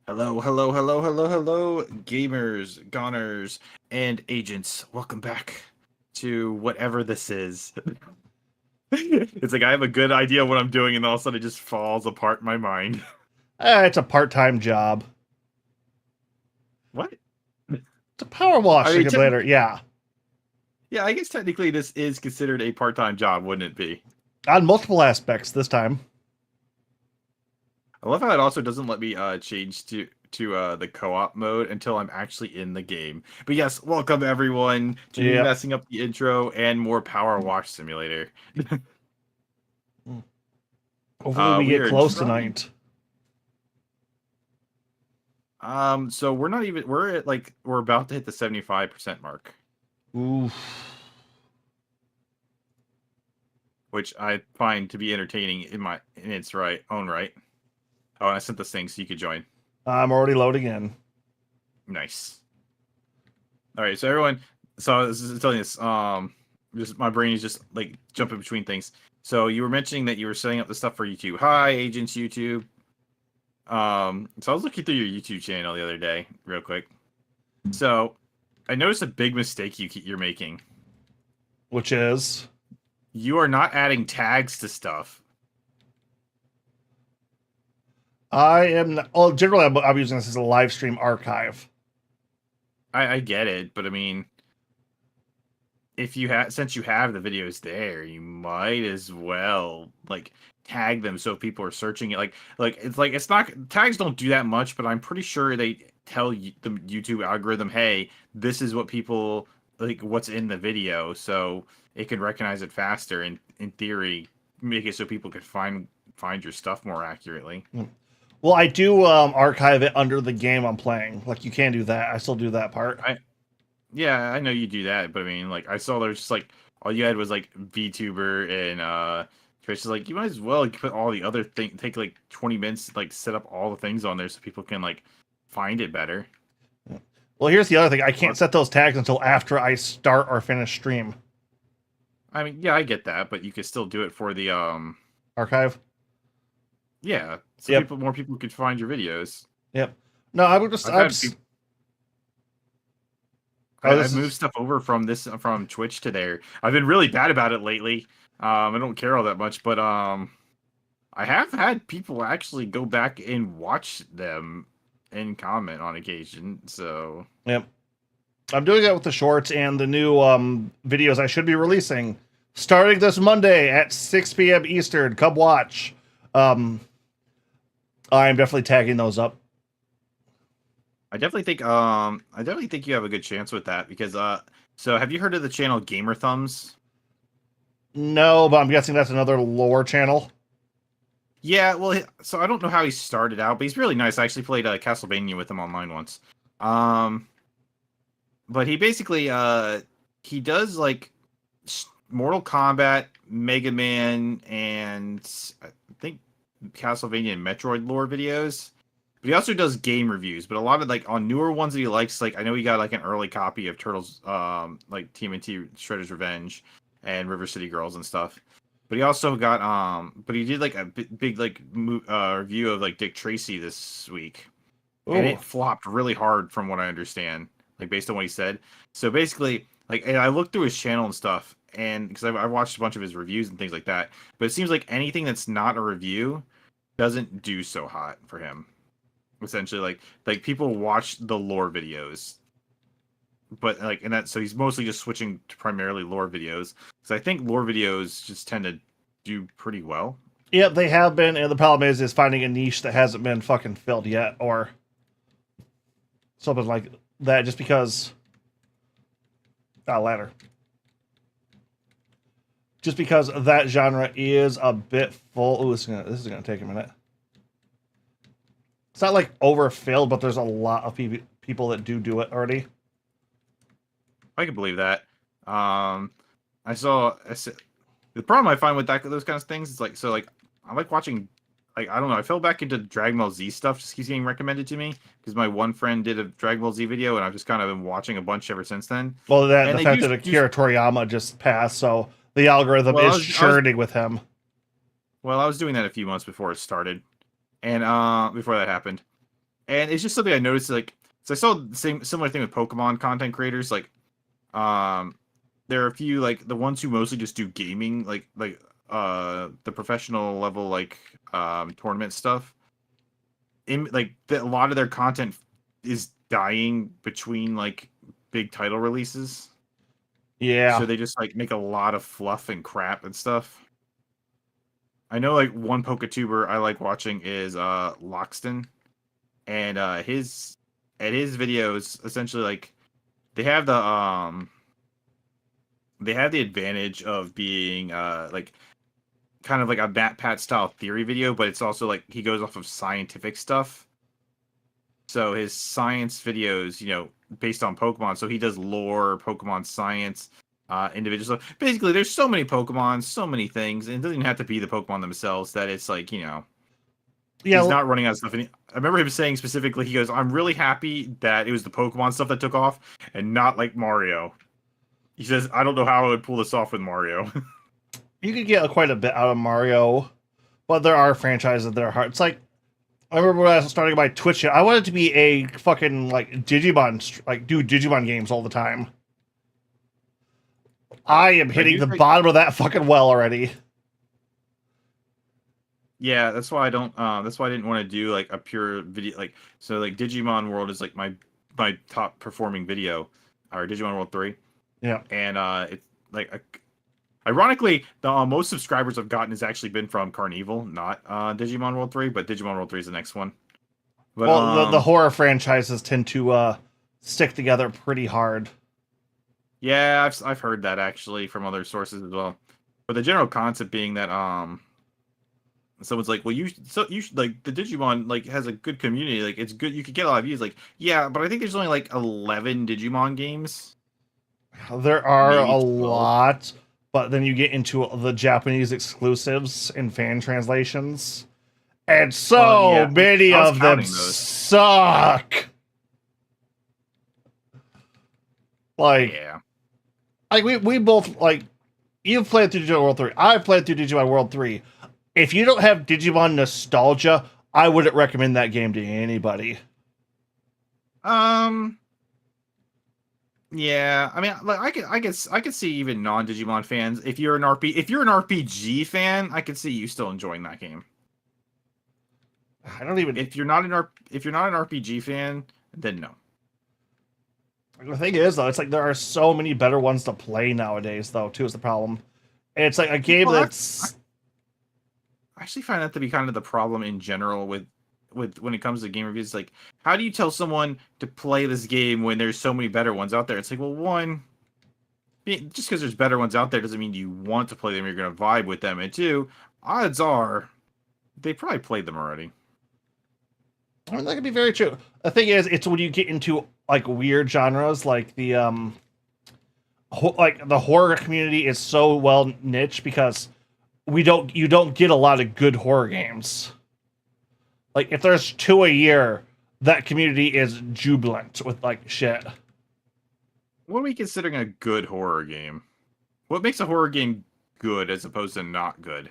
Hello, hello, hello, hello, hello, gamers, goners, and agents. Welcome back to whatever this is. It's like I have a good idea of what I'm doing, and all of a sudden it just falls apart in my mind. It's a part-time job. What? It's a power wash I mean, simulator. Yeah. yeah, I guess technically this is considered a part-time job, wouldn't it be? On multiple aspects this time. I love how it also doesn't let me change to the co-op mode until I'm actually in the game. But yes, welcome everyone to me Yeah. messing up the intro and more Power Wash Simulator. Hopefully we We get are close trying. tonight. So we're about to hit the 75% mark, Ooh. which I find to be entertaining in its own right. Oh, and I sent this thing so you could join. I'm already loading in. Nice. All right, so everyone, so this is telling us, just my brain is just like jumping between things. So you were mentioning that you were setting up the stuff for YouTube. Hi, Agents YouTube. So I was looking through your YouTube channel the other day, real quick. So I noticed a big mistake you're making. Which is? You are not adding tags to stuff. I am... Well, generally I'm using this as a live stream archive. I get it, but I mean, if you have since you have the videos there, you might as well like tag them so people are searching it. It's not tags don't do that much, but I'm pretty sure they tell the YouTube algorithm, hey, this is what people like, what's in the video, so it can recognize it faster and in theory make it so people can find your stuff more accurately. Well, I do archive it under the game I'm playing. Like, you can do that. I still do that part. Yeah, I know you do that, but I mean, like, I saw there's just like all you had was like VTuber and Twitch is like you might as well put all the other thing take like 20 minutes to like set up all the things on there so people can like find it better. Well, here's the other thing. I can't set those tags until after I start or finish stream. I mean, yeah, I get that, but you could still do it for the Archive? yeah, so Yep. more people could find your videos. Yep. No, I would just... I've moved stuff over from Twitch to there. I've been really bad about it lately. I don't care all that much, but I have had people actually go back and watch them and comment on occasion. So Yep. I'm doing that with the shorts and the new videos I should be releasing starting this Monday at 6 p.m. Eastern. Come watch. I'm definitely tagging those up. I definitely think you have a good chance with that because so have you heard of the channel Gamer Thumbs? No, but I'm guessing that's another lore channel. Yeah, well, so I don't know how he started out, but he's really nice. I actually played Castlevania with him online once. But he basically he does like Mortal Kombat, Mega Man, and I think Castlevania and Metroid lore videos. But he also does game reviews, but a lot of like on newer ones that he likes, like I know he got like an early copy of Turtles, like TMNT Shredder's Revenge and River City Girls and stuff. But he also got but he did like a big like review of like Dick Tracy this week, and Ooh. it flopped really hard from what I understand, like based on what he said. So basically, like, and I looked through his channel and stuff, and because I've watched a bunch of his reviews and things like that, but it seems like anything that's not a review doesn't do so hot for him. Essentially, like people watch the lore videos, but like, and that so he's mostly just switching to primarily lore videos because I think lore videos just tend to do pretty well. Yeah, they have been, and the problem is finding a niche that hasn't been fucking filled yet, or something like that. Just because, ladder. Just because that genre is a bit full. Ooh, this is gonna take a minute. It's not like overfilled, but there's a lot of people that do it already. I can believe that. I saw the problem I find with those kind of things is like I like watching, like, I don't know, I fell back into Dragon Ball Z stuff, just keeps getting recommended to me because my one friend did a Dragon Ball Z video and I've just kind of been watching a bunch ever since then. Well, the fact that Akira Toriyama just passed, so the algorithm is churning with him. Well, I was doing that a few months before it started. and before that happened, and it's just something I noticed. Like, so I saw the similar thing with Pokemon content creators. Like, there are a few like the ones who mostly just do gaming, like the professional level like tournament stuff. A lot of their content is dying between like big title releases. Yeah. So they just like make a lot of fluff and crap and stuff. I know like one Pokatuber I like watching is Loxton, and his videos essentially like they have the advantage of being like kind of like a MatPat style theory video, but it's also like he goes off of scientific stuff. So his science videos, based on Pokemon. So he does lore, Pokemon science, individual stuff. Basically, there's so many Pokemon, so many things, and it doesn't even have to be the Pokemon themselves. That it's like Yeah. he's not running out of stuff. And I remember him saying specifically, he goes, "I'm really happy that it was the Pokemon stuff that took off, and not like Mario." He says, "I don't know how I would pull this off with Mario." You could get quite a bit out of Mario, but there are franchises that are hard. It's like, I remember when I was starting my Twitch, I wanted to be a fucking like Digimon, like do Digimon games all the time. I am hitting the bottom of that fucking well already. Yeah, that's why I don't. That's why I didn't want to do like a pure video. Like so, like Digimon World is like my top performing video, or Digimon World 3. Yeah, and it's like ironically the most subscribers I've gotten has actually been from Carnival, not Digimon World 3, but Digimon World 3 is the next one. But well, the horror franchises tend to stick together pretty hard. yeah, I've heard that actually from other sources as well. But the general concept being that someone's like, well, you should like the Digimon like has a good community, like it's good, you could get a lot of views. Like, yeah, but I think there's only like 11 Digimon games. There are Maybe a 12. lot, but then you get into the Japanese exclusives and fan translations, and so many of them suck. Like, Yeah. like we both like. You've played through Digimon World 3. I've played through Digimon World 3. If you don't have Digimon nostalgia, I wouldn't recommend that game to anybody. Yeah, I mean, like I could see even non-Digimon fans. If you're an RPG fan, I could see you still enjoying that game. I don't even. If you're not an RPG fan, then no. The thing is, though, it's like there are so many better ones to play nowadays, though. Too is the problem. It's like a game that's. I actually find that to be kind of the problem in general with when it comes to game reviews. Like, how do you tell someone to play this game when there's so many better ones out there? It's like, well, one, just because there's better ones out there doesn't mean you want to play them. You're going to vibe with them, and two, odds are they probably played them already. I mean, that could be very true. The thing is, it's when you get into like weird genres, like the like the horror community is so well niche because you don't get a lot of good horror games. Like if there's 2 a year, that community is jubilant with like shit. What are we considering a good horror game? What makes a horror game good as opposed to not good?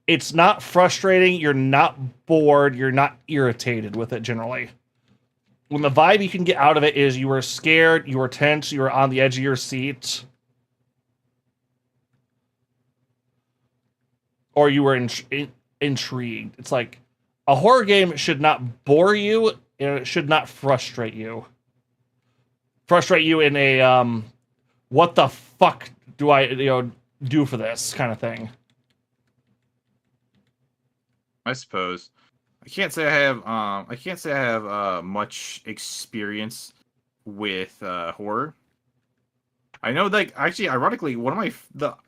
It's not frustrating, you're not bored, you're not irritated with it generally. When the vibe you can get out of it is you were scared, you were tense, you were on the edge of your seat. Or you were intrigued. It's like a horror game should not bore you, and it should not frustrate you. Frustrate you in a what the fuck do I do for this kind of thing. I suppose. I can't say I have much experience with horror. I know, like, actually, ironically, one of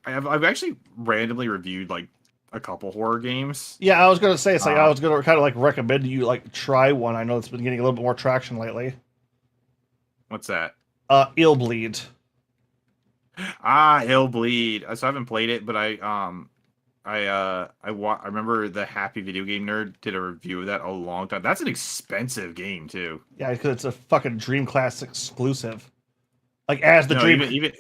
I've actually randomly reviewed like a couple horror games. Yeah, I was gonna say it's like I was gonna kind of like recommend you like try one. I know it's been getting a little bit more traction lately. What's that? Ill Bleed. Ill Bleed. So I haven't played it, but I remember the Happy Video Game Nerd did a review of that a long time. That's an expensive game too. Yeah, because it's a fucking Dream Class exclusive. Like as the Dream.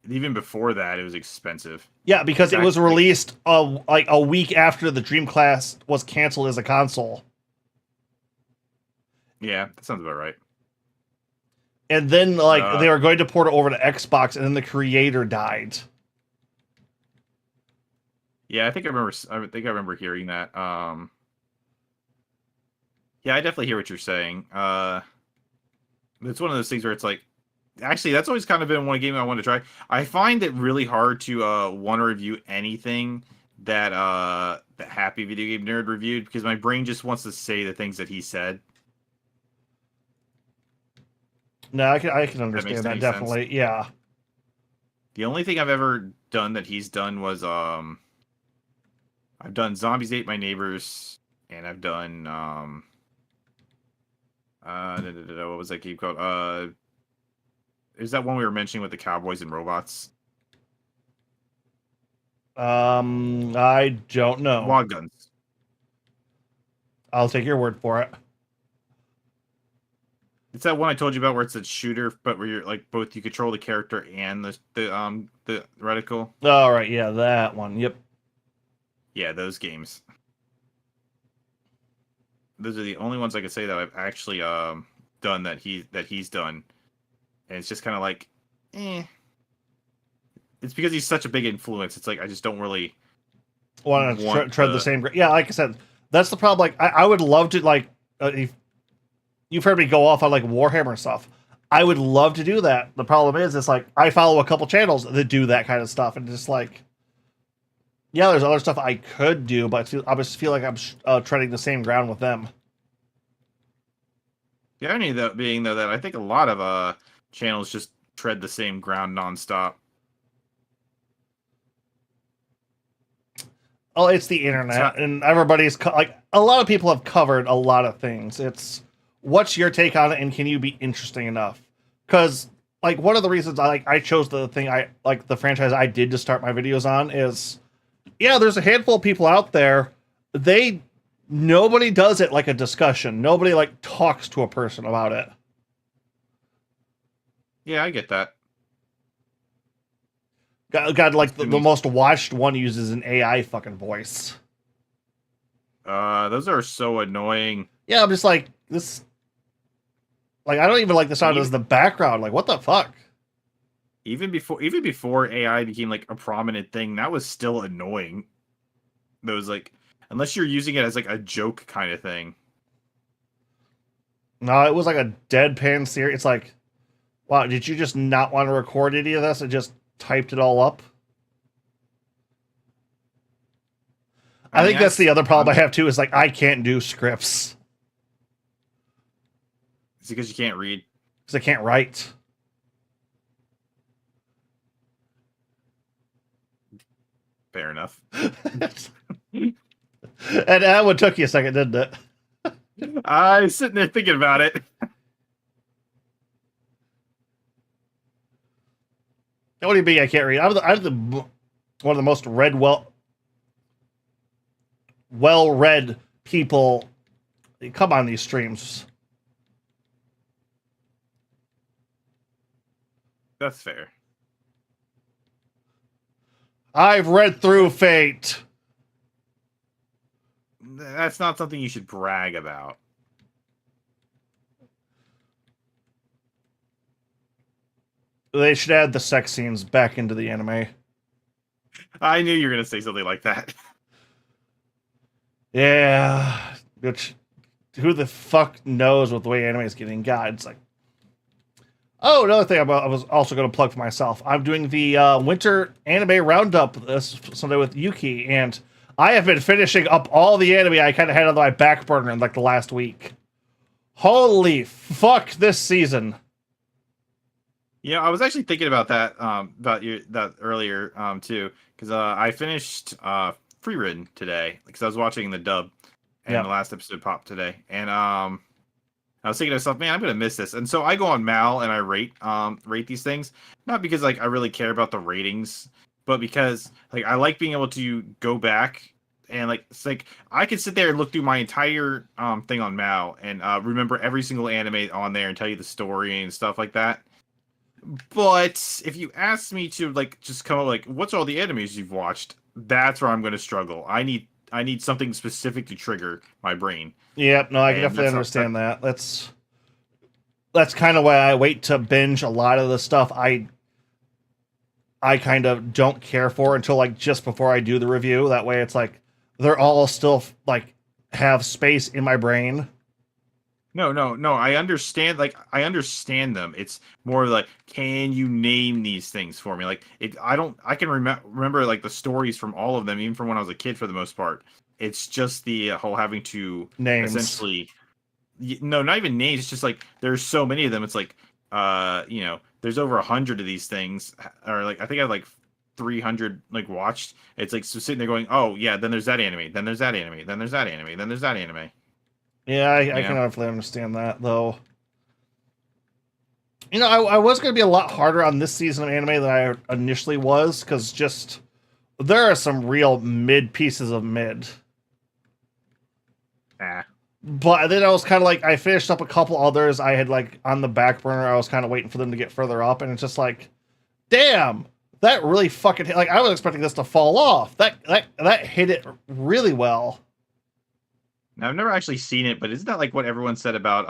even before that, it was expensive. Yeah, because It's it was actually released like a week after the Dreamcast was canceled as a console. yeah, that sounds about right. And then like Uh, they were going to port it over to Xbox, and then the creator died. yeah, I think I remember. I think I remember hearing that. Yeah, I definitely hear what you're saying. It's one of those things where it's like, actually, that's always kind of been one game I want to try. I find it really hard to want to review anything that that Happy Video Game Nerd reviewed because my brain just wants to say the things that he said. No, I can If that makes understand that any sense. definitely. Yeah. The only thing I've ever done that he's done was I've done Zombies Ate My Neighbors, and I've done what was that game called? Is that one we were mentioning with the cowboys and robots? I don't know. Wad Guns. I'll take your word for it. It's that one I told you about where it's a shooter, but where you're like both you control the character and the reticle. All right, yeah, that one. Yep. Yeah, those games. Those are the only ones I could say that I've actually done that he's done, and it's just kind of like, eh. It's because he's such a big influence. It's like I just don't really Want to want tread the same. Yeah, like I said, that's the problem. Like I would love to like. If you've heard me go off on like Warhammer stuff. I would love to do that. The problem is, it's like I follow a couple channels that do that kind of stuff, and just like, yeah, there's other stuff I could do, but I just feel like I'm treading the same ground with them. The irony though being though that I think a lot of channels just tread the same ground nonstop. Oh, it's the internet, and everybody's like a lot of people have covered a lot of things. It's what's your take on it, and can you be interesting enough? Because like one of the reasons I chose the thing I like the franchise I did to start my videos on is yeah, there's a handful of people out there. Nobody does it like a discussion. Nobody like talks to a person about it. Yeah, I get that. God, like the most watched one uses an AI fucking voice. Those are so annoying. Yeah, I'm just like this. Like I don't even like the sound as the background. Like what the fuck? Even before AI became like a prominent thing, that was still annoying. Those like unless you're using it as like a joke kind of thing. No, it was like a deadpan series. It's like, wow, did you just not want to record any of this and just typed it all up? I think that's the other problem I have too, is like I can't do scripts. It's because you can't read. Because I can't write. Fair enough. And that one took you a second, didn't it? I was sitting there thinking about it. What do you mean I can't read? I'm one of the most well-read people come on these streams. That's fair. I've read through Fate. That's not something you should brag about. They should add the sex scenes back into the anime. I knew you were going to say something like that. Yeah. Which, who the fuck knows what the way anime is getting? God, it's like... Oh, another thing I was also going to plug for myself. I'm doing the Winter Anime Roundup this Sunday with Yuki, and I have been finishing up all the anime I kind of had on my back burner in like the last week. Holy fuck, this season. Yeah, I was actually thinking about that that earlier too, because I finished Free Ridden today because I was watching the dub, and the last episode popped today, and I was thinking to myself, man, I'm gonna miss this, and so I go on Mal and I rate these things, not because like I really care about the ratings, but because like I like being able to go back and like it's like I could sit there and look through my entire thing on Mal and remember every single anime on there and tell you the story and stuff like that. But if you ask me to like just come up like, what's all the animes you've watched? That's where I'm going to struggle. I need something specific to trigger my brain, Yep, no, I can and definitely understand that. That's kind of why I wait to binge a lot of the stuff I kind of don't care for until like just before I do the review. That way it's like they're all still like have space in my brain. No. I understand. Like, I understand them. It's more like, can you name these things for me? Like, it. I don't. I can remember like the stories from all of them, even from when I was a kid, for the most part. It's just the whole having to Names. essentially, no, not even names. It's just like there's so many of them. It's like, there's over 100 of these things, or like I think I have like 300 like watched. It's like so sitting there going, oh yeah, then there's that anime, then there's that anime, then there's that anime, then there's that anime. Yeah, I You can know. definitely understand that though. I was going to be a lot harder on this season of anime than I initially was because just there are some real mid pieces of mid. Ah. But then I was kind of like, I finished up a couple others I had like on the back burner. I was kind of waiting for them to get further up, and it's just like, damn, that really fucking hit. Like I was expecting this to fall off. That hit it really well. Now, I've never actually seen it, but isn't that like what everyone said about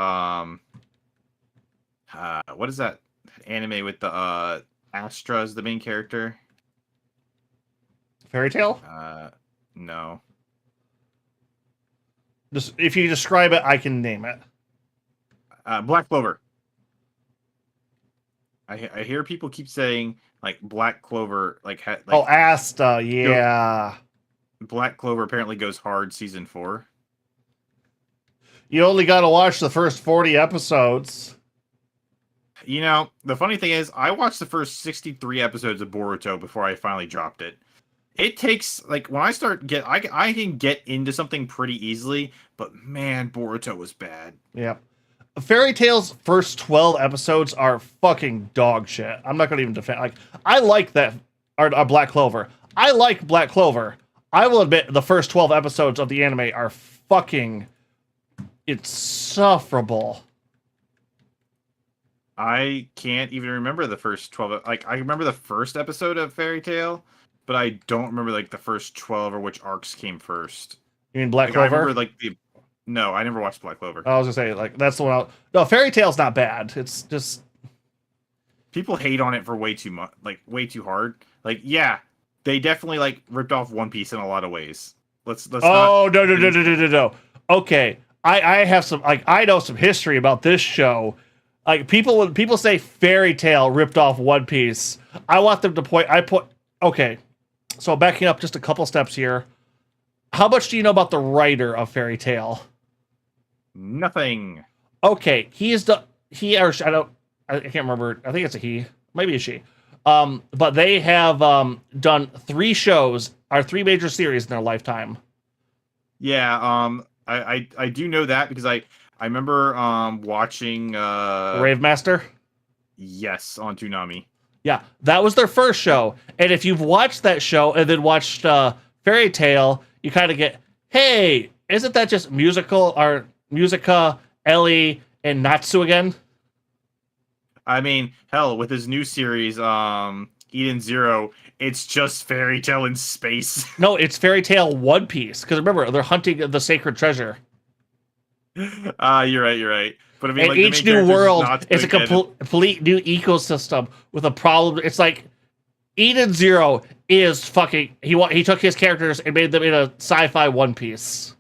what is that anime with the Astra as the main character? Fairy Tale. No. Just if you describe it, I can name it. Black Clover. I hear people keep saying like Black Clover Oh, Asta, yeah. Black Clover apparently goes hard season 4. You only got to watch the first 40 episodes. You know, the funny thing is, I watched the first 63 episodes of Boruto before I finally dropped it. It takes like when I start I can get into something pretty easily, but man, Boruto was bad. Yeah. Fairy Tale's first 12 episodes are fucking dog shit. I'm not going to even defend. Like, I like that, or Black Clover. I like Black Clover. I will admit the first 12 episodes of the anime are fucking insufferable. I can't even remember the first 12. Like, I remember the first episode of Fairy Tale, but I don't remember like the first 12 or which arcs came first. You mean Black Like, Clover? I remember like the no, I never watched Black Clover. I was gonna say, like, that's the one. No, Fairy Tale's not bad. It's just People hate on it for way too much, like way too hard. Like, yeah, they definitely like ripped off One Piece in a lot of ways. Let's oh not. no. Okay, I have some, like, I know some history about this show. Like, when people say Fairy Tale ripped off One Piece, I want them to point. Okay, so backing up just a couple steps here. How much do you know about the writer of Fairy Tale? Nothing. Okay, he or I can't remember. I think it's a he, maybe a she. But they have done 3 shows, or 3 major series in their lifetime. Yeah, I do know that because I remember watching Rave Master. yes, on Toonami. Yeah, that was their first show. And if you've watched that show and then watched Fairy Tale, you kind of get, hey, isn't that just Musica, Ellie, and Natsu again? I mean, hell, with his new series, Eden Zero, it's just Fairy Tale in space. No, it's Fairy Tale One Piece. Because remember, they're hunting the sacred treasure. You're right. But I mean, And like, each the main new character's world not is a good. complete new ecosystem with a problem. It's like Eden Zero is fucking. He took his characters and made them in a sci-fi One Piece.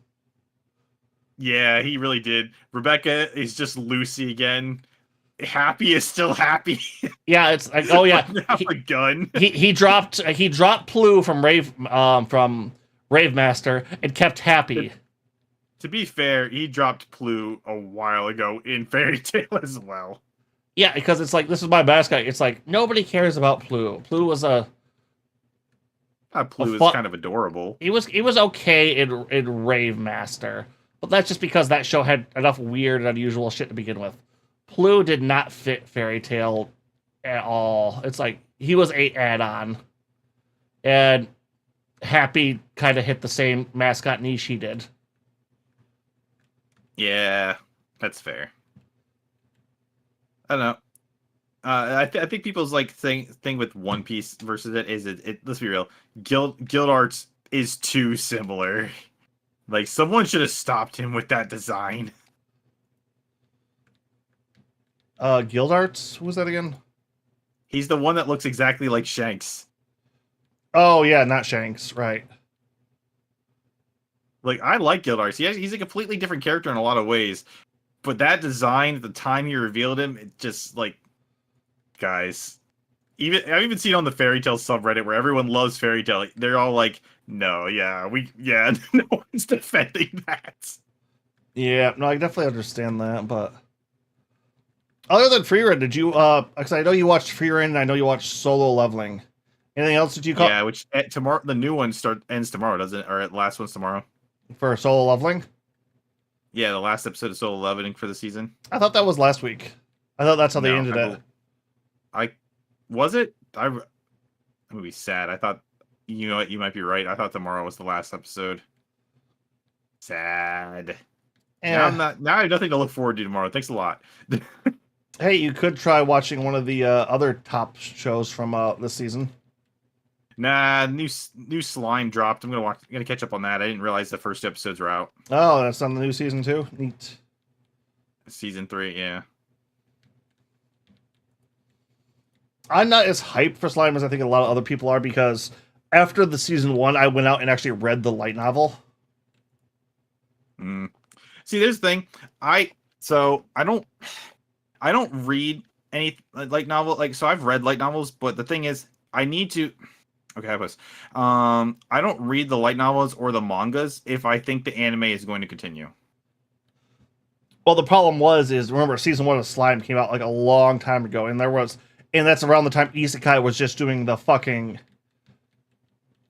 Yeah, he really did. Rebecca is just Lucy again. Happy is still happy. Yeah, it's like, oh yeah, Without a gun. he dropped Plu from Rave Master and kept Happy. To be fair, he dropped Plu a while ago in Fairy Tale as well. Yeah, because it's like, this is my mascot. It's like nobody cares about Plu. Plu was Plu is kind of adorable. He was okay in Rave Master, but that's just because that show had enough weird and unusual shit to begin with. Plu did not fit Fairy Tale at all. It's like he was a add-on, and Happy kind of hit the same mascot niche he did. Yeah, that's fair. I don't know. I think people's like thing with One Piece versus it is it. Let's be real, Guild Arts is too similar. Like someone should have stopped him with that design. Guild Arts? Who was that again? He's the one that looks exactly like Shanks. Oh yeah, not Shanks, right? Like I like Guild Arts. He's a completely different character in a lot of ways, but that design at the time he revealed him, it just like, guys. I've even seen on the Fairy Tale subreddit where everyone loves Fairy Tale. They're all like, no, no one's defending that. Yeah, no, I definitely understand that, but other than Freerun, did you because I know you watched Freerun and I know you watched Solo Leveling. Anything else that you caught? Yeah, which tomorrow the new one ends tomorrow, doesn't it? Or last one's tomorrow. For Solo Leveling? Yeah, the last episode of Solo Leveling for the season. I thought that was last week. I thought that's how they ended it. I was it. I'm gonna be sad. I thought, you know what, you might be right. I thought tomorrow was the last episode. Sad. Now I have nothing to look forward to tomorrow. Thanks a lot. Hey, you could try watching one of the other top shows from this season. Nah, new Slime dropped. I'm gonna catch up on that. I didn't realize the first episodes were out. Oh, that's on the new season too. Neat. Season 3, yeah. I'm not as hyped for Slime as I think a lot of other people are because after the season 1, I went out and actually read the light novel. See, there's the thing. I don't read any light novel. Like, so I've read light novels, but the thing is, I need to. Okay, I was. I don't read the light novels or the mangas if I think the anime is going to continue. Well, the problem is remember season 1 of Slime came out like a long time ago, and that's around the time Isekai was just doing the fucking,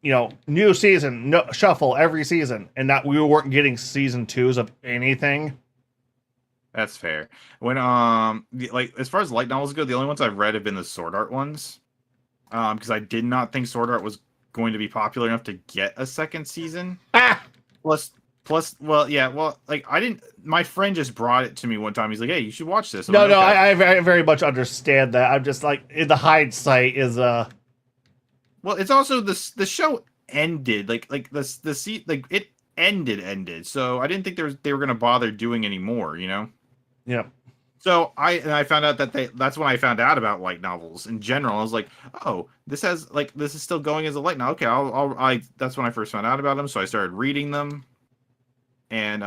new season, shuffle every season, and we weren't getting season 2s of anything. That's fair. When like as far as light novels go, the only ones I've read have been the Sword Art ones. Because I did not think Sword Art was going to be popular enough to get a second season. Plus, well, yeah, like I didn't. My friend just brought it to me one time. He's like, "Hey, you should watch this." No, I very much understand that. I'm just like, in the hindsight is Well, it's also the show ended like it ended. So I didn't think they were gonna bother doing any more. Yeah. So I found out that's when I found out about light novels in general. I was like, oh, this is still going as a light novel. Okay, that's when I first found out about them. So I started reading them, and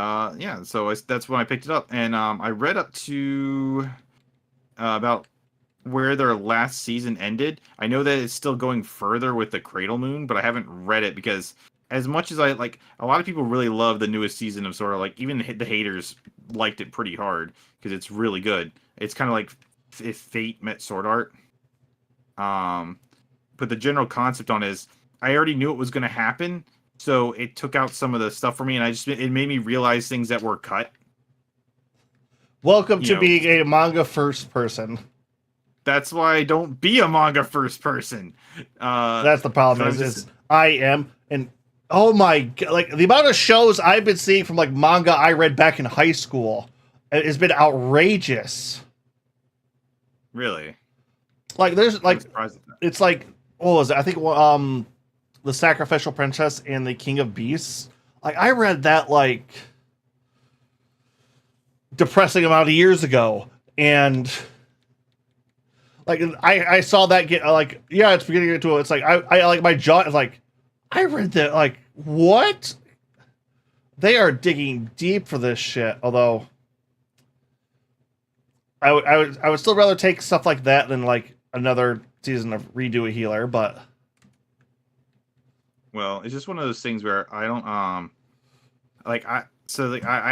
so that's when I picked it up, and I read up to about where their last season ended. I know that it's still going further with the Cradle Moon, but I haven't read it because as much as I like, a lot of people really love the newest season of Sword Art. Like even the haters liked it pretty hard because it's really good. It's kind of like if Fate met Sword Art. But the general concept on it is I already knew it was going to happen, so it took out some of the stuff for me, and it made me realize things that were cut. Welcome to being a manga first person. That's why I don't be a manga first person. That's the problem. Is I am, and oh my god, like the amount of shows I've been seeing from like manga I read back in high school has been outrageous. Really? Like there's like it's like what was it? I think the Sacrificial Princess and the King of Beasts. Like I read that like depressing amount of years ago, and like I saw that get like it's beginning into it's like I like my jaw is like I read that like what they are digging deep for this shit. Although I would still rather take stuff like that than like another season of Redo a Healer, but well, it's just one of those things where I don't I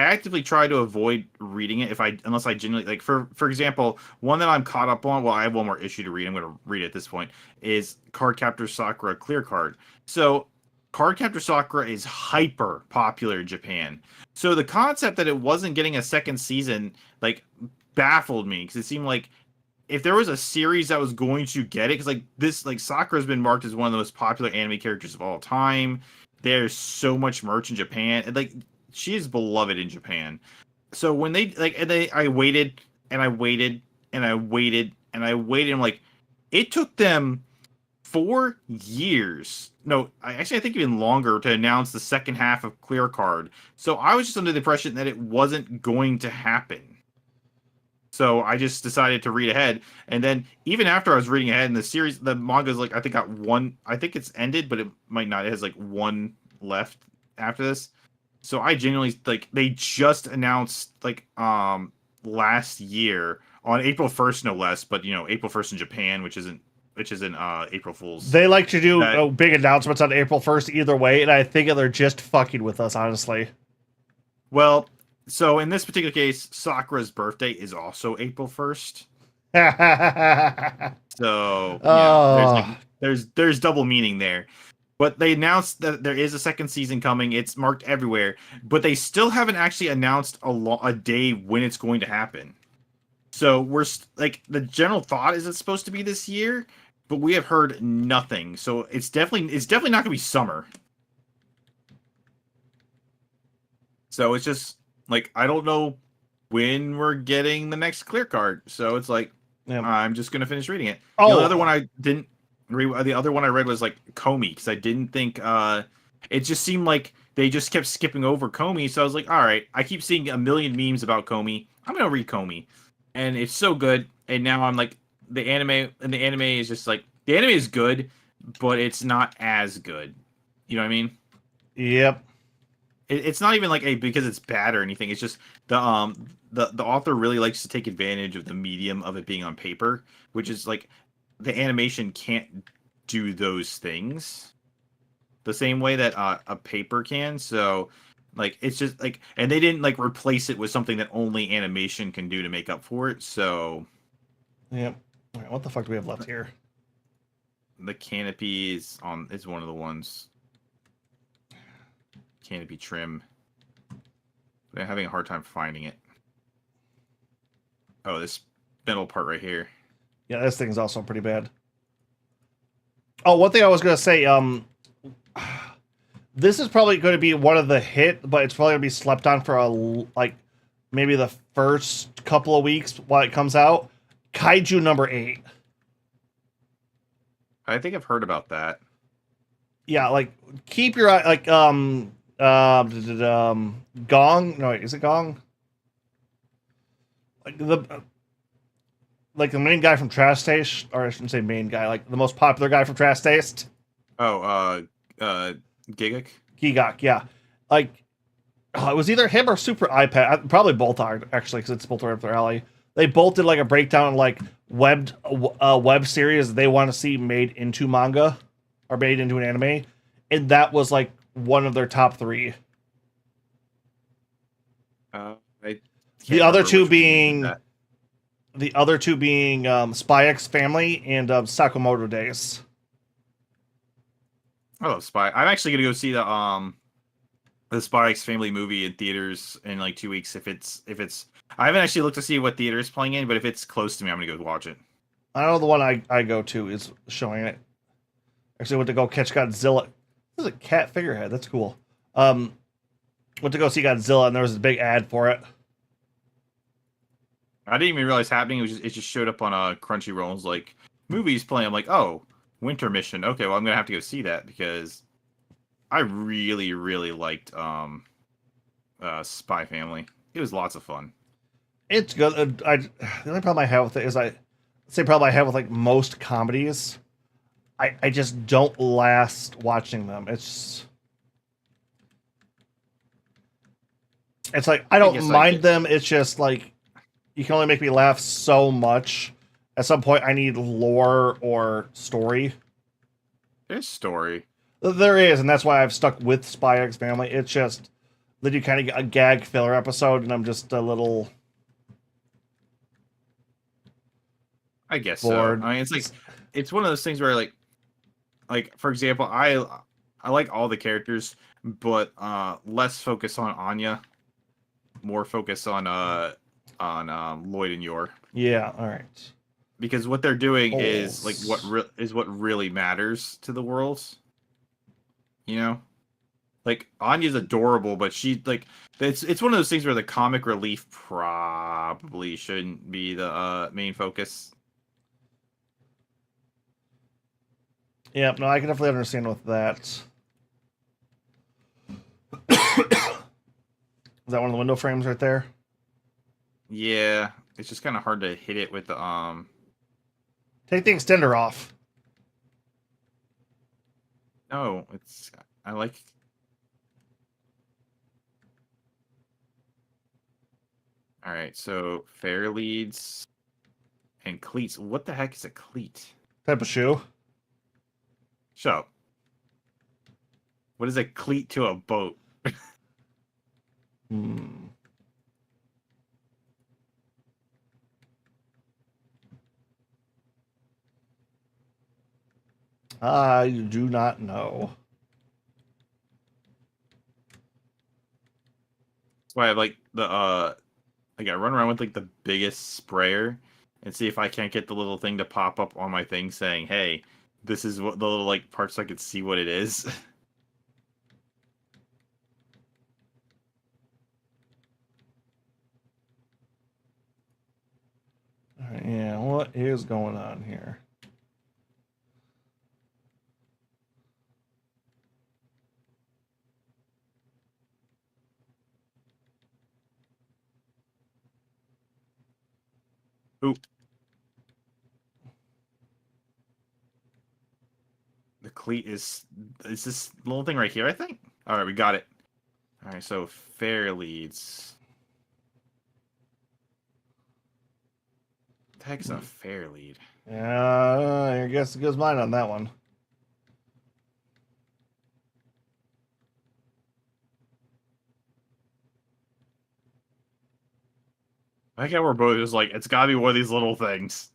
actively try to avoid reading it unless I genuinely like for example, one that I'm caught up on. Well, I have one more issue to read. I'm going to read it at this point. Is Cardcaptor Sakura Clear Card. So Cardcaptor Sakura is hyper popular in Japan. So the concept that it wasn't getting a second season like baffled me because it seemed like if there was a series that was going to get it, because like this like Sakura's been marked as one of the most popular anime characters of all time. There's so much merch in Japan, and like she is beloved in Japan. So when I waited and I waited and I waited and I waited. I'm like, it took them 4 years. No, I think even longer to announce the second half of Clear Card. So I was just under the impression that it wasn't going to happen. So I just decided to read ahead, and then even after I was reading ahead in the series, the manga's like I think got one. I think it's ended, but it might not. It has like one left after this. So I genuinely like they just announced like last year on April 1st, no less, but April 1st in Japan, which isn't April Fool's. They like to do That, big announcements on April 1st either way, and I think they're just fucking with us, honestly. well, so in this particular case, Sakura's birthday is also April 1st. So Oh. there's double meaning there. But they announced that there is a second season coming. It's marked everywhere, but they still haven't actually announced a day when it's going to happen. So we're like the general thought is it's supposed to be this year, but we have heard nothing. So it's definitely not going to be summer. So it's just like I don't know when we're getting the next Clear Card. So it's like I'm just going to finish reading it. Oh, The other one I didn't read. The other one I read was like Comey because I didn't think it just seemed like they just kept skipping over Comey. So I was like, all right, I keep seeing a million memes about Comey. I'm going to read Comey. And it's so good. And now I'm like the anime is just like the anime is good, but it's not as good. You know what I mean? Yep. It's not even like because it's bad or anything. It's just the author really likes to take advantage of the medium of it being on paper, which is like the animation can't do those things the same way that a paper can. So like it's just like, and they didn't like replace it with something that only animation can do to make up for it. So yep. All right, what the fuck do we have left here? the canopy is one of the ones. Canopy trim. I'm having a hard time finding it. Oh, this middle part right here. Yeah, this thing's also pretty bad. Oh, one thing I was gonna say, this is probably going to be one of the hit, but it's probably gonna be slept on for like maybe the first couple of weeks while it comes out. Kaiju number 8. I think I've heard about that. Yeah, like keep your eye like Gong. No, wait, is it Gong? Like the main guy from Trash Taste, or I shouldn't say main guy, like the most popular guy from Trash Taste. Oh, Gigak. Gigak, yeah. Like it was either him or Super iPad. Probably both are actually, because it's both right up their alley. They both did like a breakdown, like web series they want to see made into manga or made into an anime, and that was like one of their top 3. The other two being Spy X Family and Sakamoto Days. I love Spy. I'm actually gonna go see the Spy X Family movie in theaters in like 2 weeks. If it's I haven't actually looked to see what theater is playing in, but if it's close to me, I'm gonna go watch it. I know the one I go to is showing it. Actually, went to go catch Godzilla. This is a cat figurehead. That's cool. Went to go see Godzilla, and there was a big ad for it. I didn't even realize happening. It just showed up on Crunchyroll. It was like movies playing. I'm like, oh, Winter Mission. Okay, well I'm gonna have to go see that because I really really liked Spy Family. It was lots of fun. It's good. The only problem I have with it is same problem I have with like most comedies. I just don't last watching them. It's like I don't mind them. It's just like you can only make me laugh so much. At some point, I need lore or story. There's story. There is, and that's why I've stuck with Spy X Family. It's just that you kind of get a gag filler episode, and I'm just a little. I guess bored. so. I mean, it's one of those things where like for example, I like all the characters, but less focus on Anya, more focus on Lloyd and Yor. Yeah, all right. Because what they're doing is like what really matters to the world. You know, like Anya's adorable, but she like it's one of those things where the comic relief probably shouldn't be the main focus. Yeah, no, I can definitely understand with that. Is that one of the window frames right there? Yeah, it's just kind of hard to hit it with the Take the extender off. No, I like. All right, so fair leads and cleats. What the heck is a cleat? Type of shoe. Shut up. What is a cleat to a boat? Hmm. I do not know. That's why I have like like I run around with like the biggest sprayer and see if I can't get the little thing to pop up on my thing saying, "Hey, this is what the little like parts so I could see what it is." Yeah, what is going on here? Oop. The cleat is this little thing right here, I think. All right, we got it. All right, so fair leads. What the heck's a fair lead? Yeah, I guess it goes mine on that one. I think we're both just like, it's gotta be one of these little things.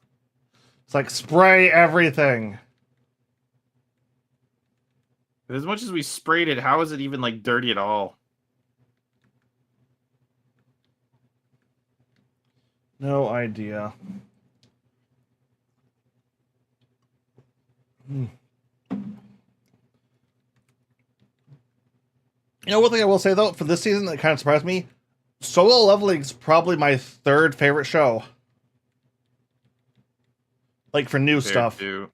It's like spray everything. As much as we sprayed it, how is it even like dirty at all? No idea. You know, one thing I will say though, for this season that kind of surprised me, Solo Leveling is probably my third favorite show. Like for new Fair stuff. too.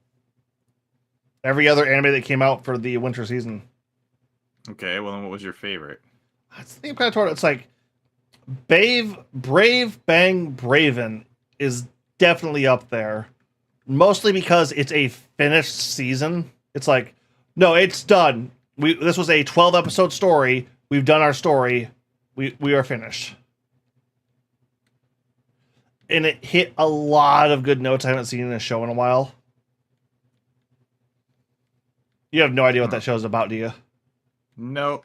Every other anime that came out for the winter season. Okay, well then what was your favorite? I think I'm kind of toward it's like Brave Bang Braven is definitely up there. Mostly because it's a finished season. It's like, no, it's done. This was a 12 episode story. We've done our story. We are finished. And it hit a lot of good notes I haven't seen in a show in a while. You have no idea what that show's about, do you? Nope.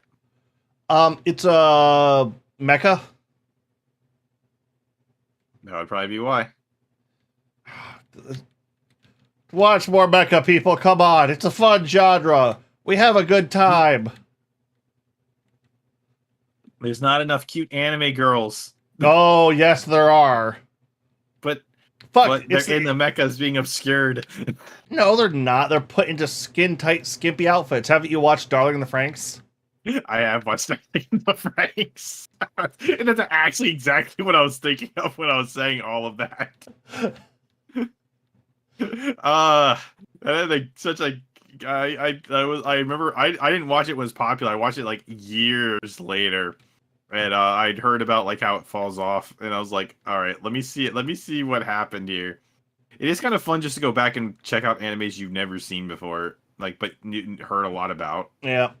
It's a mecha. That would probably be why. Watch more mecha, people. Come on. It's a fun genre. We have a good time. There's not enough cute anime girls. Oh, yes, there are. But Fuck, they're in the mechas being obscured. No, they're not. They're put into skin-tight, skimpy outfits. Haven't you watched Darling in the Franxx? I have watched everything in the Franks. And that's actually exactly what I was thinking of when I was saying all of that. And like such a I remember I didn't watch it when it was popular. I watched it like years later. And I'd heard about like how it falls off, and I was like, all right, let me see it. Let me see what happened here. It is kind of fun just to go back and check out animes you've never seen before, like but you heard a lot about. Yeah.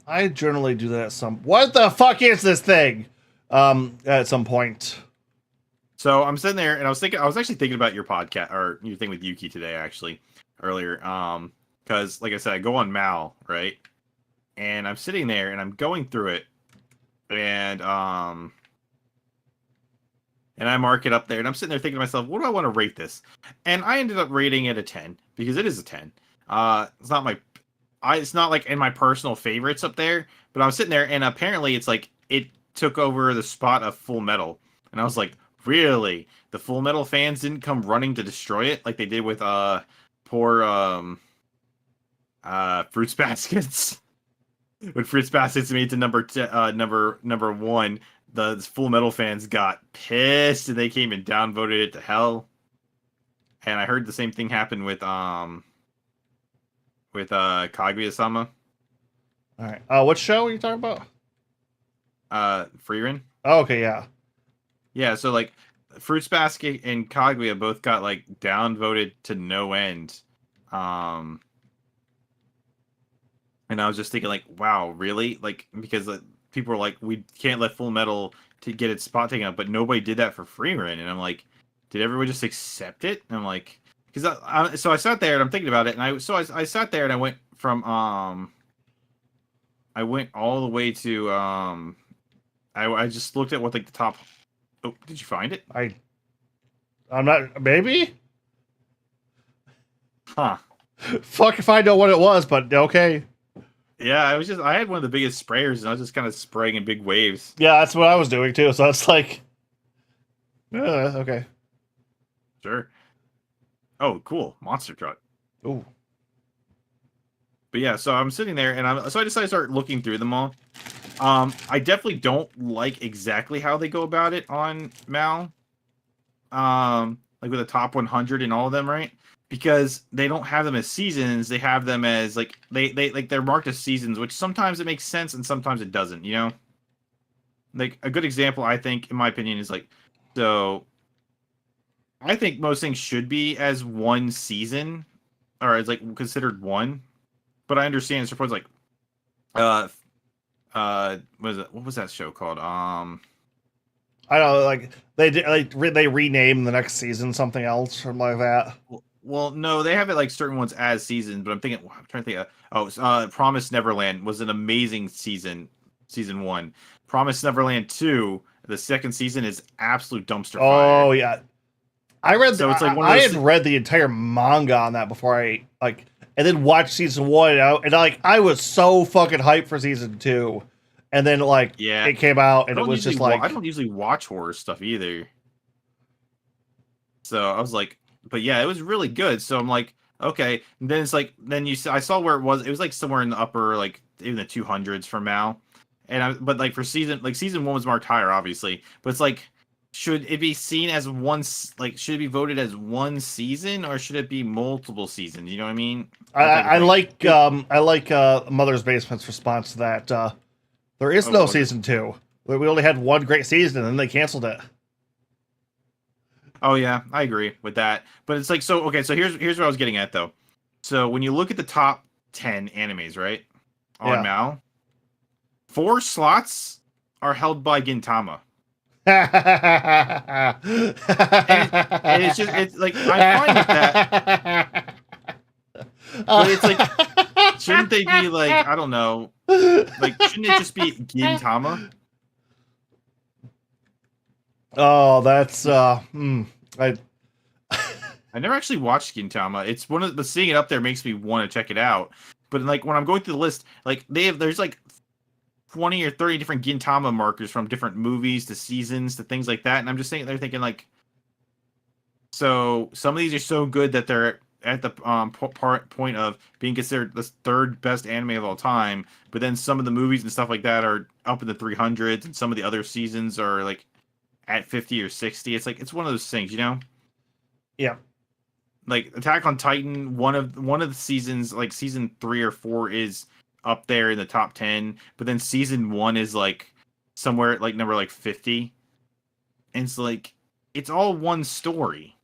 I generally do that at some... What the fuck is this thing? At some point. So I'm sitting there, and I was actually thinking about your podcast or your thing with Yuki today, actually, earlier. Because like I said, I go on Mal, right? And I'm sitting there, and I'm going through it, and I mark it up there, and I'm sitting there thinking to myself, what do I want to rate this? And I ended up rating it a 10 because it is a 10. It's not like in my personal favorites up there, but I was sitting there, and apparently it's like it took over the spot of Full Metal, and I was like, really? The Full Metal fans didn't come running to destroy it like they did with poor Fruits Baskets. When Fruits Baskets made to number one, the Full Metal fans got pissed and they came and downvoted it to hell. and I heard the same thing happen with Kaguya-sama, All right. What show are you talking about? Frieren. Oh, okay, yeah. Yeah, so like Fruits Basket and Kaguya both got like downvoted to no end. Um and I was just thinking like, wow, really? Like because people were like, we can't let Full Metal to get its spot taken up, but nobody did that for Frieren, and I'm like, did everyone just accept it? And I'm like, because so I sat there and I'm thinking about it, and I sat there and I went from I went all the way to I just looked at what like the top. Oh, did you find it? I'm not. Maybe. Huh. Fuck if I know what it was, but okay. Yeah, I had one of the biggest sprayers, and I was just kind of spraying in big waves. Yeah, that's what I was doing too. So it's like, okay. Sure. Oh, cool. Monster truck. Ooh. But yeah, so I'm sitting there, and so I decided to start looking through them all. I definitely don't like exactly how they go about it on Mal. Like with the top 100 and all of them, right? Because they don't have them as seasons; they have them as like they like they're marked as seasons, which sometimes it makes sense and sometimes it doesn't. You know, like a good example, I think, in my opinion, is like so. I think most things should be as one season, or as like considered one. But I understand suppose like uh what was that show called? I don't know, like they did, like they rename the next season something else, something like that. Well, no, they have it like certain ones as seasons, but I'm trying to think Promise Neverland was an amazing season 1. Promise Neverland 2, the second season is absolute dumpster fire. Oh yeah, I read. So it's like one of I those had read the entire manga on that before I like, and then watched season 1, I was so fucking hyped for season 2, and then like yeah, it came out and I it don't was usually just like I don't usually watch horror stuff either. So I was like, but yeah, it was really good. So I'm like, okay. And then it's like, I saw where it was. It was like somewhere in the upper, like in the 200s for Mal. But like for season 1 was marked higher, obviously. But it's like, should it be seen as should it be voted as one season or should it be multiple seasons? You know what I mean? I like Mother's Basement's response to that. There is no season 2. We only had one great season and then they canceled it. Oh yeah, I agree with that. But it's like so okay, so here's what I was getting at though. So when you look at the top 10 animes, right? On Yeah. Mal, 4 slots are held by Gintama. and It's like I'm fine with that. But it's like shouldn't they be like, I don't know, like shouldn't it just be Gintama? Oh, that's I I never actually watched Gintama. It's one of the seeing it up there makes me want to check it out. But like when I'm going through the list, like there's like 20 or 30 different Gintama markers from different movies to seasons to things like that, and I'm just thinking like, so some of these are so good that they're at the point of being considered the third best anime of all time, but then some of the movies and stuff like that are up in the 300s, and some of the other seasons are like at 50 or 60. It's like it's one of those things, you know? Yeah. Like Attack on Titan, one of the seasons, like season 3 or 4 is up there in the top 10, but then season 1 is like somewhere at like number like 50. And it's like it's all one story.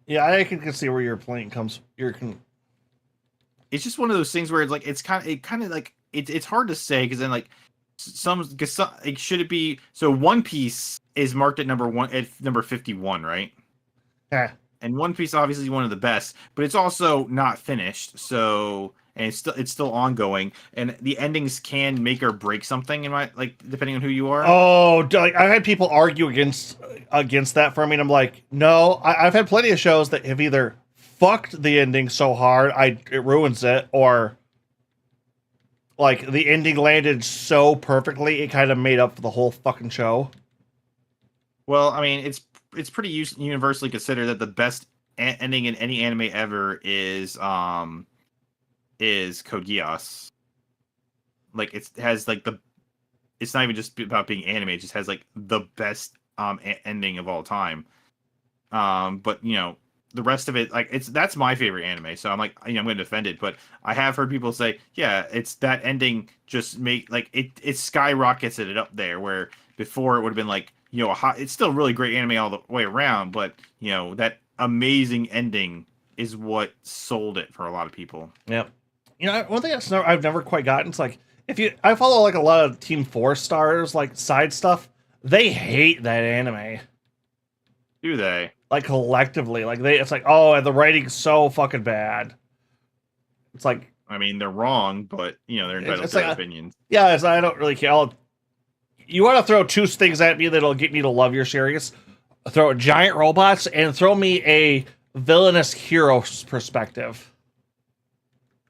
Yeah, I can see where your point comes. It's just one of those things where it's like it's hard to say because then like like, should it be so One Piece is marked at number 51, right? Yeah. And One Piece obviously is one of the best, but it's also not finished. So and it's still ongoing, and the endings can make or break something in my like depending on who you are. Oh, like I've had people argue against that for me, and I'm like, no, I've had plenty of shows that have either fucked the ending so hard it ruins it, or like the ending landed so perfectly it kind of made up for the whole fucking show. Well, I mean, it's pretty universally considered that the best ending in any anime ever is Code Geass. Like it has like it's not even just about being anime, it just has like the best ending of all time. But the rest of it, like that's my favorite anime. So I'm like, I'm going to defend it. But I have heard people say, yeah, it's that ending just make like it skyrockets it up there where before it would have been like, it's still really great anime all the way around, but that amazing ending is what sold it for a lot of people. Yep. One thing I've never quite gotten, it's like I follow like a lot of Team 4 stars, like side stuff. They hate that anime. Do they? Like collectively, like it's like, oh, the writing's so fucking bad. It's like, I mean, they're wrong, but they're entitled to their opinions. Yeah, I don't really care. You want to throw two things at me that'll get me to love your series? Throw giant robots and throw me a villainous hero perspective.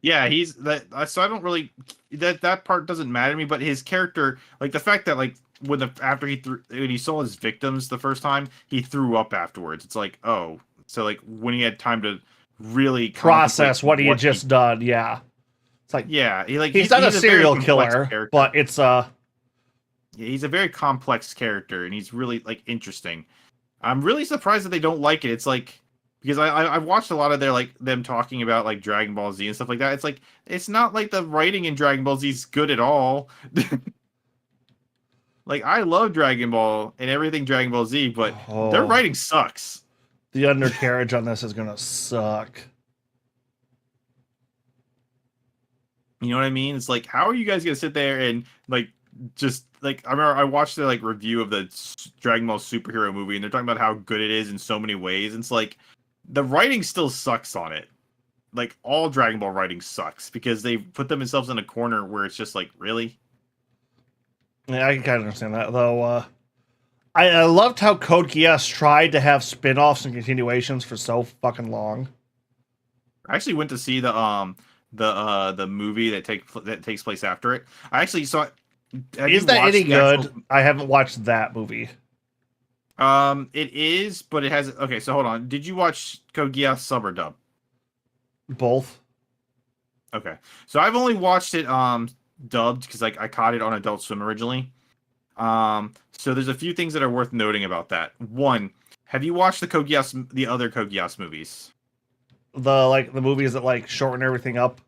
Yeah, he's that. So I don't really that part doesn't matter to me. But his character, like the fact that like after when he saw his victims the first time, he threw up afterwards. It's like, oh, so like when he had time to really process what he had just done. Yeah, it's like, yeah, he's not a serial killer, but it's yeah, he's a very complex character, and he's really like interesting. I'm really surprised that they don't like it. It's like, because I've watched a lot of them talking about like Dragon Ball Z and stuff like that. It's like, it's not like the writing in Dragon Ball Z is good at all. Like, I love Dragon Ball and everything Dragon Ball Z, but their writing sucks. The undercarriage on this is gonna suck. You know what I mean? It's like, how are you guys gonna sit there and like just like, I remember I watched the like review of the Dragon Ball superhero movie, and they're talking about how good it is in so many ways. And it's like, the writing still sucks on it. Like, all Dragon Ball writing sucks because they put themselves in a corner where it's just like, really? Yeah, I can kind of understand that, though. I loved how Code Geass tried to have spin-offs and continuations for so fucking long. I actually went to see the movie that takes place after it. I actually saw. Is that any good? I haven't watched that movie. It is, but it has. Okay, so hold on. Did you watch Code Geass sub or dub? Both. Okay, so I've only watched it dubbed because like I caught it on Adult Swim originally. So there's a few things that are worth noting about that. One, have you watched the other Code Geass movies? The movies that like shorten everything up?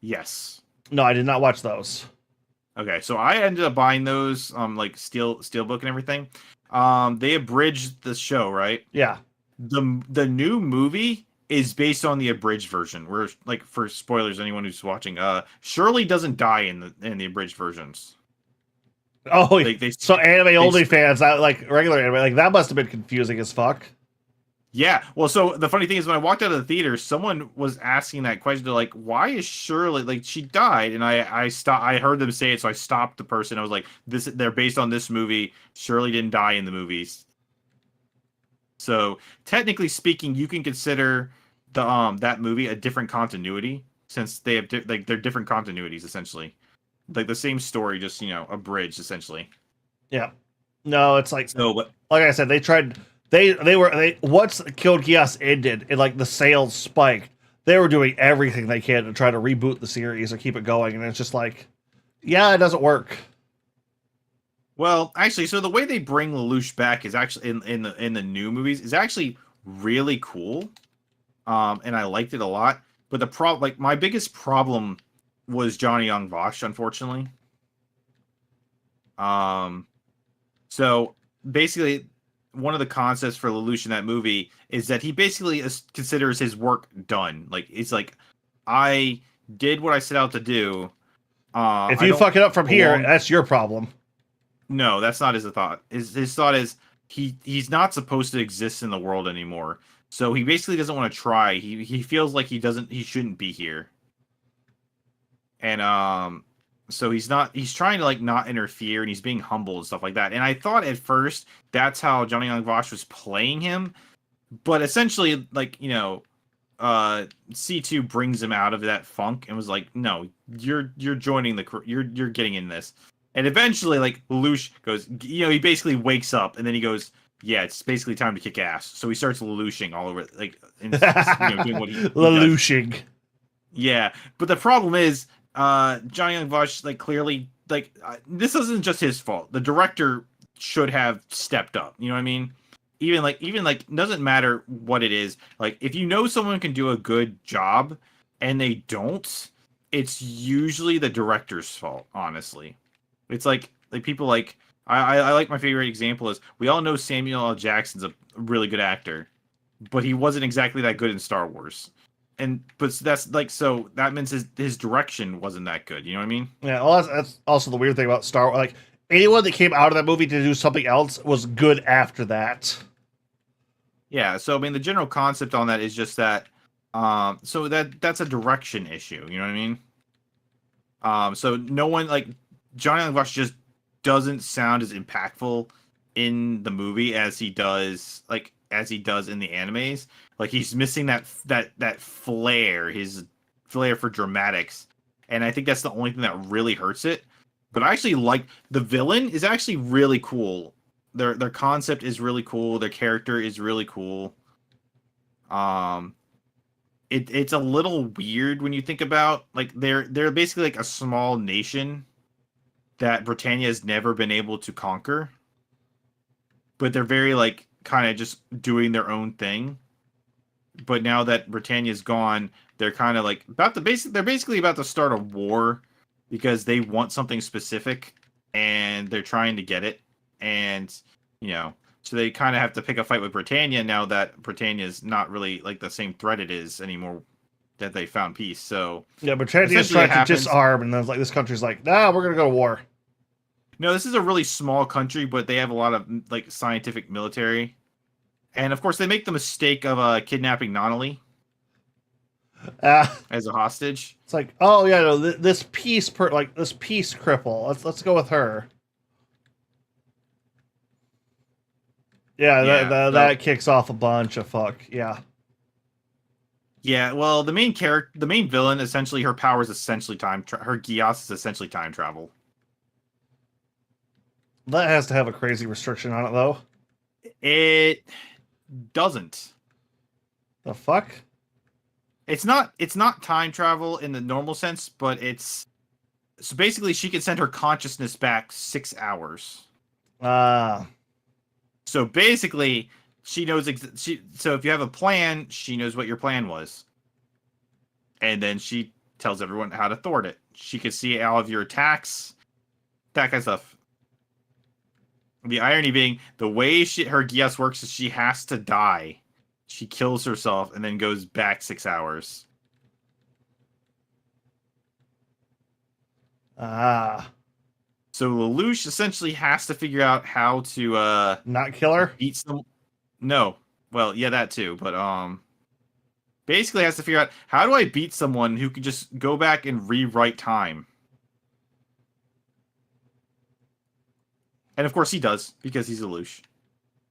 Yes. No, I did not watch those. Okay, so I ended up buying those like steelbook and everything. They abridged the show, right? Yeah. The new movie is based on the abridged version. Where, like, for spoilers, anyone who's watching, Shirley doesn't die in the abridged versions. Oh, so anime only fans, like regular anime, like that must have been confusing as fuck. Yeah, well, so the funny thing is, when I walked out of the theater, someone was asking that question. They're like, "Why is Shirley like she died?" And I stopped. I heard them say it, so I stopped the person. I was like, They're based on this movie. Shirley didn't die in the movies." So technically speaking, you can consider that movie a different continuity since they have they're different continuities essentially, like the same story, just abridged essentially. Yeah. No, it's like so, but like I said, they tried. They once Code Geass ended and like the sales spiked, they were doing everything they can to try to reboot the series or keep it going, and it's just like, yeah, it doesn't work. Well, actually, so the way they bring Lelouch back is actually in the new movies is actually really cool, and I liked it a lot. But my biggest problem was Johnny Young Bosch, unfortunately. So basically, one of the concepts for Lelouch in that movie is that he basically considers his work done. Like, it's like, I did what I set out to do. If you fuck it up from here, that's your problem. No, that's not his thought. His thought is he's not supposed to exist in the world anymore. So he basically doesn't want to try. He feels like he shouldn't be here. And so he's trying to like not interfere, and he's being humble and stuff like that. And I thought at first that's how Johnny Young Bosch was playing him, but essentially, like, C2 brings him out of that funk and was like, no, you're joining you're getting in this. And eventually, like, Lelouch goes, he basically wakes up, and then he goes, yeah, it's basically time to kick ass. So he starts Lelouching all over, like, doing what he Lelouching. does. Yeah, but the problem is, Johnny Young Bosch, like, clearly, like, this isn't just his fault. The director should have stepped up. You know what I mean? even like doesn't matter what it is. Like if you know someone can do a good job and they don't, it's usually the director's fault, honestly. It's like people like I like my favorite example is we all know Samuel L. Jackson's a really good actor, but he wasn't exactly that good in Star Wars. And but that's like so that means his direction wasn't that good. You know what I mean? Yeah, well, that's also the weird thing about Star Wars. Like anyone that came out of that movie to do something else was good after that. Yeah. So I mean, the general concept on that is just that. So that's a direction issue. You know what I mean? So no one like Johnny Rush just doesn't sound as impactful in the movie as he does in the animes. Like he's missing that flair, his flair for dramatics, and I think that's the only thing that really hurts it. But I actually like the villain is actually really cool. Their concept is really cool. Their character is really cool. Um, it's a little weird when you think about like they're basically like a small nation that Britannia has never been able to conquer, but they're very like kind of just doing their own thing. But now that Britannia's gone, they're kind of like they're basically about to start a war because they want something specific and they're trying to get it. And you know, so they kind of have to pick a fight with Britannia now that Britannia is not really like the same threat it is anymore that they found peace. So yeah, Britannia's trying to disarm, and then like this country's like, nah, we're gonna go to war. No, this is a really small country, but they have a lot of like scientific military, and of course they make the mistake of kidnapping Nonnally as a hostage. It's like, oh yeah, no, this peace cripple. Let's go with her. Yeah, that kicks off a bunch of fuck. Yeah. Yeah, well, the main villain, essentially, her power is essentially her Gios is essentially time travel. That has to have a crazy restriction on it, though. It doesn't. The fuck? It's not time travel in the normal sense, but so basically she can send her consciousness back 6 hours. So basically, she knows so if you have a plan, she knows what your plan was. And then she tells everyone how to thwart it. She can see all of your attacks, that kind of stuff. The irony being, the way her Gios works is she has to die. She kills herself and then goes back 6 hours. So Lelouch essentially has to figure out how to not kill her? Beat some. No. Well, yeah, that too, but basically has to figure out how do I beat someone who can just go back and rewrite time. And of course he does, because he's Lelouch.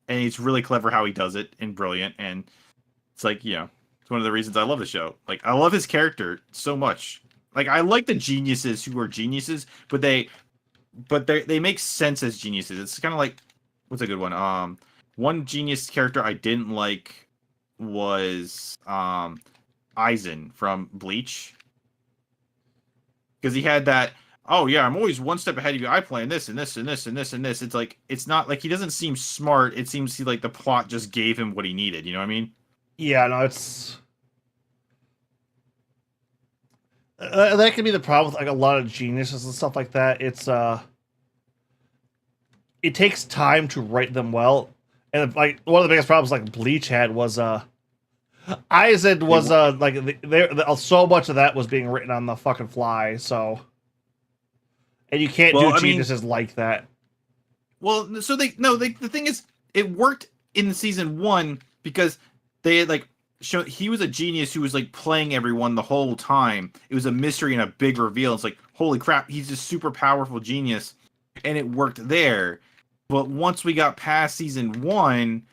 And he's really clever how he does it and brilliant, and it's like, you know, it's one of the reasons I love the show. Like I love his character so much. Like I like the geniuses who are geniuses, but they make sense as geniuses. It's kind of like, what's a good one? One genius character I didn't like was Aizen from Bleach, because he had that. Oh yeah, I'm always one step ahead of you. I plan this and this and this and this and this. It's like it's not like he doesn't seem smart. It seems like the plot just gave him what he needed. You know what I mean? Yeah, no, it's that can be the problem with like a lot of geniuses and stuff like that. It takes time to write them well, and like one of the biggest problems like Bleach had was Aizen was like so much of that was being written on the fucking fly. So, and you can't do geniuses like that. Well, so the thing is, it worked in season 1 because they had like shown he was a genius who was like playing everyone the whole time. It was a mystery and a big reveal. It's like, holy crap, he's a super powerful genius, and it worked there. But once we got past season 1,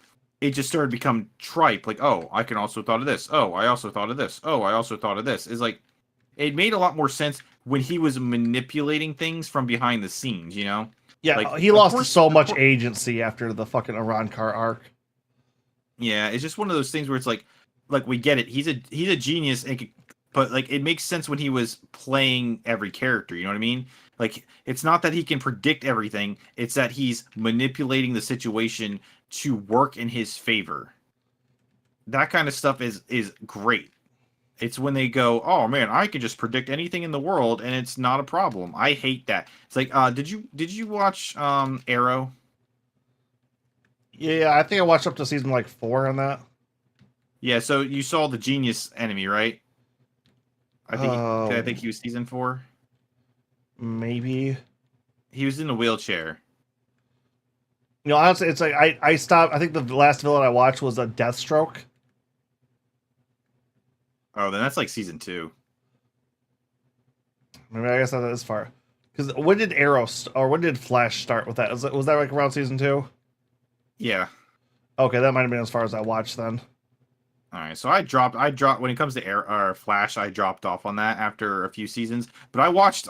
it just started to become tripe. Like, oh, I can also thought of this. Oh, I also thought of this. Oh, I also thought of this. It's like, it made a lot more sense when he was manipulating things from behind the scenes, you know? Yeah, like, he lost so much agency after the fucking Arankar arc. Yeah, it's just one of those things where it's like we get it. He's a genius, but like it makes sense when he was playing every character. You know what I mean? Like it's not that he can predict everything; it's that he's manipulating the situation to work in his favor. That kind of stuff is great. It's when they go, oh man, I can just predict anything in the world and it's not a problem. I hate that. It's like, did you watch Arrow? Yeah, I think I watched up to season like 4 on that. Yeah, so you saw the genius enemy, right? I think he was season 4. Maybe. He was in a wheelchair. You know, honestly, it's like I stopped. I think the last villain I watched was a Deathstroke. Oh, then that's like season 2. Maybe I guess not as far. Because when did or when did Flash start with that? Was that like around season 2? Yeah. Okay, that might have been as far as I watched then. All right, so I dropped when it comes to Flash, I dropped off on that after a few seasons. But I watched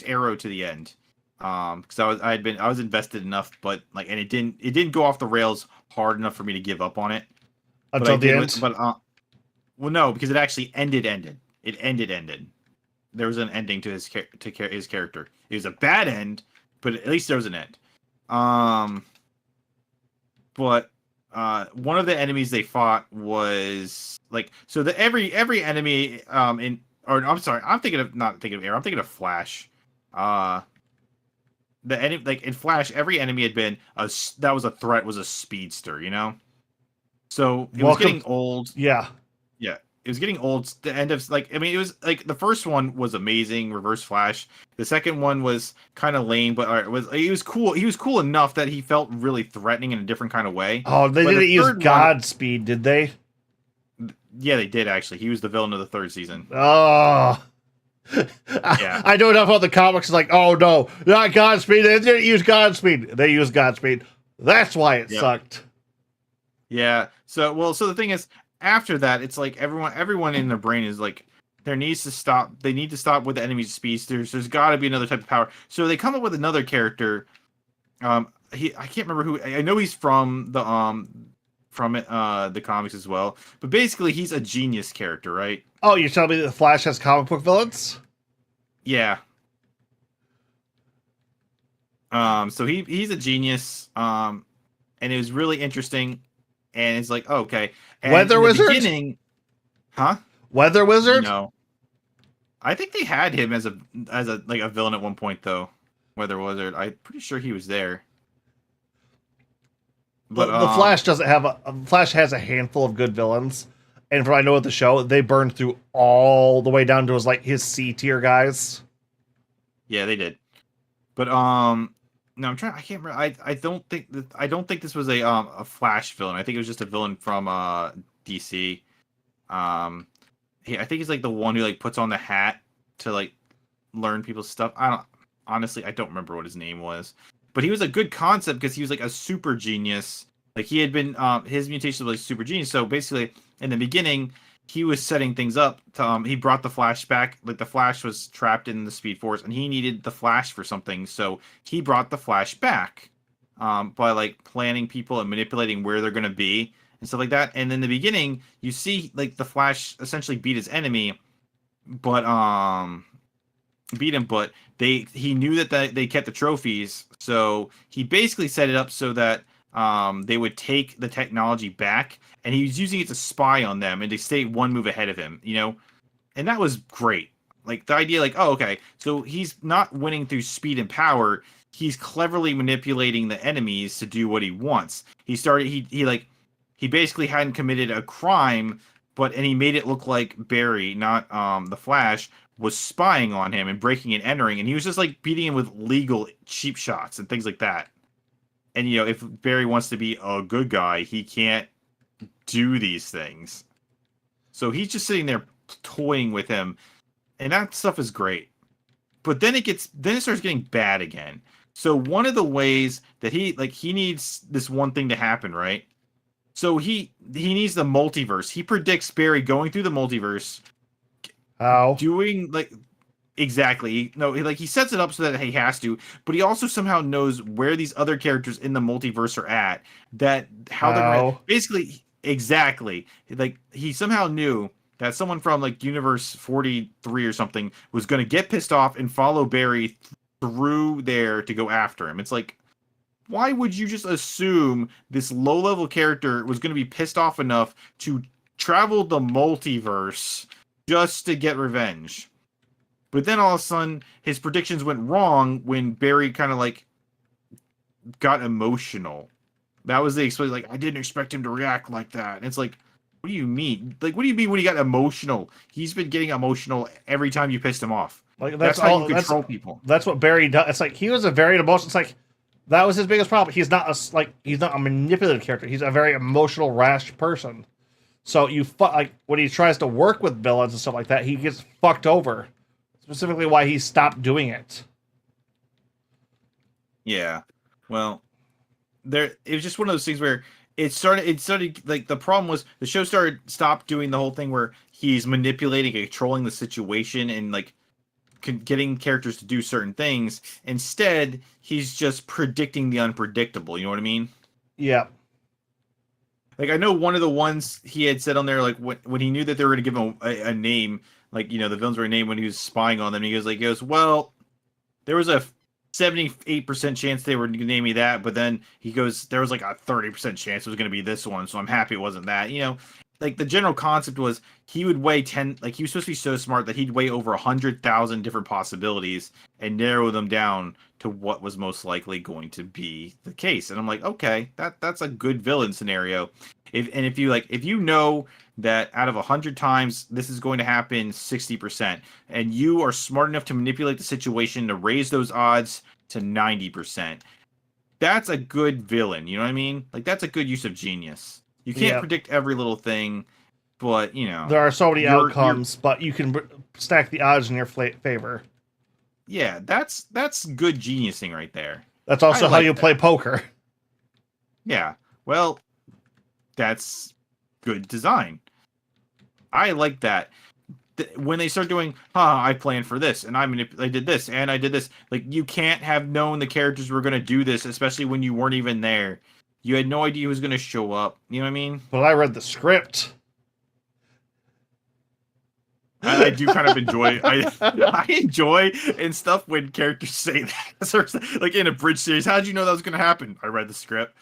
Arrow to the end, because I was invested enough, but like, and it didn't go off the rails hard enough for me to give up on it Until the end. Well, no, because it actually ended. It ended. There was an ending to his character. It was a bad end, but at least there was an end. But one of the enemies they fought was like, so the every enemy I'm sorry, not thinking of Arrow, I'm thinking of Flash. The enemy, like in Flash, every enemy had been that was a threat, was a speedster, you know. So it was getting old. Yeah. Yeah, it was getting old. The end of, like, I mean, it was like the first one was amazing, Reverse Flash. The second one was kind of lame, but he was cool. He was cool enough that he felt really threatening in a different kind of way. Oh, they didn't use Godspeed, did they? Yeah, they did actually. He was the villain of the 3rd season. Oh. Yeah. I know enough about the comics. It's like, oh no, not Godspeed. They didn't use Godspeed. They used Godspeed. That's why it sucked. Yeah. So the thing is, after that, it's like everyone in their brain is like, they need to stop with the enemy's speedsters. There's got to be another type of power. So they come up with another character. I can't remember who. I know he's from the comics as well. But basically, he's a genius character, right? Oh, you're telling me that the Flash has comic book villains? Yeah. So he's a genius. And it was really interesting. And it's like, oh, okay. And Weather Wizard? Beginning, huh? Weather Wizard? No. I think they had him as a like a villain at one point though. Weather Wizard. I'm pretty sure he was there. But the Flash doesn't have Flash has a handful of good villains. And from what I know of the show, they burned through all the way down to his C tier guys. Yeah, they did. But no, I can't remember. I don't think this was a Flash villain. I think it was just a villain from DC. I think he's like the one who like puts on the hat to like learn people's stuff. I don't remember what his name was, but he was a good concept because he was like a super genius. Like he had been his mutation was like super genius. So basically, in the beginning, he was setting things up to, he brought the Flash back. Like the Flash was trapped in the Speed Force and he needed the Flash for something. So he brought the Flash back by like planning people and manipulating where they're going to be and stuff like that. And in the beginning, you see like the Flash essentially beat his enemy, but he knew that they kept the trophies. So he basically set it up so that they would take the technology back, and he was using it to spy on them and to stay one move ahead of him, you know? And that was great. Like the idea, like, oh, okay, so he's not winning through speed and power. He's cleverly manipulating the enemies to do what he wants. He basically hadn't committed a crime, and he made it look like Barry, not the Flash, was spying on him and breaking and entering, and he was just like beating him with legal cheap shots and things like that. And, you know, if Barry wants to be a good guy, he can't do these things. So he's just sitting there toying with him. And that stuff is great. But then it starts getting bad again. So one of the ways that he needs this one thing to happen, right? So he needs the multiverse. He predicts Barry going through the multiverse. How? Doing like... Exactly. No, he sets it up so that he has to, but he also somehow knows where these other characters in the multiverse are at. They're basically exactly like he somehow knew that someone from like Universe 43 or something was going to get pissed off and follow Barry through there to go after him. It's like, why would you just assume this low-level character was going to be pissed off enough to travel the multiverse just to get revenge? But then all of a sudden, his predictions went wrong when Barry kind of like got emotional. That was the explanation. Like, I didn't expect him to react like that. And it's like, what do you mean? Like, what do you mean when he got emotional? He's been getting emotional every time you pissed him off. Like That's how you control people. That's what Barry does. It's like he was a very emotional. It's like that was his biggest problem. He's not he's not a manipulative character. He's a very emotional, rash person. So like when he tries to work with villains and stuff like that, he gets fucked over. Specifically, why he stopped doing it. Yeah. Well, it was just one of those things where it started like the problem was the show stopped doing the whole thing where he's manipulating and controlling the situation and like getting characters to do certain things. Instead, he's just predicting the unpredictable. You know what I mean? Yeah. Like, I know one of the ones he had said on there, like when he knew that they were going to give him a name, like, you know, the villains were a name when he was spying on them. He goes, well, there was a 78% chance they were going to name me that, but then he goes, there was like a 30% chance it was going to be this one, so I'm happy it wasn't that. You know, like the general concept was he would weigh 10, like he was supposed to be so smart that he'd weigh over 100,000 different possibilities and narrow them down to what was most likely going to be the case. And I'm like, okay, that's a good villain scenario. If you know that out of 100 times this is going to happen 60%, and you are smart enough to manipulate the situation to raise those odds to 90%, that's a good villain. You know what I mean? Like, that's a good use of genius. You can't predict every little thing, but you know there are so many outcomes, but you can stack the odds in your favor. Yeah, that's good geniusing right there. That's also how you play poker. Yeah, well, that's good design. I like that. When they start doing, I planned for this, and I did this, and I did this. Like, you can't have known the characters were going to do this, especially when you weren't even there. You had no idea who was going to show up. You know what I mean? But I read the script. I do kind of enjoy. I enjoy and stuff when characters say that. Like in a bridge series, how did you know that was going to happen? I read the script.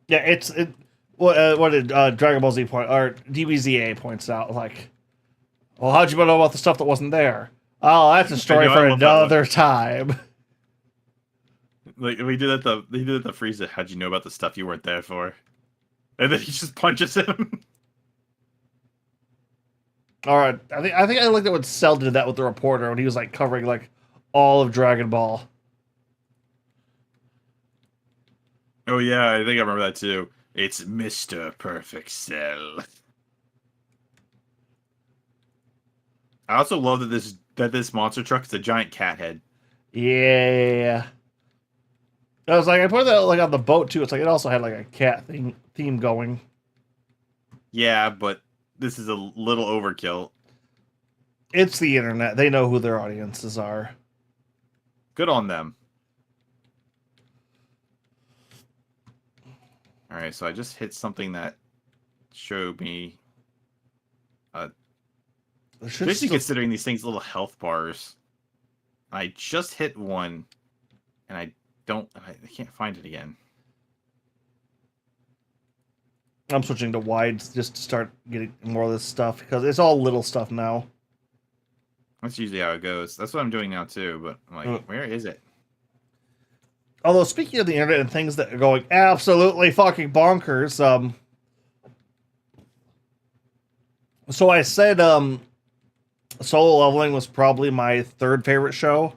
Yeah, what did Dragon Ball Z point or DBZA points out? Like, well, how'd you know about the stuff that wasn't there? Oh, that's a story for another time. Like they did at the Frieza. How'd you know about the stuff you weren't there for? And then he just punches him. All right, I think I liked it when Cell did that with the reporter when he was like covering like all of Dragon Ball. Oh yeah, I think I remember that too. It's Mr. Perfect Cell. I also love that this monster truck is a giant cat head. Yeah. I was like, I put that like on the boat too. It's like it also had like a cat theme going. Yeah, but this is a little overkill. It's the internet. They know who their audiences are. Good on them. All right, so I just hit something that showed me. Especially considering these things little health bars. I just hit one, and I can't find it again. I'm switching to wides just to start getting more of this stuff because it's all little stuff now. That's usually how it goes. That's what I'm doing now too, but I'm like, where is it? Although, speaking of the internet and things that are going absolutely fucking bonkers, so I said Solo Leveling was probably my third favorite show.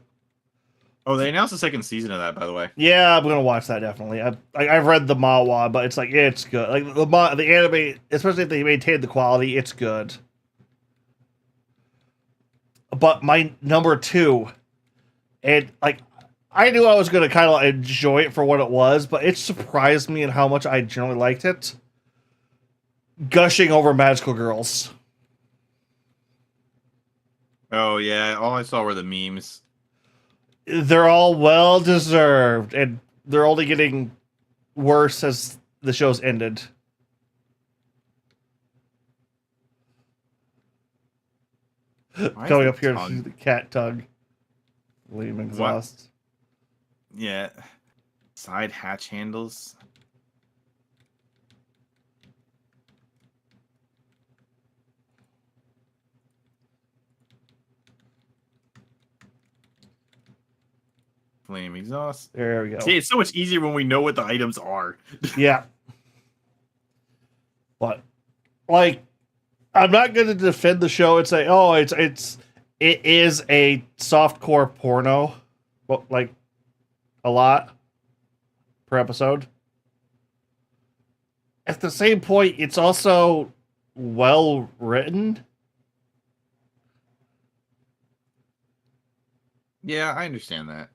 Oh, they announced the second season of that, by the way. Yeah, I'm gonna watch that definitely. I've read the manhwa, but it's like it's good. Like the anime, especially if they maintain the quality, it's good. But my number two, and like I knew I was gonna kind of enjoy it for what it was, but it surprised me in how much I generally liked it. Gushing over Magical Girls. Oh yeah, all I saw were the memes. They're all well deserved, and they're only getting worse as the show's ended. Going up here to see the cat tongue. Lame exhaust. Yeah. Side hatch handles. Flame exhaust. There we go. See, it's so much easier when we know what the items are. Yeah. But like, I'm not going to defend the show and say, oh, it is a softcore porno, but like a lot per episode. At the same point, it's also well written. Yeah, I understand that.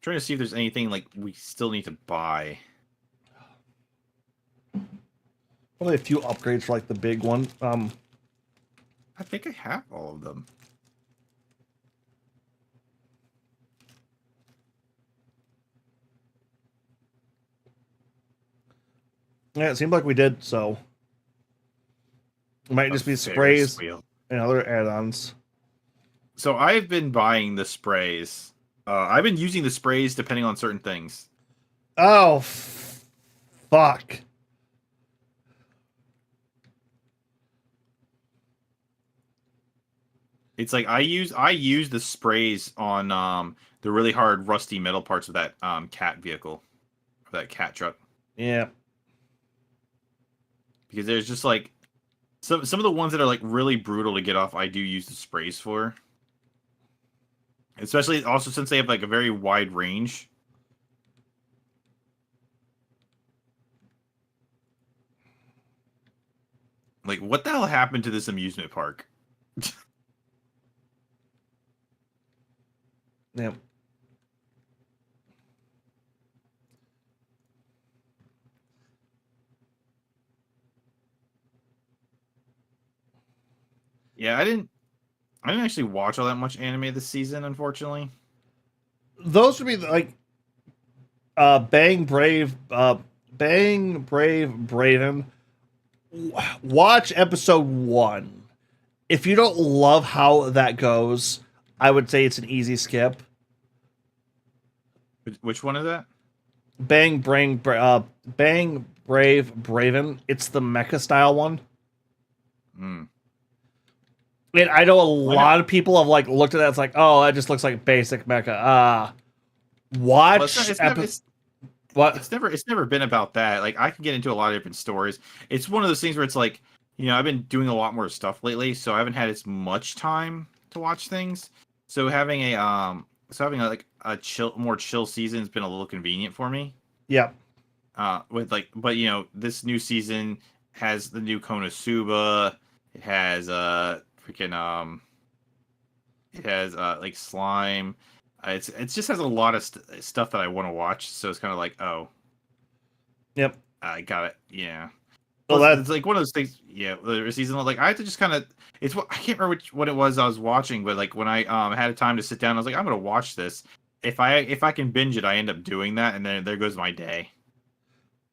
Trying to see if there's anything like we still need to buy. Only a few upgrades for like the big one. I think I have all of them. Yeah, it seemed like we did, so it might just be Ferris sprays wheel. and other add-ons. So I've been buying the sprays. I've been using the sprays depending on certain things. Oh, fuck. It's like I use the sprays on the really hard rusty metal parts of that cat vehicle, or that cat truck. Yeah. Because there's just like some of the ones that are like really brutal to get off. I do use the sprays for, especially also since they have like a very wide range. Like, what the hell happened to this amusement park? Yeah. Yeah, I didn't actually watch all that much anime this season, unfortunately. Those would be like Bang Brave Braven. Watch episode 1. If you don't love how that goes, I would say it's an easy skip. Which one is that? Bang Brave Braven. It's the mecha style one. Hmm. And I know a lot of people have like looked at that. It's like, oh, that just looks like basic mecha. Watch Well, what? It's never been about that. Like I can get into a lot of different stories. It's one of those things where it's like, I've been doing a lot more stuff lately, so I haven't had as much time to watch things. So having like a more chill season has been a little convenient for me. Yeah. With like, but this new season has the new Konosuba. It has freaking it has like slime. It just has a lot of stuff that I want to watch. So it's kind of like, oh, Yep. I got it. Yeah. Well, Plus, that's it's like one of those things. Yeah, the season like I had to just kind of. It's what I can't remember what it was I was watching, but like when I had time to sit down, I was like, I'm gonna watch this. If I can binge it, I end up doing that, and then there goes my day.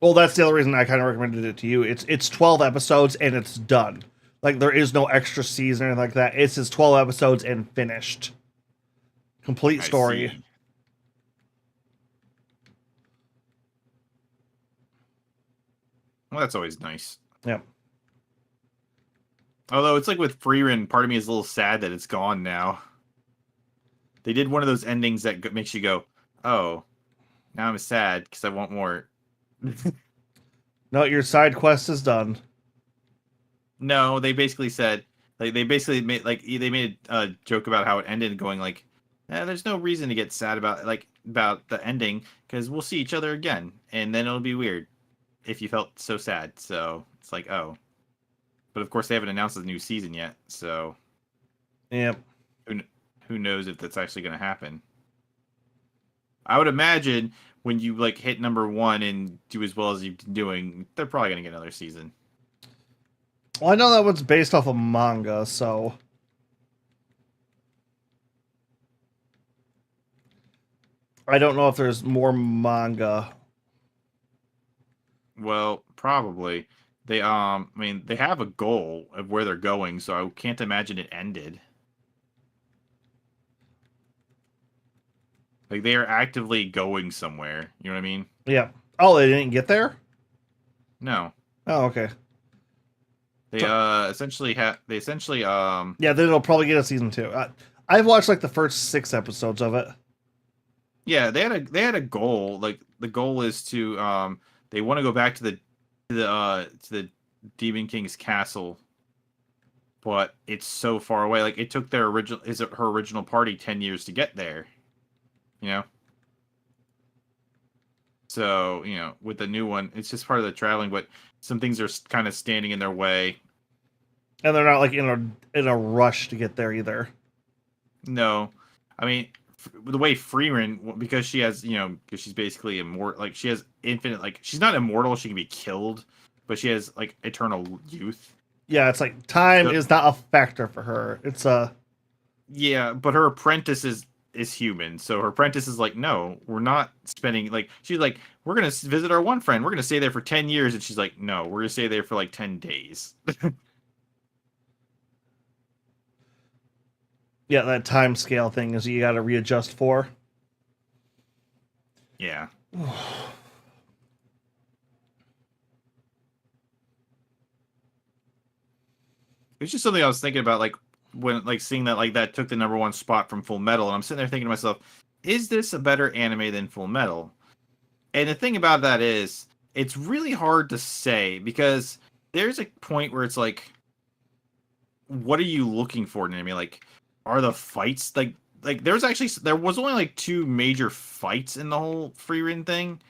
well, that's the other reason I kind of recommended it to you. It's 12 episodes and it's done. Like there is no extra season or anything like that. It's just 12 episodes and finished. Complete story. I see. Well, that's always nice. Yep. Although it's like with Freerun, part of me is a little sad that it's gone now. They did one of those endings that makes you go, "Oh, now I'm sad because I want more." No, your side quest is done. No, they basically said they basically made a joke about how it ended, going like, there's no reason to get sad about the ending because we'll see each other again, and then it'll be weird if you felt so sad." So it's like, oh, but of course they haven't announced the new season yet, so Yep. who knows if that's actually going to happen. I would imagine when you like hit number 1 and do as well as you've been doing, they're probably going to get another season. Well, I know that one's based off a manga, so I don't know if there's more manga. Well, probably. I mean, they have a goal of where they're going, so I can't imagine it ended. Like they are actively going somewhere. You know what I mean? Yeah. Oh, they didn't get there? No. Oh, okay. They So, essentially yeah, then it'll probably get a season 2. I've watched like the first 6 episodes of it. yeah, they had a goal. Like the goal is to they want to go back to the Demon King's castle, but it's so far away. Like it took her original party 10 years to get there, you know? So, with the new one, it's just part of the traveling, but some things are kind of standing in their way. And they're not like in a rush to get there either. No. I mean, the way Freeman, because she has, because she's basically immortal, like she has infinite, like she's not immortal, she can be killed, but she has like eternal youth. Yeah, it's like time So, is not a factor for her. It's a yeah, but her apprentice is human. So her apprentice is like, no, we're not spending, like she's like, we're gonna visit our one friend. We're gonna stay there for 10 years, and she's like, no, we're gonna stay there for like 10 days. yeah, that time scale thing is you got to readjust for. Yeah. It's just something I was thinking about, like when like seeing that like that took the #1 spot from Full Metal, and I'm sitting there thinking to myself, is this a better anime than Full Metal? And the thing about that is, it's really hard to say because there's a point where it's like, what are you looking for in an anime? Like, are the fights like there was only like 2 major fights in the whole free run thing,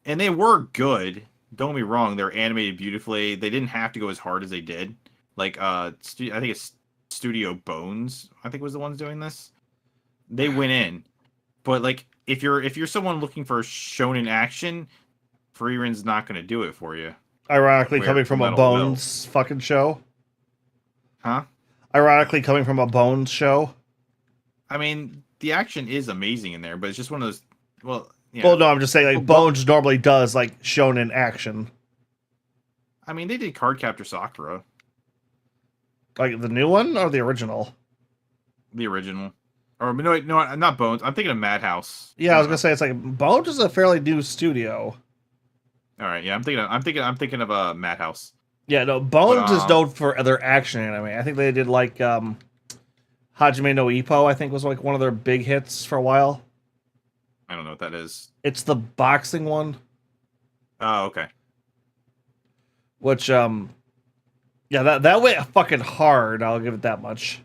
and they were good. Don't get me wrong, they're animated beautifully. They didn't have to go as hard as they did. Like I think it's Studio Bones, I think was the ones doing this. They went in. But like if you're someone looking for shonen action, Free Run's not going to do it for you. Ironically, Where coming from a Fullmetal will. Bones fucking show. Huh? Ironically, coming from a Bones show. I mean, the action is amazing in there, but it's just one of those. Well, yeah. Well, no, I'm just saying like Bones normally does like shonen action. I mean, they did Cardcaptor Sakura, Like the new one or the original? the original. Or no, not Bones. I'm thinking of Madhouse. Yeah, I was gonna say it's like Bones is a fairly new studio. All right, yeah, I'm thinking of Madhouse. Yeah, no, Bones But, is known for other action anime. I think they did like Hajime no Ippo, I think was like one of their big hits for a while. I don't know what that is. It's the boxing one. Oh, okay. Which yeah, that went fucking hard, I'll give it that much.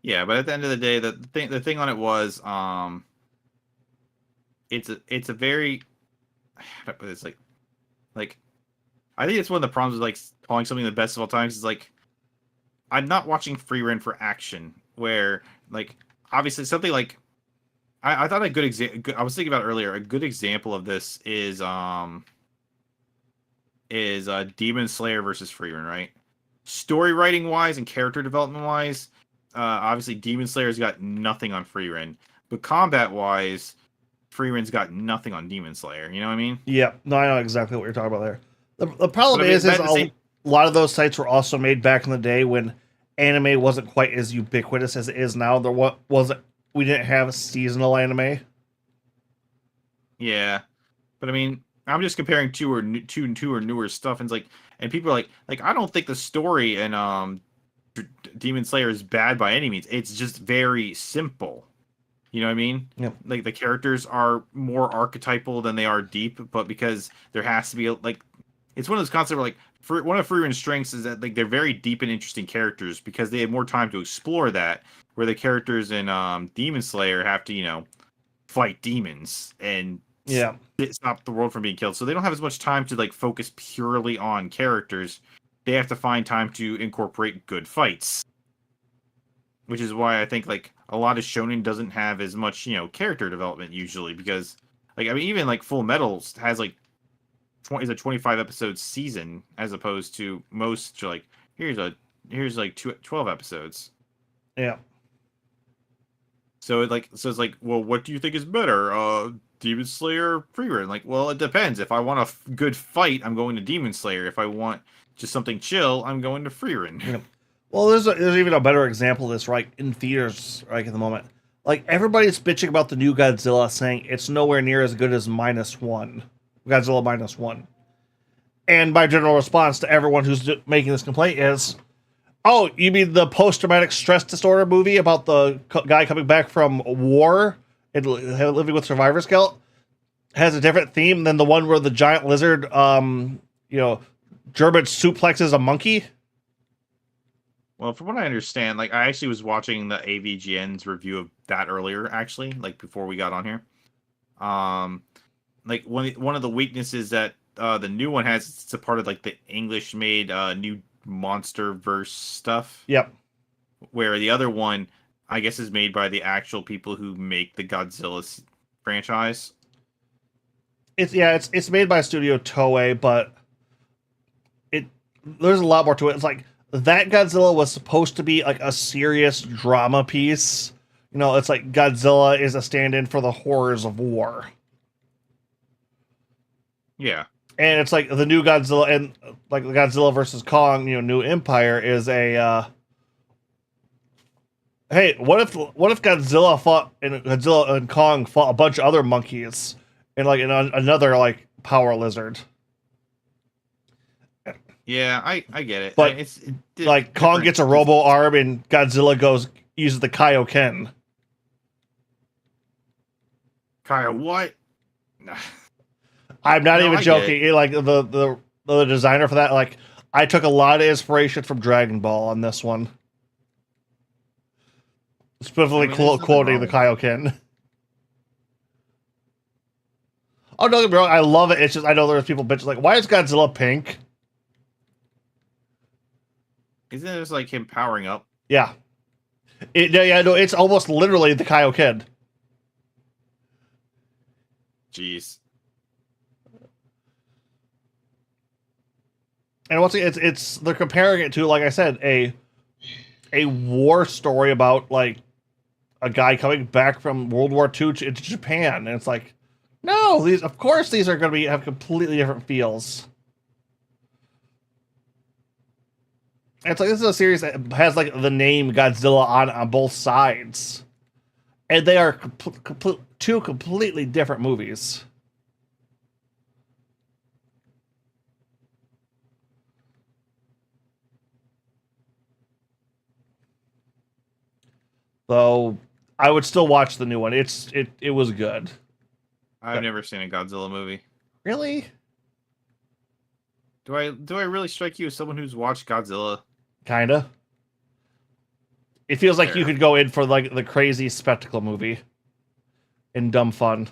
Yeah, but at the end of the day, the thing on it was it's a very how do I put this, like I think it's one of the problems with like calling something the best of all times is like I'm not watching free run for action where like obviously something like I thought a good example I was thinking about earlier, a good example of this is Demon Slayer versus free run, right? Story writing wise and character development wise, obviously Demon Slayer's got nothing on free run, but combat wise free run's got nothing on Demon Slayer, you know what I mean? Yeah, no, I know exactly what you're talking about there. The problem But I mean, is same... a lot of those sites were also made back in the day when anime wasn't quite as ubiquitous as it is now. There wasn't we didn't have seasonal anime. Yeah, but I mean, I'm just comparing two or newer stuff, and it's like, and people are like I don't think the story in Demon Slayer is bad by any means. It's just very simple. You know what I mean? Yep. Like the characters are more archetypal than they are deep, but because there has to be like, it's one of those concepts where like one of Freeman's strengths is that like they're very deep and interesting characters because they have more time to explore that. Where the characters in Demon Slayer have to fight demons and Yeah. stop the world from being killed, so they don't have as much time to like focus purely on characters. They have to find time to incorporate good fights, which is why I think like a lot of shonen doesn't have as much character development usually, because like I mean even like Full Metal has like is a 25 episode season as opposed to most like here's like 12 episodes. Yeah. So it's like, well, what do you think is better? Demon Slayer, free run? Like, well, it depends. If I want a good fight, I'm going to Demon Slayer. If I want just something chill, I'm going to free run. Yeah. Well, there's even a better example of this, right, in theaters, right, at the moment. Like, everybody's bitching about the new Godzilla, saying it's nowhere near as good as Godzilla minus one. And my general response to everyone who's making this complaint is, oh, you mean the post-traumatic stress disorder movie about the guy coming back from war and living with survivor's guilt? Has a different theme than the one where the giant lizard, German suplexes a monkey? Well, from what I understand, like I actually was watching the AVGN's review of that earlier, actually, like before we got on here. Um, like one of the weaknesses that the new one has, it's a part of like the English made new monster verse stuff, Yep. where the other one, I guess, is made by the actual people who make the Godzilla franchise. It's made by Studio Toei, but there's a lot more to it. It's like that Godzilla was supposed to be like a serious drama piece. It's like Godzilla is a stand-in for the horrors of war. Yeah. And it's like the new Godzilla and like the Godzilla versus Kong, New Empire is a hey, what if Godzilla and Kong fought a bunch of other monkeys and like another like power lizard? Yeah, I get it. But like Kong gets a robo arm and Godzilla uses the Kaioken. Kyle, what? I'm not even joking. Like the designer for that, like I took a lot of inspiration from Dragon Ball on this one. Specifically quoting the Kaioken. Oh, don't get me wrong, I love it. It's just I know there's people bitching like, why is Godzilla pink? Isn't it just like him powering up? Yeah. No, it's almost literally the Kaioken. Jeez. And once again, it's they're comparing it to, like I said, a war story about like a guy coming back from World War II into Japan, and it's like, no, these are going to have completely different feels. And it's like this is a series that has like the name Godzilla on both sides, and they are two completely different movies. Though I would still watch the new one. It was good. I've never seen a Godzilla movie. Really? Do I really strike you as someone who's watched Godzilla? Kinda. It feels like you could go in for like the crazy spectacle movie and dumb fun.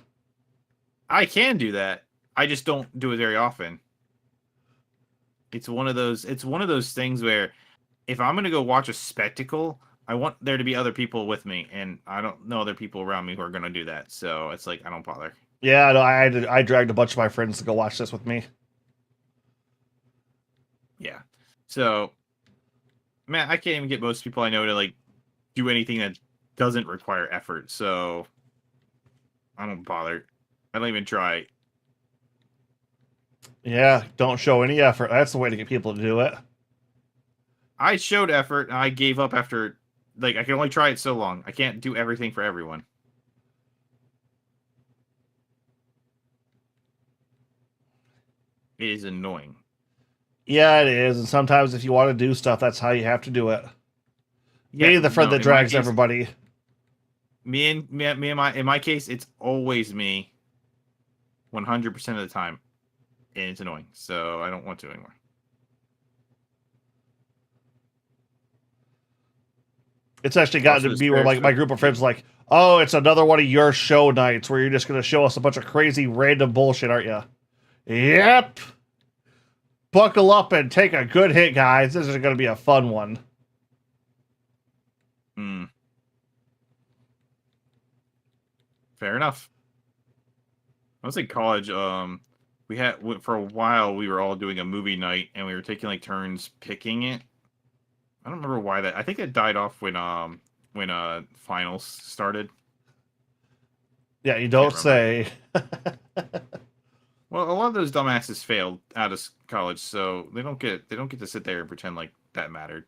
I can do that. I just don't do it very often. It's one of those things where if I'm gonna go watch a spectacle, I want there to be other people with me, and I don't know other people around me who are gonna do that. So it's like I don't bother. Yeah, no, I dragged a bunch of my friends to go watch this with me. Yeah. So, man, I can't even get most people I know to like do anything that doesn't require effort. So I don't bother. I don't even try. Yeah, don't show any effort. That's the way to get people to do it. I showed effort, and I gave up after. Like, I can only try it so long. I can't do everything for everyone. It is annoying. Yeah, it is. And sometimes if you want to do stuff, that's how you have to do it. Yeah, me, the friend that drags everybody. In my case, it's always me 100% of the time. And it's annoying. So I don't want to anymore. It's actually gotten to be where like my group of friends like, oh, it's another one of your show nights where you're just going to show us a bunch of crazy random bullshit, aren't you? Yep. Buckle up and take a good hit, guys. This is going to be a fun one. Fair enough. I was in college. We had for a while we were all doing a movie night, and we were taking like turns picking it. I don't remember why that. I think it died off when finals started. Yeah, you don't say. Well, a lot of those dumbasses failed out of college, so they don't get to sit there and pretend like that mattered.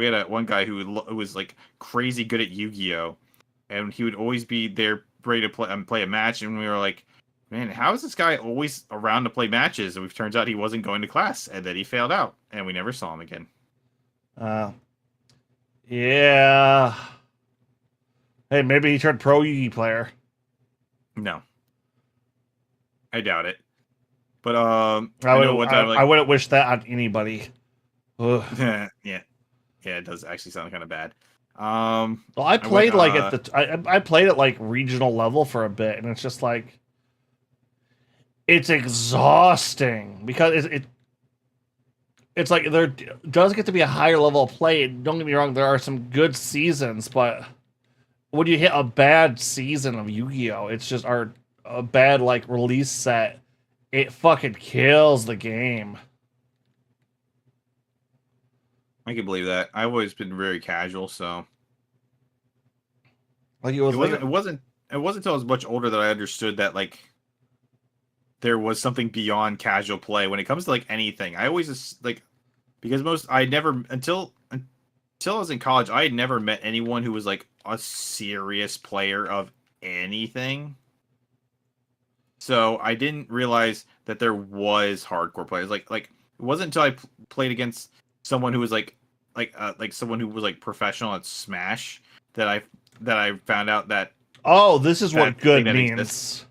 we had one guy who was like crazy good at Yu-Gi-Oh, and he would always be there ready to play a match, and we were like, man, how is this guy always around to play matches? And it turns out he wasn't going to class, and then he failed out, and we never saw him again. Yeah. Hey, maybe he turned pro Yu-Gi player. No, I doubt it. But I wouldn't wish that on anybody. yeah, it does actually sound kind of bad. Well, I played I played at like regional level for a bit, and it's just like it's exhausting because it's like there does get to be a higher level of play. Don't get me wrong, there are some good seasons, but when you hit a bad season of Yu-Gi-Oh, it's just a bad like release set. It fucking kills the game. I can believe that. I've always been very casual, so Like it wasn't until I was much older that I understood that like there was something beyond casual play when it comes to like anything. I always just like because until I was in college, I had never met anyone who was like a serious player of anything. So I didn't realize that there was hardcore players. Like it wasn't until I played against someone who was like someone who was like professional at Smash that I found out that this is what good means. Exists.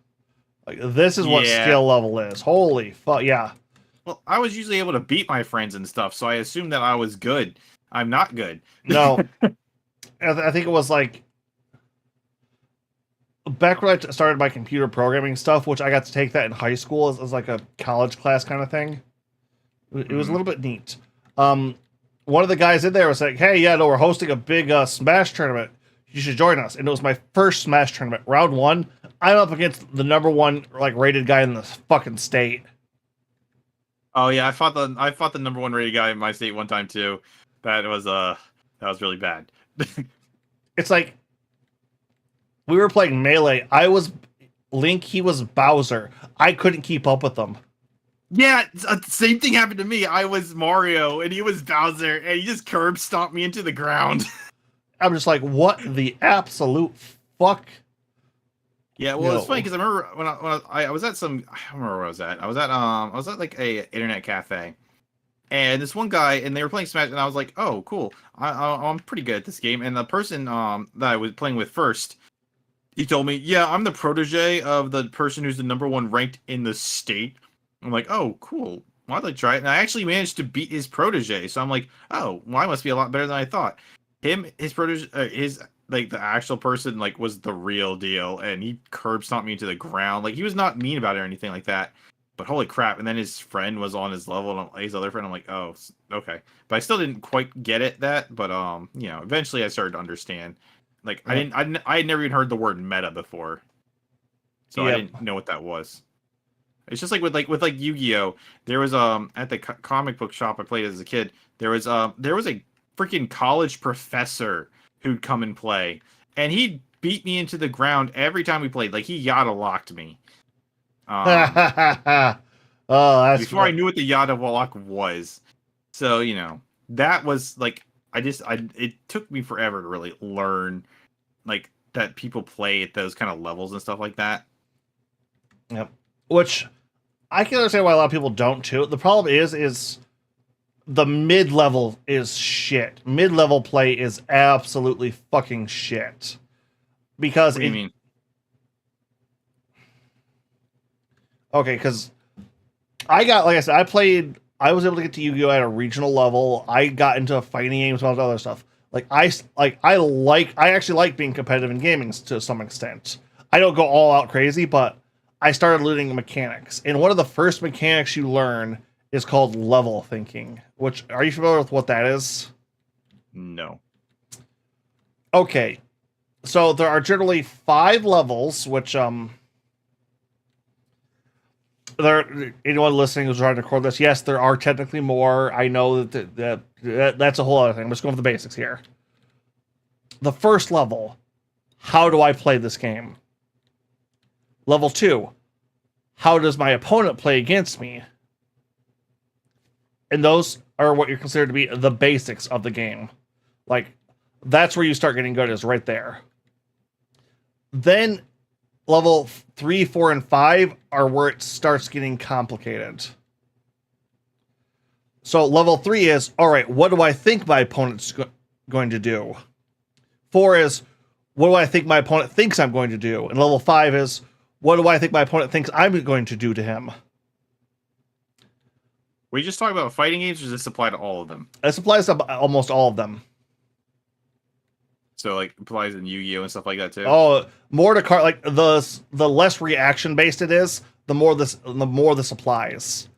Like this is what skill level is. Holy fuck, yeah. Well, I was usually able to beat my friends and stuff, so I assumed that I was good. I'm not good. No. I think it was like back when I started my computer programming stuff, which I got to take that in high school as like a college class kind of thing. It was a little bit neat. One of the guys in there was like, hey, yeah, no, we're hosting a big Smash tournament. You should join us. And it was my first Smash tournament. Round 1, I'm up against the #1 like rated guy in the fucking state. Oh yeah, I fought the #1 rated guy in my state one time too. That was really bad. It's like we were playing Melee. I was Link, he was Bowser. I couldn't keep up with them. Yeah, same thing happened to me. I was Mario and he was Bowser, and he just curb stomped me into the ground. I'm just like, what the absolute fuck? Yeah, well, it's funny because I remember when I was at some, I don't remember where I was at. I was at like a internet cafe, and this one guy, and they were playing Smash, and I was like, oh, cool, I'm pretty good at this game. And the person that I was playing with first, he told me, yeah, I'm the protege of the person who's the #1 ranked in the state. I'm like, oh, cool. Well, I'd like to try it. And I actually managed to beat his protege. So I'm like, oh, well, I must be a lot better than I thought. His protege, like the actual person, like was the real deal. And he curb stomped me into the ground. Like he was not mean about it or anything like that. But holy crap. And then his friend was on his level. And his other friend, I'm like, oh, okay. But I still didn't quite get it but eventually I started to understand. Like I had never even heard the word meta before. So I didn't know what that was. It's just like with Yu-Gi-Oh, there was at the comic book shop I played as a kid, there was a freaking college professor who'd come and play, and he'd beat me into the ground every time we played. Like he Yada locked me. Oh, that's before I knew what the Yada lock was. So, that was like it took me forever to really learn like that people play at those kind of levels and stuff like that. Yep. Which I can understand why a lot of people don't too. The problem is the mid-level is shit. Mid-level play is absolutely fucking shit. Because what do you mean? Okay, because like I said, I was able to get to Yu-Gi-Oh at a regional level. I got into fighting games and all that other stuff. I actually like being competitive in gaming to some extent. I don't go all out crazy, but I started learning mechanics. And one of the first mechanics you learn is called level thinking. Which, are you familiar with what that is? No. Okay. So there are generally 5 levels, which anyone listening who's trying to record this, yes, there are technically more. I know that's a whole other thing. I'm just going for the basics here. The first level, how do I play this game? Level 2, how does my opponent play against me? And those are what you're considered to be the basics of the game. Like, that's where you start getting good, is right there. Then level 3, 4, and 5 are where it starts getting complicated. So level 3 is, all right, what do I think my opponent's going to do? 4 is, what do I think my opponent thinks I'm going to do? And level 5 is, what do I think my opponent thinks I'm going to do to him? Were you just talking about fighting games, or does this apply to all of them? This applies to almost all of them. So like applies in Yu-Gi-Oh and stuff like that too. Oh, more to card, like the less reaction based it is, the more this applies.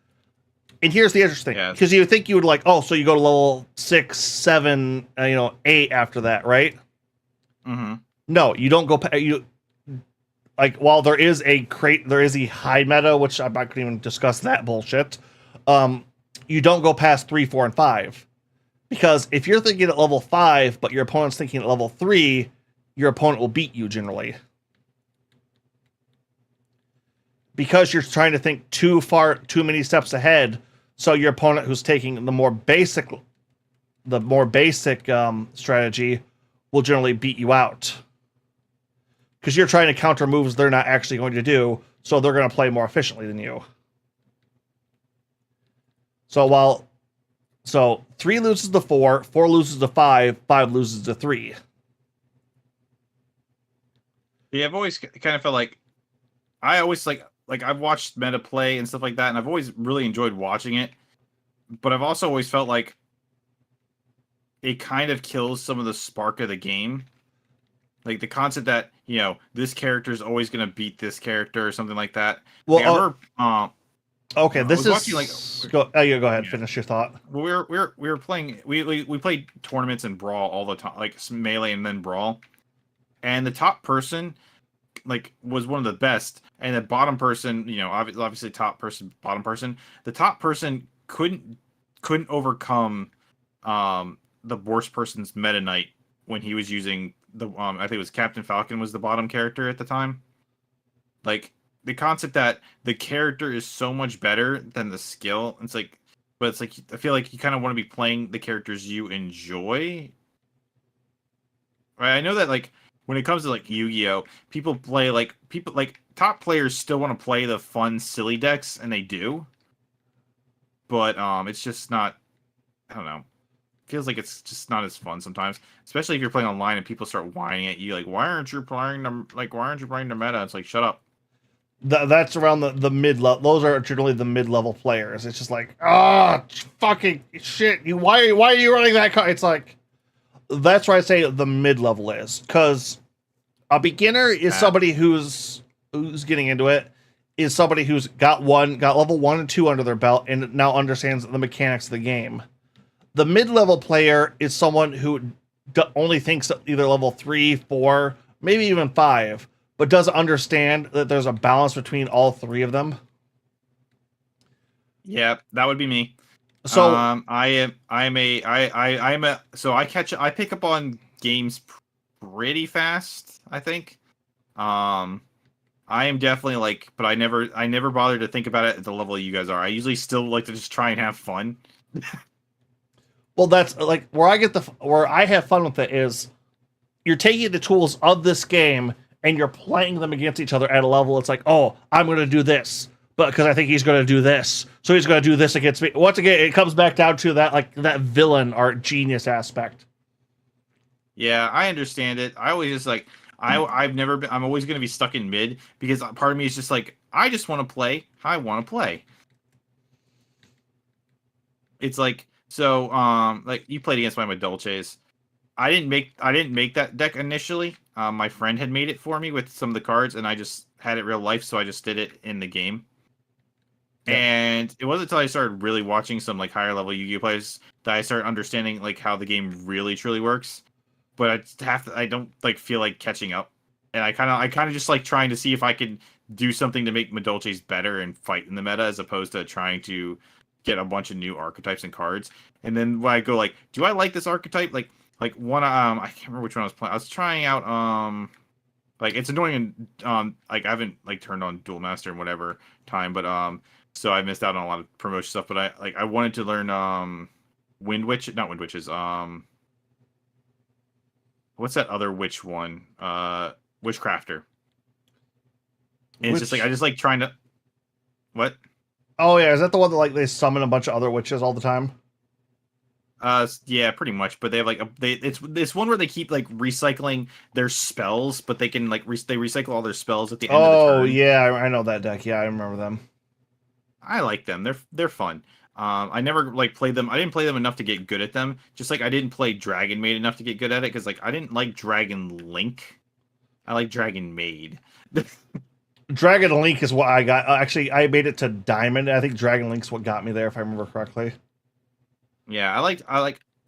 And here's the interesting, because you think you would like, oh, so you go to level 6, 7, 8 after that, right? Mm-hmm. No, you don't go. You like, while there is a high meta, which I'm not going to even discuss that bullshit. You don't go past 3, 4, and 5. Because if you're thinking at level 5, but your opponent's thinking at level 3, your opponent will beat you generally. Because you're trying to think too many steps ahead, so your opponent who's taking the more basic strategy will generally beat you out. Because you're trying to counter moves they're not actually going to do, so they're going to play more efficiently than you. So 3 loses to 4, 4 loses to 5, 5 loses to 3. Yeah, I've always kind of felt like I've watched meta play and stuff like that, and I've always really enjoyed watching it. But I've also always felt like it kind of kills some of the spark of the game. Like the concept that, this character is always going to beat this character or something like that. Well, okay, this is watching, go ahead. Finish your thought. Well, we were playing. We played tournaments and Brawl all the time, like Melee and then Brawl. And the top person, was one of the best, and the bottom person, obviously top person, bottom person. The top person couldn't overcome the worst person's Meta Knight when he was using the I think it was Captain Falcon was the bottom character at the time. Like, the concept that the character is so much better than the skill. But it's like I feel like you kind of want to be playing the characters you enjoy. Right? I know that when it comes to Yu-Gi-Oh, people top players still want to play the fun, silly decks, and they do. But it's just not. I don't know. Feels like it's just not as fun sometimes, especially if you're playing online and people start whining at you why aren't you playing the meta? It's like, shut up. That's around the mid level. Those are generally the mid level players. It's just like, fucking shit. Why are you running that card? It's like, that's where I say the mid level is, because a beginner is somebody who's getting into it, is somebody who's got level 1 and 2 under their belt and now understands the mechanics of the game. The mid level player is someone who only thinks either level 3, 4, maybe even 5. But doesn't understand that there's a balance between all 3 of them. Yeah, that would be me. So I pick up on games pretty fast, I think. I am definitely but I never bother to think about it at the level you guys are. I usually still like to just try and have fun. Well, that's where I have fun with it is you're taking the tools of this game and you're playing them against each other at a level. It's like, oh, I'm going to do this, but because I think he's going to do this, so he's going to do this against me. Once again, it comes back down to that villain art genius aspect. Yeah, I understand it. I always just I'm always going to be stuck in mid, because part of me is just I just want to play. I want to play. It's you played against my Dolces. I didn't make that deck initially. My friend had made it for me with some of the cards, and I just had it real life, so I just did it in the game. Yeah. And it wasn't until I started really watching some higher level Yu-Gi-Oh players that I started understanding how the game really truly works. But I don't feel like catching up, and I kind of just trying to see if I can do something to make Madolches better and fight in the meta, as opposed to trying to get a bunch of new archetypes and cards. And then when I go do I like this archetype? One I can't remember which one I was playing. I was trying out it's annoying, I haven't turned on Duel Master and whatever time, but so I missed out on a lot of promotion stuff. But I wanted to learn Wind Witch, not Wind Witches, what's that other witch one? Witchcrafter. And it's just like Which I just like trying to what? oh yeah, is that the one that like they summon a bunch of other witches all the time? Yeah, pretty much. But they have like it's one where they keep like recycling their spells, but they can like they recycle all their spells at the end of the Oh turn. yeah, I know that deck. Yeah, I remember them. I like them. They're fun. I never like played them. I didn't play them enough to get good at them. Just like I didn't play Dragon Maid enough to get good at it because like I didn't like Dragon Link. I like Dragon Maid. Dragon Link is what I got. Actually, I made it to Diamond. I think Dragon Link's what got me there, if I remember correctly. Yeah,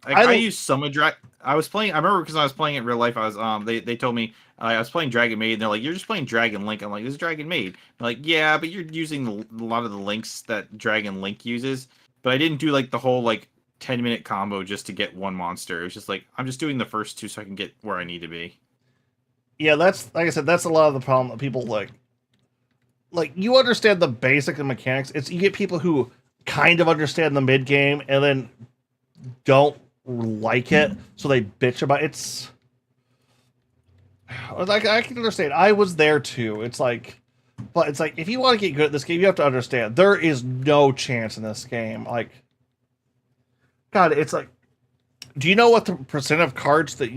I used some of drag. I was playing. I remember because I was playing it in real life. I was they told me I was playing Dragon Maid. And they're like, you're just playing Dragon Link. I'm like, this is Dragon Maid. They're like, yeah, but you're using a lot of the links that Dragon Link uses. But I didn't do like the whole like 10-minute combo just to get one monster. It was just like I'm just doing the first two so I can get where I need to be. Yeah, that's like I said. That's a lot of the problem that people like. Like you understand the basic and mechanics. It's you get people who kind of understand the mid game and then don't like it, so they bitch about it. It's like I can understand. I was there too. It's like, but it's like if you want to get good at this game, you have to understand there is no chance in this game. Like, God, it's like, do you know what the percent of cards that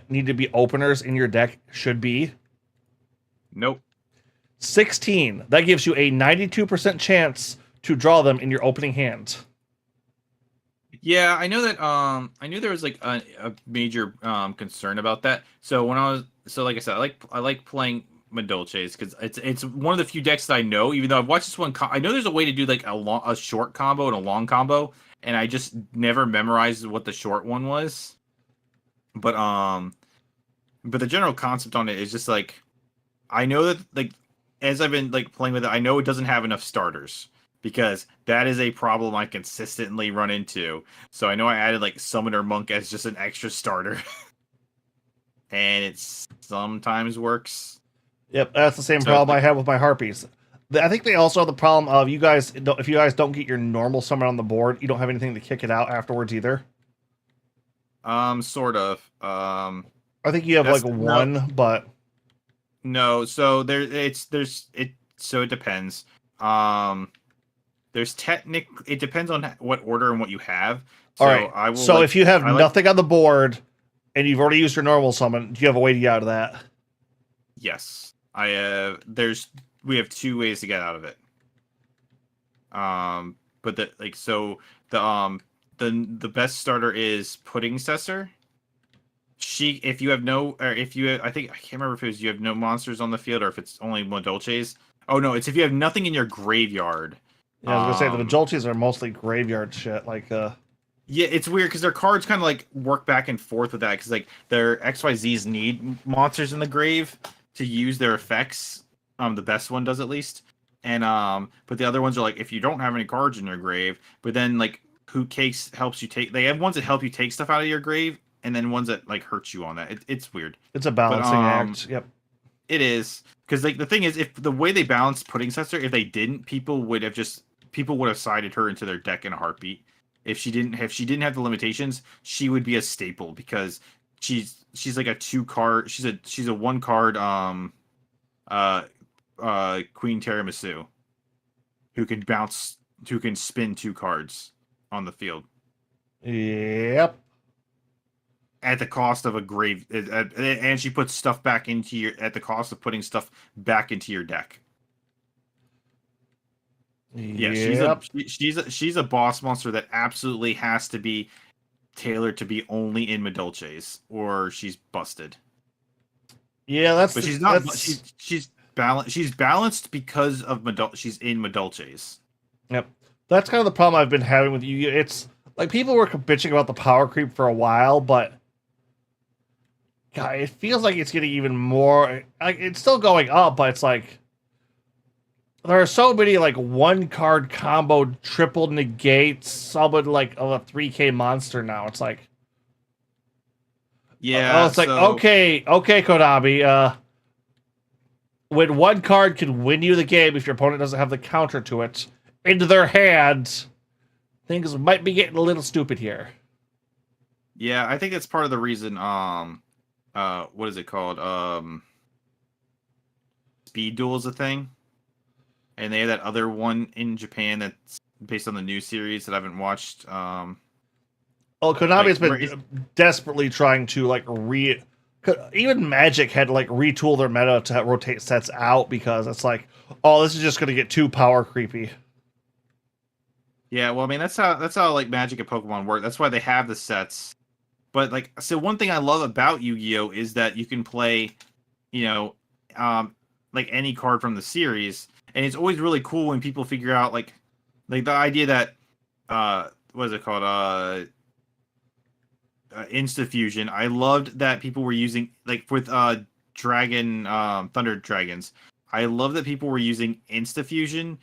need to be openers in your deck should be? Nope. 16. That gives you a 92% chance to draw them in your opening hand. Yeah, I know that. I knew there was like a major concern about that. So when like I said, I like playing Madolches because it's one of the few decks that I know. Even though I've watched this one, I know there's a way to do like a short combo and a long combo, and I just never memorized what the short one was. But the general concept on it is just like I know that like as I've been like playing with it, I know it doesn't have enough starters because that is a problem I consistently run into. So I know I added like Summoner Monk as just an extra starter. And it sometimes works. Yep, that's the same So problem I have with my Harpies. I think they also have the problem of if you guys don't get your normal summon on the board, you don't have anything to kick it out afterwards either. Sort of. I think you have like one, no, but no. So so it depends. There's it depends on what order and what you have. So all right. I will. So like, if you have nothing on the board and you've already used your normal summon, do you have a way to get out of that? Yes, I have. We have two ways to get out of it. But the best starter is Pudding Cessor. If you have no, or if you, I think I can't remember if it was you have no monsters on the field or if it's only Modolches. Oh no, it's if you have nothing in your graveyard. Yeah, I was gonna say the Majolches are mostly graveyard shit. Like, yeah, it's weird because their cards kind of like work back and forth with that because like their XYZs need monsters in the grave to use their effects. The best one does at least, and but the other ones are like if you don't have any cards in your grave, but then like who cakes helps you take. They have ones that help you take stuff out of your grave, and then ones that like hurt you on that. It's weird. It's a balancing act. Yep. It is because like the thing is, if the way they balance Pudding Cessor, if they didn't, people would have sided her into their deck in a heartbeat. If she didn't have the limitations, she would be a staple because she's like a 2-card. She's a 1-card Queen Tiramisu who can spin 2 cards on the field. Yep. At the cost of a grave, and she puts stuff back into at the cost of putting stuff back into your deck. Yeah, yep. she's a boss monster that absolutely has to be tailored to be only in Madolches, or she's busted. Yeah, but she's not. She's balanced. She's balanced because of She's in Madolches. Yep, that's kind of the problem I've been having with you. It's like people were bitching about the power creep for a while, but God, it feels like it's getting even more. Like it's still going up, but it's like there are so many like 1-card combo triple negates summon like a 3K monster now. It's like, yeah, it's like okay, Konami. When 1 card can win you the game if your opponent doesn't have the counter to it into their hand, things might be getting a little stupid here. Yeah, I think that's part of the reason. what is it called? Speed Duel is a thing, and they have that other one in Japan that's based on the new series that I haven't watched. Oh, Konami Like has been desperately trying to like even Magic had to like retool their meta to rotate sets out because it's like, oh, this is just going to get too power creepy. Yeah, well, I mean that's how like Magic and Pokemon work. That's why they have the sets. But like, so one thing I love about Yu-Gi-Oh is that you can play, you know, um, like any card from the series, and it's always really cool when people figure out like the idea that what is it called Insta Fusion. I loved that people were using like with Dragon Thunder Dragons. I love that people were using Insta Fusion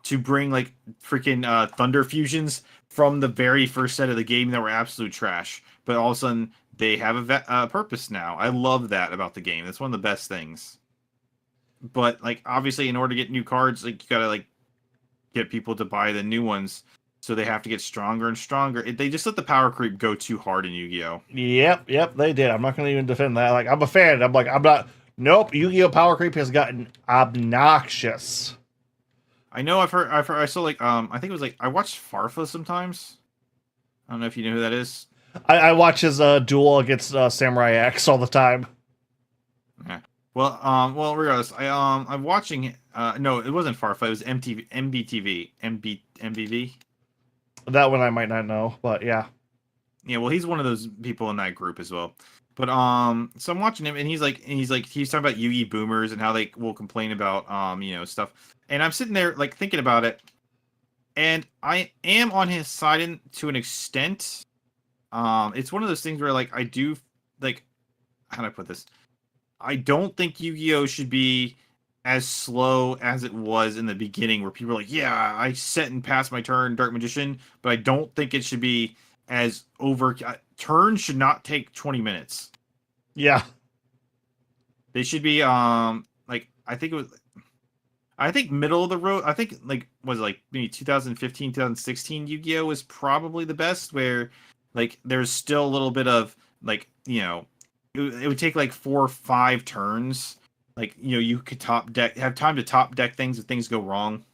to bring like freaking Thunder Fusions from the very first set of the game that were absolute trash, but all of a sudden they have a purpose now. I love that about the game. That's one of the best things. But like obviously, in order to get new cards, like you gotta like get people to buy the new ones, so they have to get stronger and stronger. They just let the power creep go too hard in Yu-Gi-Oh. Yep, they did. I'm not going to even defend that. Like, I'm a fan. I'm like, I'm not. Nope, Yu-Gi-Oh! Power creep has gotten obnoxious. I know I've heard I saw like I think it was like I watched Farfa sometimes. I don't know if you know who that is. I watch his duel against Samurai X all the time. Yeah. Well, regardless, I'm watching. No, it wasn't Farfa. It was MTV, MBTV, MBV. That one I might not know, but yeah. Yeah, well, he's one of those people in that group as well. But so I'm watching him, and he's talking about Yugi boomers and how they will complain about stuff. And I'm sitting there like thinking about it, and I am on his side to an extent. It's one of those things where like I do like how do I put this? I don't think Yu-Gi-Oh should be as slow as it was in the beginning, where people are like, "Yeah, I set and passed my turn, Dark Magician," but I don't think it should be as over. Turns should not take 20 minutes. Yeah. They should be like I think middle of the road. I think like was it like maybe 2015, 2016 Yu-Gi-Oh was probably the best, where like there's still a little bit of like it would take like 4 or 5 turns. Like you could have time to top deck things if things go wrong.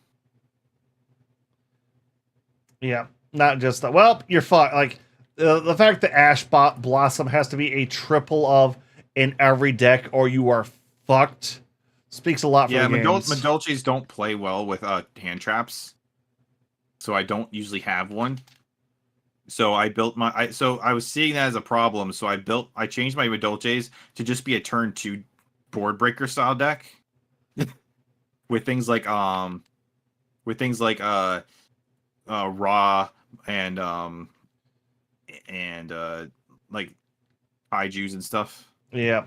Yeah. Not just that. Well, you're fucked. Like, the fact that Ash Blossom has to be a triple of in every deck or you are fucked speaks a lot for the games. Madolches don't play well with hand traps, so I don't usually have one. So I built so I was seeing that as a problem. So I changed my Madolches to just be a turn 2 board breaker style deck with things like raw and like kaijus and stuff. Yeah.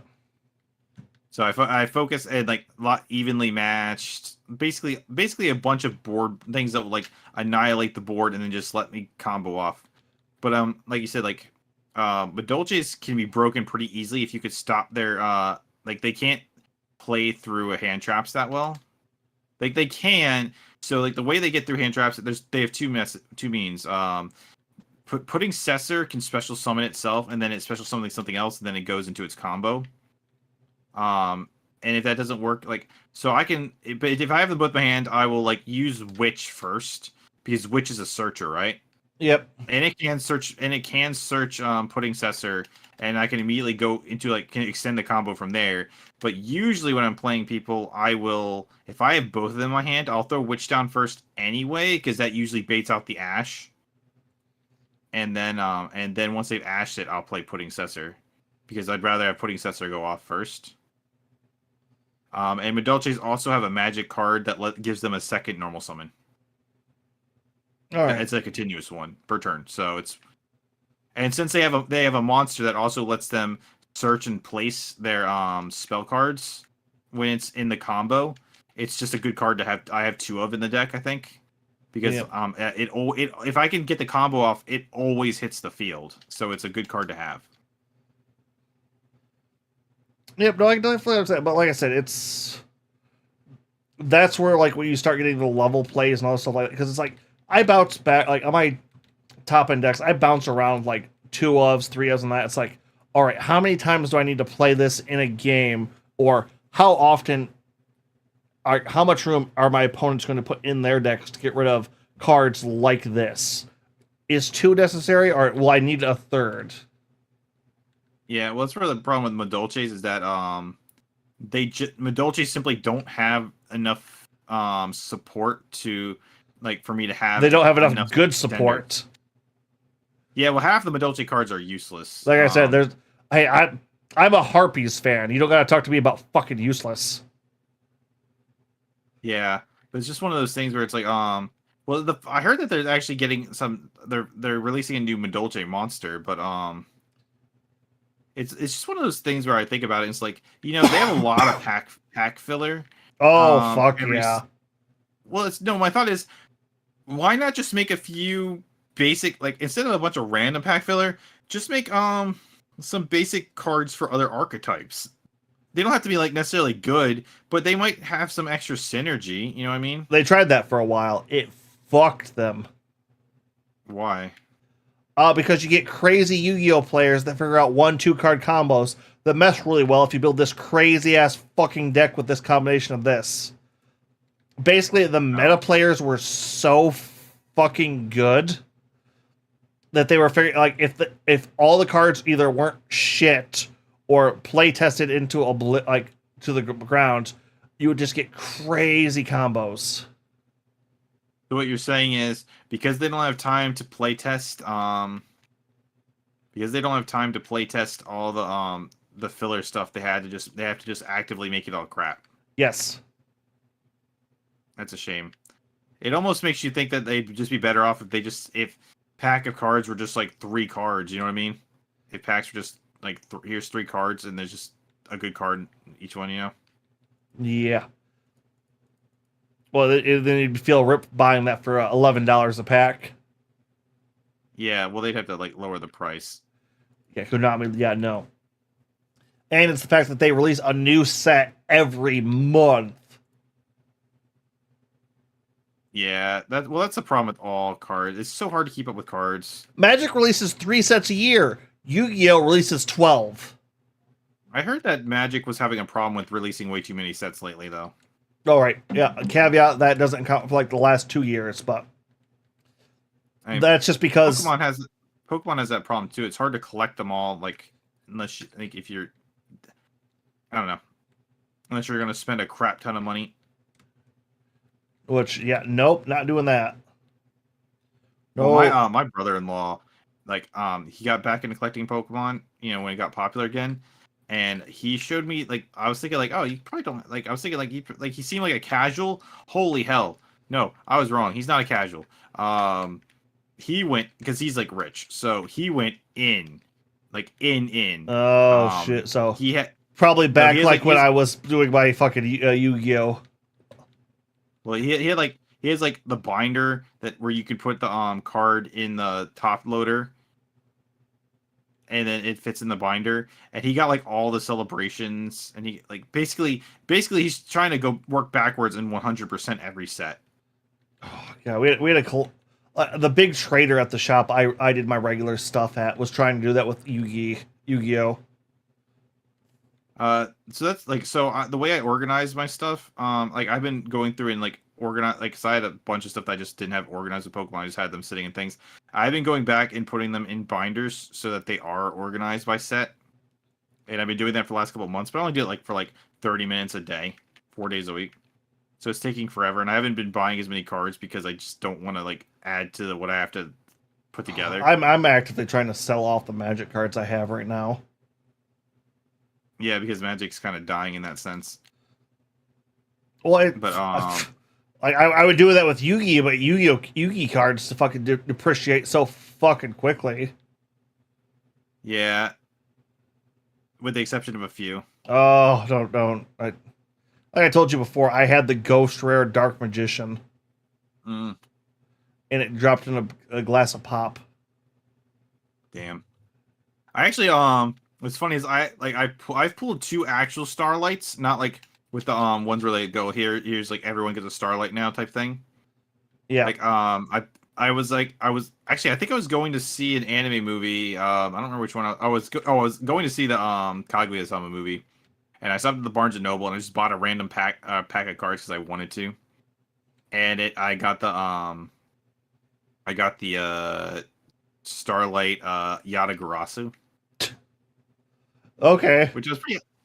So I focus and like a lot evenly matched, basically a bunch of board things that will like annihilate the board and then just let me combo off. But like you said, like Madolches can be broken pretty easily if you could stop their like they can't play through a hand traps that well. Like they can, so like the way they get through hand traps, they have two means. Putting Cessor can special summon itself, and then it special summons something else, and then it goes into its combo. And if that doesn't work, like so I can, but if I have them both in my hand, I will like use Witch first because Witch is a searcher, right? Yep. And it can search putting Cessor, and I can immediately go into like can extend the combo from there. But usually when I'm playing people, I will, if I have both of them in my hand, I'll throw Witch down first anyway, because that usually baits out the Ash. And then once they've ashed it, I'll play Pudding Cessor, because I'd rather have Pudding Cessor go off first. And Madolches also have a magic card that gives them a second normal summon. All right. It's a continuous one per turn. So and since they have a monster that also lets them search and place their spell cards when it's in the combo, it's just a good card to have. I have 2 of in the deck, I think, because if I can get the combo off, it always hits the field. So it's a good card to have. Yep, no, I can definitely understand. But like I said, that's where like when you start getting the level plays and all that stuff like that, because it's like I bounce back like on my top index, I bounce around like 2 ofs, 3 ofs, and that. It's like, all right, how many times do I need to play this in a game, or how often, how much room are my opponents going to put in their decks to get rid of cards like this? Is 2 necessary, or will I need a third? Yeah, well, that's where the problem with Madolches is that Madolches simply don't have enough support to like for me to have. They don't have enough good contenders. support. Yeah, well, half the Madolche cards are useless. Like I said, I'm a Harpies fan. You don't gotta talk to me about fucking useless. Yeah, but it's just one of those things where it's like well, I heard that they're actually getting some. They're releasing a new Madolche monster, but it's just one of those things where I think about it. And it's like, they have a lot of pack filler. Oh fuck yeah. Well, my thought is, why not just make a few basic, like, instead of a bunch of random pack filler, just make some basic cards for other archetypes. They don't have to be like necessarily good, but they might have some extra synergy. You know what I mean? They tried that for a while. It fucked them. Why? Because you get crazy Yu-Gi-Oh players that figure out 1-2 card combos that mesh really well if you build this crazy ass fucking deck with this combination of this. Basically, the meta players were so fucking good that they were figuring, like, if all the cards either weren't shit or play tested into to the ground, you would just get crazy combos. So what you're saying is, because they don't have time to play test, all the filler stuff, they have to just actively make it all crap. Yes. That's a shame. It almost makes you think that they'd just be better off if pack of cards were just like 3 cards. You know what I mean? If packs were just like here's 3 cards and there's just a good card in each one. Yeah. Well, then you'd feel ripped buying that for $11 a pack. Yeah. Well, they'd have to like lower the price. Yeah, Konami. Yeah, no. And it's the fact that they release a new set every month. Yeah, that's the problem with all cards. It's so hard to keep up with cards. Magic releases 3 sets a year. Yu-Gi-Oh releases 12. I heard that Magic was having a problem with releasing way too many sets lately, though. All right, yeah. A caveat that doesn't count for like the last 2 years, but that's just because Pokemon has that problem too. It's hard to collect them all, like unless if you're, I don't know, unless you're gonna spend a crap ton of money. Which, yeah, nope, not doing that. No. Well, my brother-in-law, like, he got back into collecting Pokemon, when it got popular again, and he showed me, like, I was thinking, like, oh, you probably don't, like, I was thinking, like, he seemed like a casual. Holy hell. No, I was wrong. He's not a casual. He went, because he's, like, rich, so he went in. Like, in. Oh, shit, so he had... Probably back, when I was doing my fucking Yu-Gi-Oh! Well, he has like the binder where you could put the card in the top loader, and then it fits in the binder. And he got like all the celebrations, and he like basically he's trying to go work backwards in 100% every set. Oh, yeah, we had the big trader at the shop I did my regular stuff at was trying to do that with Yu-Gi-Oh. So that's like, the way I organize my stuff, like I've been going through and like organize, like, cause I had a bunch of stuff that I just didn't have organized with Pokemon. I just had them sitting in things. I've been going back and putting them in binders so that they are organized by set. And I've been doing that for the last couple of months, but I only do it like for like 30 minutes a day, 4 days a week. So it's taking forever, and I haven't been buying as many cards because I just don't want to like add to what I have to put together. I'm actively trying to sell off the Magic cards I have right now. Yeah, because Magic's kind of dying in that sense. Well, but I would do that with Yu-Gi, but Yu-Gi cards to fucking depreciate so fucking quickly. Yeah, with the exception of a few. Oh, don't. Like I told you before, I had the Ghost Rare Dark Magician, and it dropped in a glass of pop. Damn. I actually what's funny is I've pulled 2 actual Starlights, not like with the ones where they go here's like everyone gets a Starlight now type thing. Yeah. Like I think I was going to see an anime movie. I don't remember which one. I was going to see the Kaguya-sama movie, and I stopped at the Barnes and Noble and I just bought a random pack of cards because I wanted to, and I got the Starlight Yatagarasu, Okay. which I was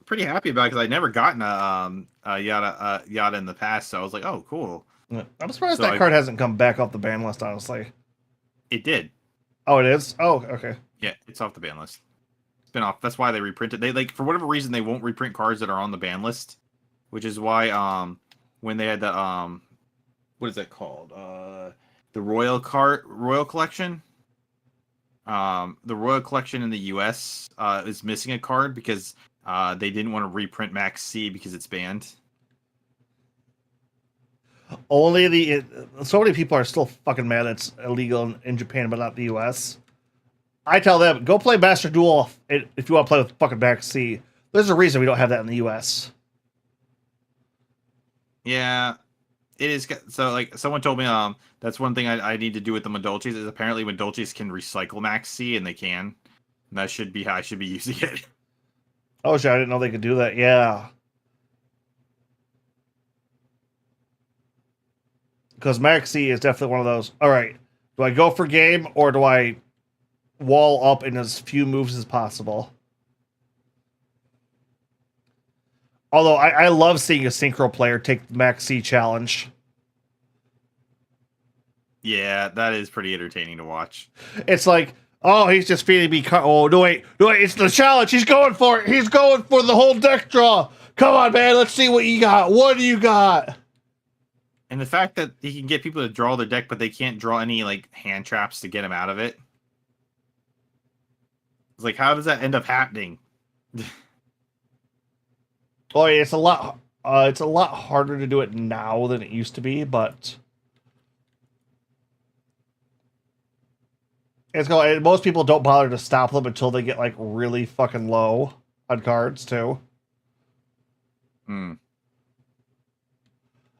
pretty happy about because I'd never gotten a Yata in the past, so I was like, oh, cool. I'm surprised So that card hasn't come back off the ban list, honestly. It did. Oh, it is? Oh, okay. Yeah, it's off the ban list. It's been off. That's why they reprinted. They like for whatever reason they won't reprint cards that are on the ban list, which is why when they had the what is that called? The Royal Collection. The Royal Collection in the US is missing a card because they didn't want to reprint Max C because it's banned. So many people are still fucking mad it's illegal in Japan, but not the US. I tell them, go play Master Duel if you want to play with fucking Max C. There's a reason we don't have that in the US. Yeah, it is. So, like, someone told me, that's one thing I need to do with the Madolches is apparently Madolches can recycle Max C, and they can. And that should be how I should be using it. Oh shit, I didn't know they could do that. Yeah. Because Max C is definitely one of those. All right, do I go for game or do I wall up in as few moves as possible? Although I love seeing a synchro player take the Max C challenge. Yeah, that is pretty entertaining to watch. It's like, oh, he's just feeding me. Oh, no, wait, it's the challenge. He's going for it. He's going for the whole deck draw. Come on, man. Let's see what you got. What do you got? And the fact that he can get people to draw their deck, but they can't draw any like hand traps to get him out of it. It's like, how does that end up happening? Oh, yeah, it's a lot harder to do it now than it used to be, but most people don't bother to stop them until they get like really fucking low on cards too. Hmm.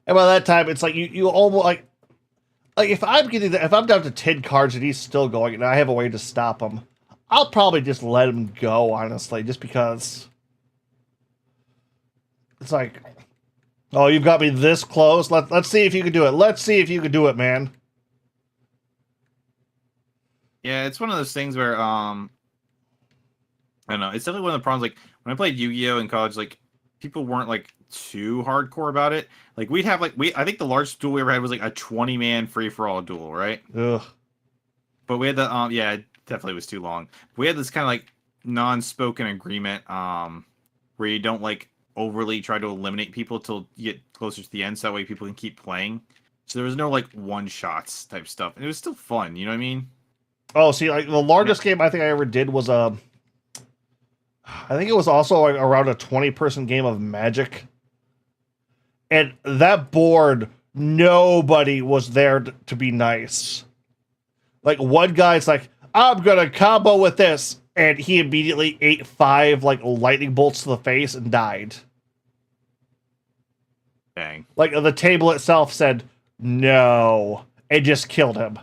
And by that time, it's like you almost like if I'm down to 10 cards and he's still going, and I have a way to stop him, I'll probably just let him go, honestly, just because it's like, oh, you've got me this close. Let's see if you can do it. Let's see if you can do it, man. Yeah, it's one of those things where I don't know. It's definitely one of the problems. Like when I played Yu-Gi-Oh in college, like people weren't like too hardcore about it. Like we'd have I think the largest duel we ever had was like a 20-man free-for-all duel, right? Ugh. But we had the yeah, it definitely was too long. We had this kind of like non-spoken agreement where you don't like overly try to eliminate people till you get closer to the end, so that way people can keep playing. So there was no like one-shots type stuff. And it was still fun, you know what I mean? Oh, see, like the largest game I think I ever did was I think it was also like around a 20-person game of Magic. And that board, nobody was there to be nice. Like one guy's like, I'm gonna combo with this, and he immediately ate 5 like lightning bolts to the face and died. Dang. Like the table itself said no, and just killed him.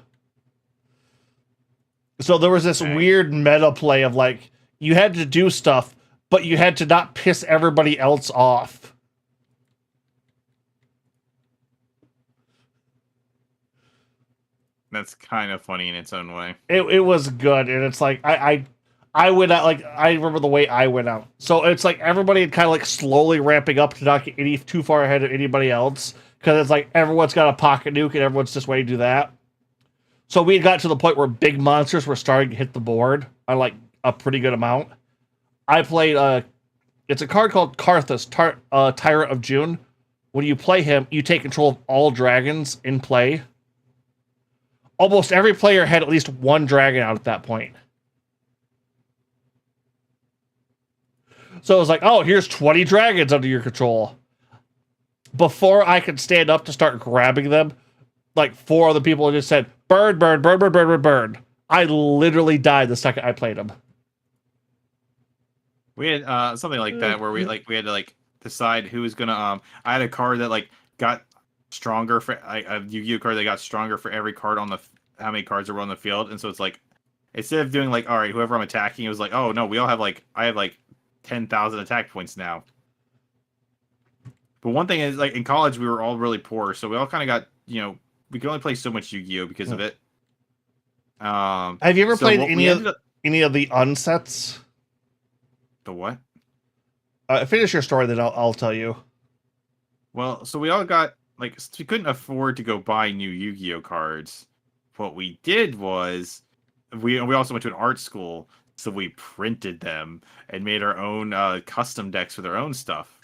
So there was this weird meta play of like you had to do stuff, but you had to not piss everybody else off. That's kind of funny in its own way. It was good, and it's like I went out, like I remember the way I went out. So it's like everybody had kind of like slowly ramping up to not get too far ahead of anybody else, because it's like everyone's got a pocket nuke and everyone's just waiting to do that. So we got to the point where big monsters were starting to hit the board on like a pretty good amount. I played it's a card called Karthus, Tyrant of June. When you play him, you take control of all dragons in play. Almost every player had at least one dragon out at that point. So it was like, oh, here's 20 dragons under your control. Before I could stand up to start grabbing them, like 4 other people just said, burn, burn, burn, burn, burn, burn, burn. I literally died the second I played them. We had something like that where we had to like decide who was gonna I had a card that like got stronger for a Yu-Gi-Oh card that got stronger for every card on the how many cards are on the field, and so it's like instead of doing like all right, whoever I'm attacking, it was like oh no, we all have like I have like 10,000 attack points now. But one thing is like in college we were all really poor, so we all kind of got we could only play so much Yu-Gi-Oh because of it. Have you ever played any of the unsets? The what? Finish your story, then I'll tell you. Well, so we all got like we couldn't afford to go buy new Yu-Gi-Oh cards. What we did was we also went to an art school, so we printed them and made our own custom decks with our own stuff.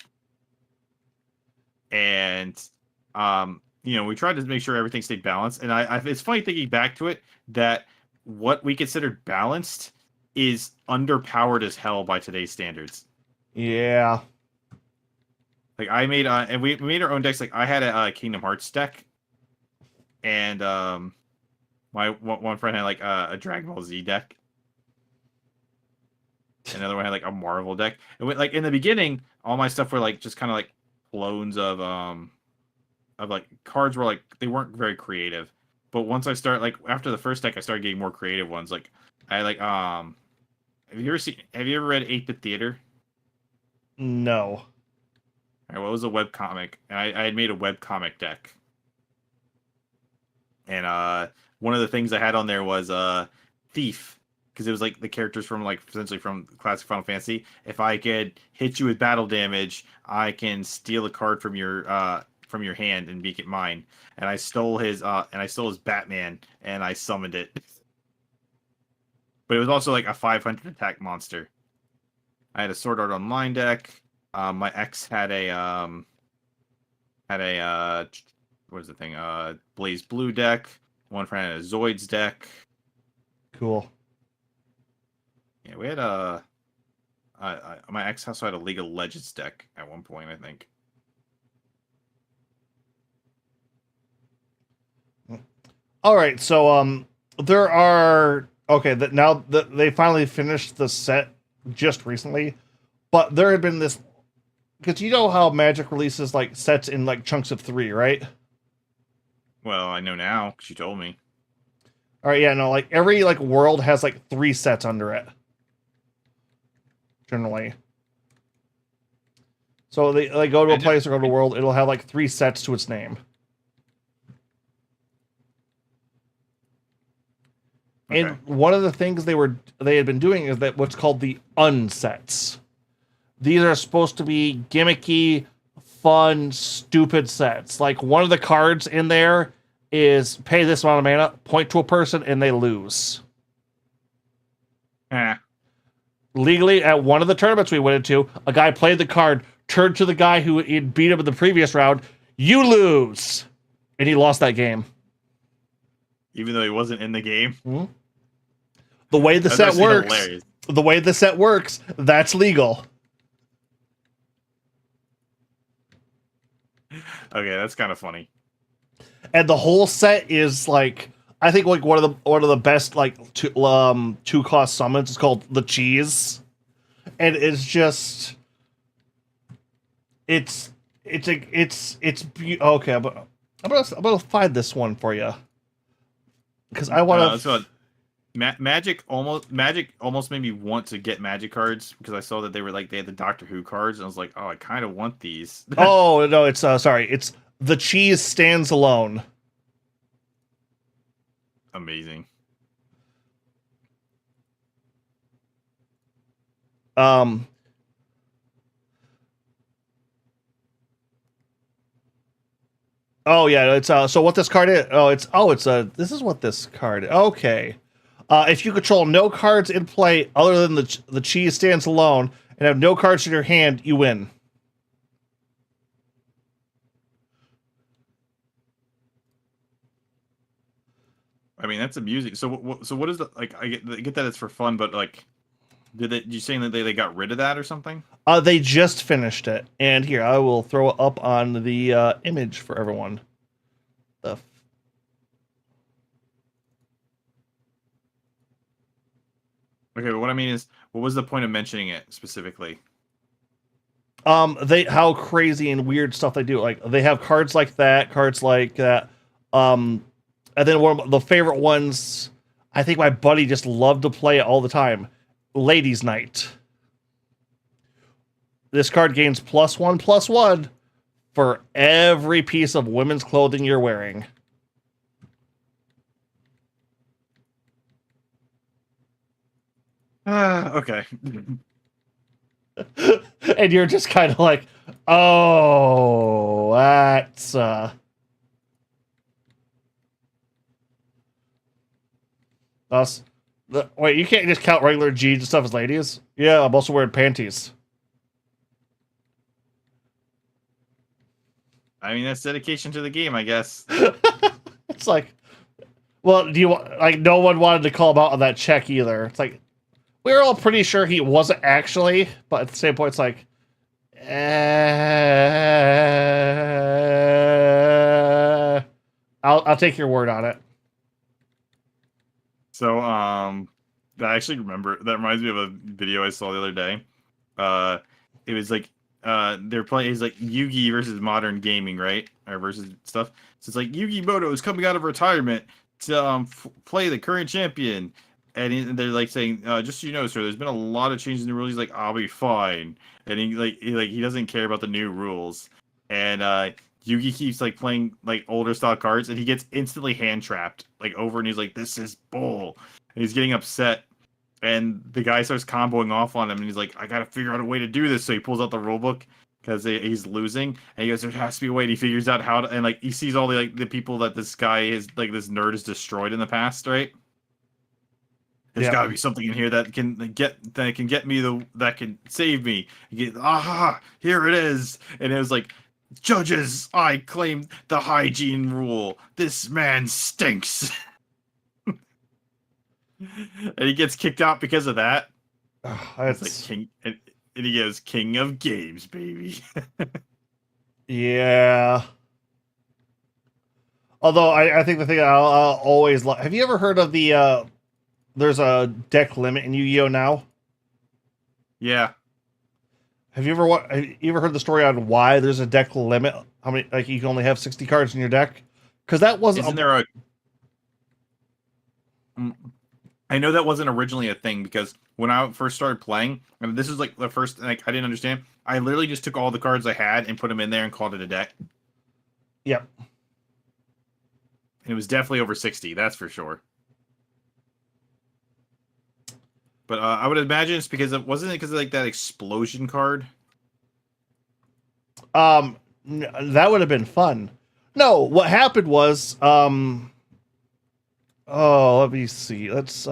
And we tried to make sure everything stayed balanced. And I it's funny thinking back to it that what we considered balanced is underpowered as hell by today's standards. Yeah. Like I made and we made our own decks. Like I had a Kingdom Hearts deck, and my one friend had like a Dragon Ball Z deck. Another one had like a Marvel deck. And like in the beginning, all my stuff were like just kind of like clones of like cards were like they weren't very creative. But once I start like after the first deck, I started getting more creative ones. Like I like have you ever read 8-Bit Theater? No. All right, well, it was a webcomic, and I had made a webcomic deck. And one of the things I had on there was Thief, because it was like the characters from like essentially from classic Final Fantasy. If I could hit you with battle damage, I can steal a card from your hand and make it mine. And I stole his Batman, and I summoned it. But it was also like a 500 attack monster. I had a Sword Art Online deck. My ex had a what is the thing? Blaze Blue deck. One friend had a Zoids deck. Cool. Yeah, we had my ex also had a League of Legends deck at one point, I think. All right, so there are now that they finally finished the set just recently, but there had been this because you know how Magic releases like sets in like chunks of 3, right? Well, I know now because you told me. All right, yeah, no, like every like world has like 3 sets under it, generally. So they like go to a place or go to a world, it'll have like 3 sets to its name. Okay. And one of the things they had been doing is that what's called the unsets. These are supposed to be gimmicky, fun, stupid sets. Like one of the cards in there is pay this amount of mana, point to a person, and they lose. Legally, at one of the tournaments we went into, a guy played the card, turned to the guy who had beat him in the previous round, "You lose," and he lost that game. Even though he wasn't in the game. Mm-hmm. The way the set works, that's legal. Okay, that's kind of funny. And the whole set is like, I think like one of the best like two cost summons is called the Cheese, and it's just it's okay. But I'm gonna find this one for you because I want to. Magic almost made me want to get Magic cards because I saw that they had the Doctor Who cards, and I was like, oh, I kind of want these. Oh no, it's it's The Cheese Stands Alone. Amazing. Oh yeah, it's so what this card is. This is what this card is. Okay. If you control no cards in play other than the Cheese Stands Alone and have no cards in your hand, you win. I mean, that's amusing. So what is the like? I get that it's for fun, but like, did you saying that they got rid of that or something? They just finished it, and here I will throw it up on the image for everyone. Okay, but what I mean is, what was the point of mentioning it specifically? How crazy and weird stuff they do. Like they have cards like that, And then one of the favorite ones, I think my buddy just loved to play it all the time. Ladies' Night. This card gains +1/+1 for every piece of women's clothing you're wearing. Okay. And you're just kind of like, oh, that's us. Wait, you can't just count regular jeans and stuff as ladies? Yeah, I'm also wearing panties. I mean, that's dedication to the game, I guess. It's like, well, do you want, like, no one wanted to call him out on that check either. It's like, we were all pretty sure he wasn't actually, but at the same point, it's like, I'll take your word on it. So, I actually remember, that reminds me of a video I saw the other day. It was like, they're playing, it's like Yugi versus modern gaming, right? Or versus stuff. So it's like Yugi Moto is coming out of retirement to play the current champion. And they're like saying, just so you know, sir, there's been a lot of changes in the rules. He's like, I'll be fine. And he doesn't care about the new rules. And Yugi keeps like playing like older style cards, and he gets instantly hand trapped like over, and he's like, this is bull. And he's getting upset. And the guy starts comboing off on him, and he's like, I gotta figure out a way to do this. So he pulls out the rule book because he's losing, and he goes, there has to be a way. And he figures out how to, and like he sees all the people that this guy is, like this nerd has destroyed in the past, right? There's got to be something in here that can get me that can save me. Here it is. And it was like, judges, I claim the hygiene rule. This man stinks. And he gets kicked out because of that. It's like king, and he goes, king of games, baby. Yeah. Although I think the thing I'll always love. Have you ever heard of the? There's a deck limit in Yu-Gi-Oh now. Yeah. Have you ever heard the story on why there's a deck limit? How many? Like you can only have 60 cards in your deck? Because that wasn't. Isn't there a? I know that wasn't originally a thing, because when I first started playing, and this is like the first, like I didn't understand. I literally just took all the cards I had and put them in there and called it a deck. Yep. And it was definitely over 60, that's for sure. But I would imagine it's because it wasn't because of like that explosion card. That would have been fun. No, what happened was, let me see. Let's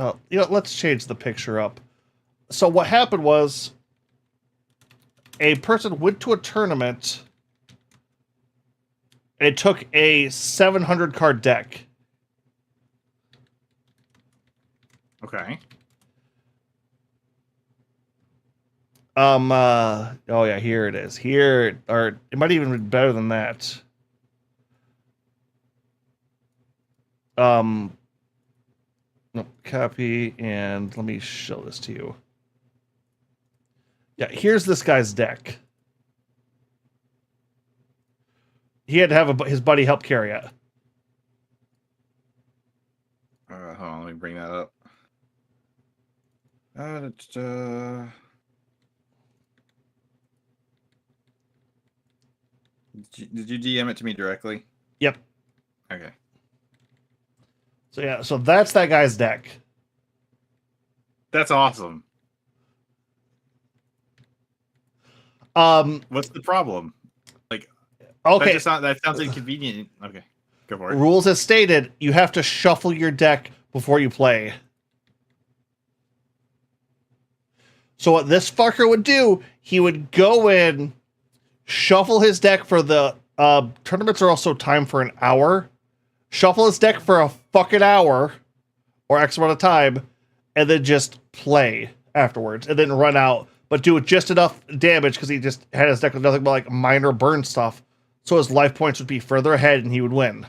change the picture up. So what happened was, a person went to a tournament. It took a 700 card deck. Okay. Oh yeah, here it is. Here, or it might even be better than that. No, copy, and let me show this to you. Yeah, here's this guy's deck. He had to have his buddy help carry it. Hold on, let me bring that up. Did you DM it to me directly? Yep. Okay. So yeah, so that's that guy's deck. That's awesome. What's the problem? Like, okay, that sounds inconvenient. Okay, go for it. Rules as stated, you have to shuffle your deck before you play. So what this fucker would do, he would go in, shuffle his deck for the tournaments are also timed for an hour. Shuffle his deck for a fucking hour or X amount of time, and then just play afterwards, and then run out, but do just enough damage because he just had his deck with nothing but like minor burn stuff, so his life points would be further ahead and he would win.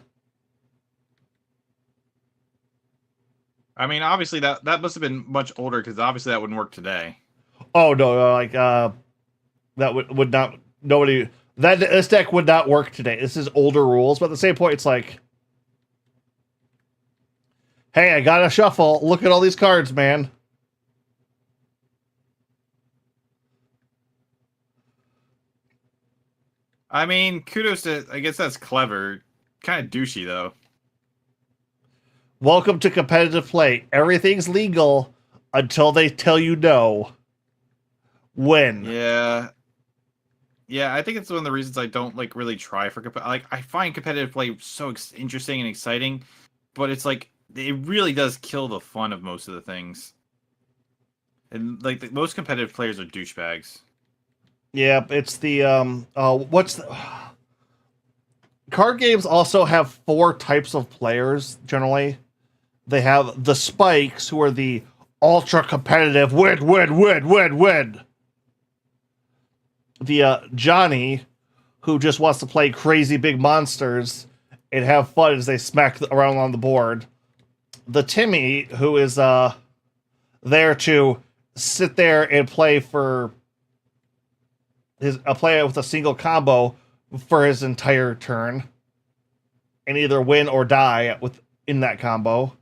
I mean, obviously that must have been much older, because obviously that wouldn't work today. Oh no, like that would not, nobody, this deck would not work today. This is older rules, but at the same point, it's like, Hey, I got a shuffle. Look at all these cards, man. I mean, kudos to. I guess that's clever. Kind of douchey though. Welcome to competitive play. Everything's legal until they tell you no. When? Yeah. Yeah, I think it's one of the reasons I don't like really try for like I find competitive play so interesting and exciting, but it's like it really does kill the fun of most of the things. And like most competitive players are douchebags. Yeah, it's the what's the card games also have 4 types of players generally. They have the spikes, who are the ultra competitive win. The Johnny, who just wants to play crazy big monsters and have fun as they smack around on the board. The Timmy, who is there to sit there and play for his play with a single combo for his entire turn and either win or die in that combo.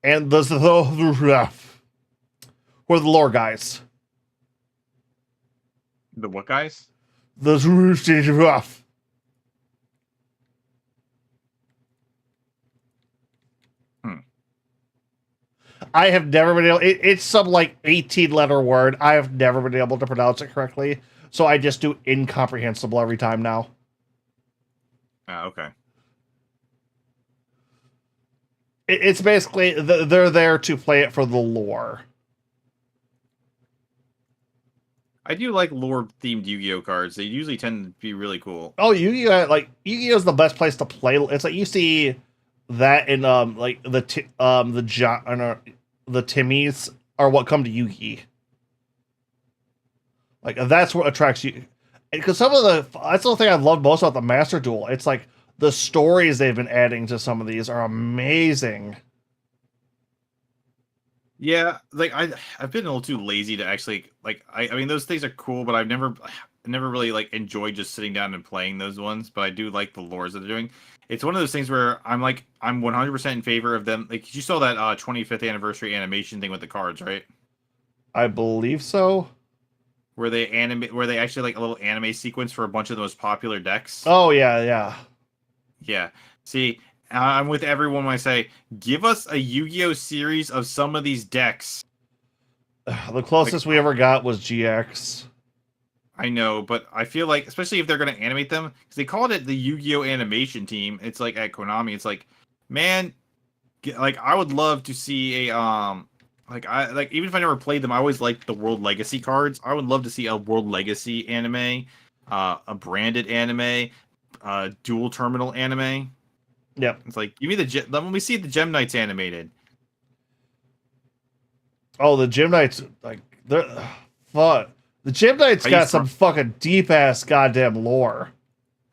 And the or the lore guys. The what guys? The rough. I have never been able. It's some like 18-letter word. I have never been able to pronounce it correctly, so I just do incomprehensible every time now. Okay. It's basically they're there to play it for the lore. I do like lore themed Yu-Gi-Oh cards. They usually tend to be really cool. Oh, Yu-Gi-Oh! Like Yu-Gi-Oh! Is the best place to play. It's like you see that in like the Timmies are what come to Yu-Gi. Like that's what attracts you. Because some of that's the thing I love most about the Master Duel. It's like the stories they've been adding to some of these are amazing. Yeah, like I've been a little too lazy to actually like I mean those things are cool, but I've never really like enjoyed just sitting down and playing those ones, but I do like the lores that they're doing. It's one of those things where I'm 100% in favor of them. Like you saw that 25th anniversary animation thing with the cards, right? I believe so. Where they actually like a little anime sequence for a bunch of the most popular decks. Oh yeah, yeah. Yeah. See, I'm with everyone when I say, give us a Yu-Gi-Oh series of some of these decks. The closest we ever got was GX. I know, but I feel like, especially if they're going to animate them, because they called it the Yu-Gi-Oh animation team. It's like at Konami. It's like, man, like I would love to see a like even if I never played them, I always liked the World Legacy cards. I would love to see a World Legacy anime, a branded anime, dual terminal anime. Yep. It's like give me when we see the Gem Knights animated. Oh, the Gym Knights, like they're fuck. The Gym Knights got some fucking deep ass goddamn lore.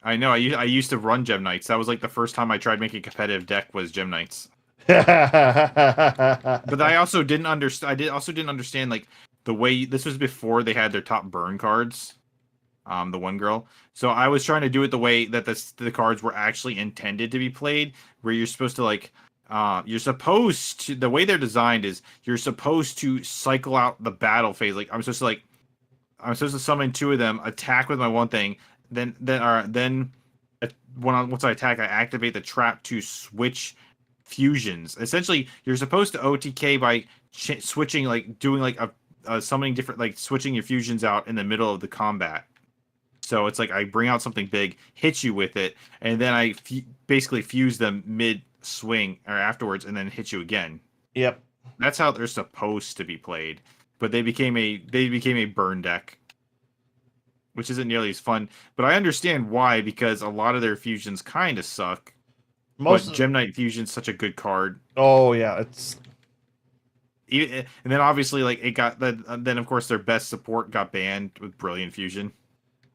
I know. I used to run Gem Knights. That was like the first time I tried making a competitive deck was Gem Knights. But I also didn't understand. Also didn't understand like the way this was before they had their top burn cards. The one girl. So I was trying to do it the way that the cards were actually intended to be played, where you're supposed to like, you're supposed to. The way they're designed is you're supposed to cycle out the battle phase. Like I'm supposed to summon 2 of them, attack with my one thing, then once I attack, I activate the trap to switch fusions. Essentially, you're supposed to OTK by switching, like doing like a summoning different, like switching your fusions out in the middle of the combat. So it's like I bring out something big, hit you with it, and then I basically fuse them mid swing or afterwards, and then hit you again. Yep. That's how they're supposed to be played. But they became a burn deck, which isn't nearly as fun. But I understand why, because a lot of their fusions kind of suck. But Gem Knight Fusion's such a good card. Oh yeah, it's. And then obviously, like it got then of course their best support got banned with Brilliant Fusion.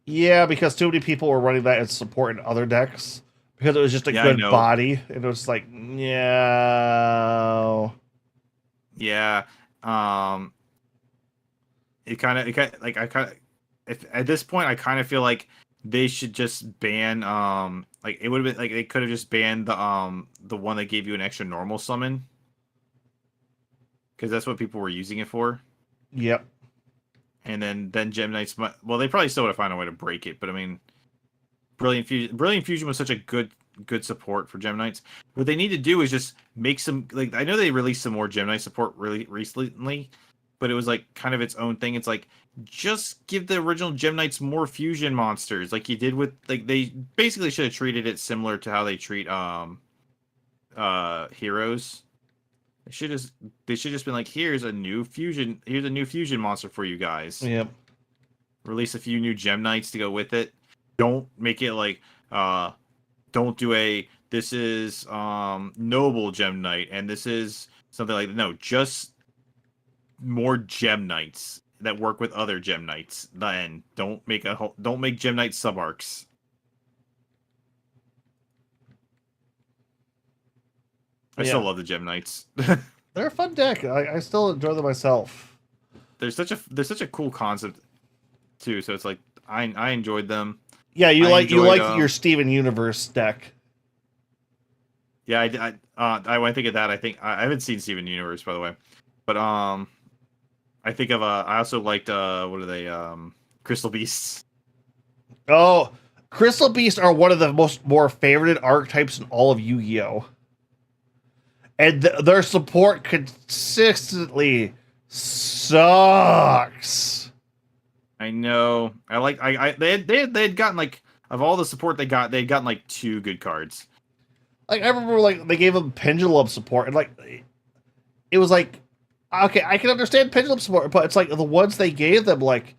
Yeah, because too many people were running that as support in other decks because it was just a good body. It was like, yeah, yeah. It kind of like I kind of at this point I kind of feel like they should just ban like it would have been like they could have just banned the one that gave you an extra normal summon, because that's what people were using it for. Yep. And then Gem Knights might, well, they probably still would have found a way to break it, but I mean, Brilliant Fusion was such a good support for Gem Knights. What they need to do is just make some, like, I know they released some more Gem Knight support really recently, but it was like kind of its own thing. It's like, just give the original Gem Knights more fusion monsters, like you did with, like, they basically should have treated it similar to how they treat heroes. They should just been like, here's a new fusion monster for you guys. Yep. Release a few new Gem Knights to go with it. Don't make it like don't do this is noble Gem Knight and this is something like that. No, just more Gem Knights that work with other Gem Knights. Then don't make Gem Knight sub arcs. I still love the Gem Knights. They're a fun deck. I still enjoy them myself. There's such a cool concept too. So it's like I enjoyed them. Yeah, you like your Steven Universe deck. Yeah, when I think of that, I haven't seen Steven Universe, by the way, but I think of I also liked what are they Crystal Beasts. Oh, Crystal Beasts are one of the more favorited archetypes in all of Yu-Gi-Oh! And their support consistently sucks. I know. They had gotten, like, of all the support they had gotten like 2 good cards. Like, I remember, like, they gave them Pendulum support, and, like, it was like, okay, I can understand Pendulum support, but it's like the ones they gave them, like,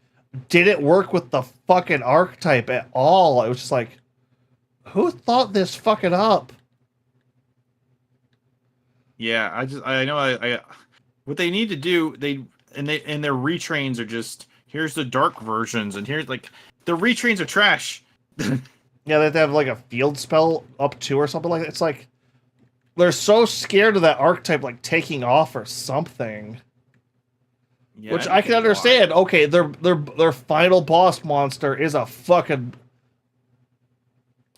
didn't work with the fucking archetype at all. It was just like, who thought this fucking up? Yeah, I know what they need to do, their retrains are just, here's the dark versions, and here's, like, the retrains are trash. Yeah, they have to have, like, a field spell up to or something like that. It's like, they're so scared of that archetype, like, taking off or something. Yeah, which I can understand. Why. Okay, their final boss monster is a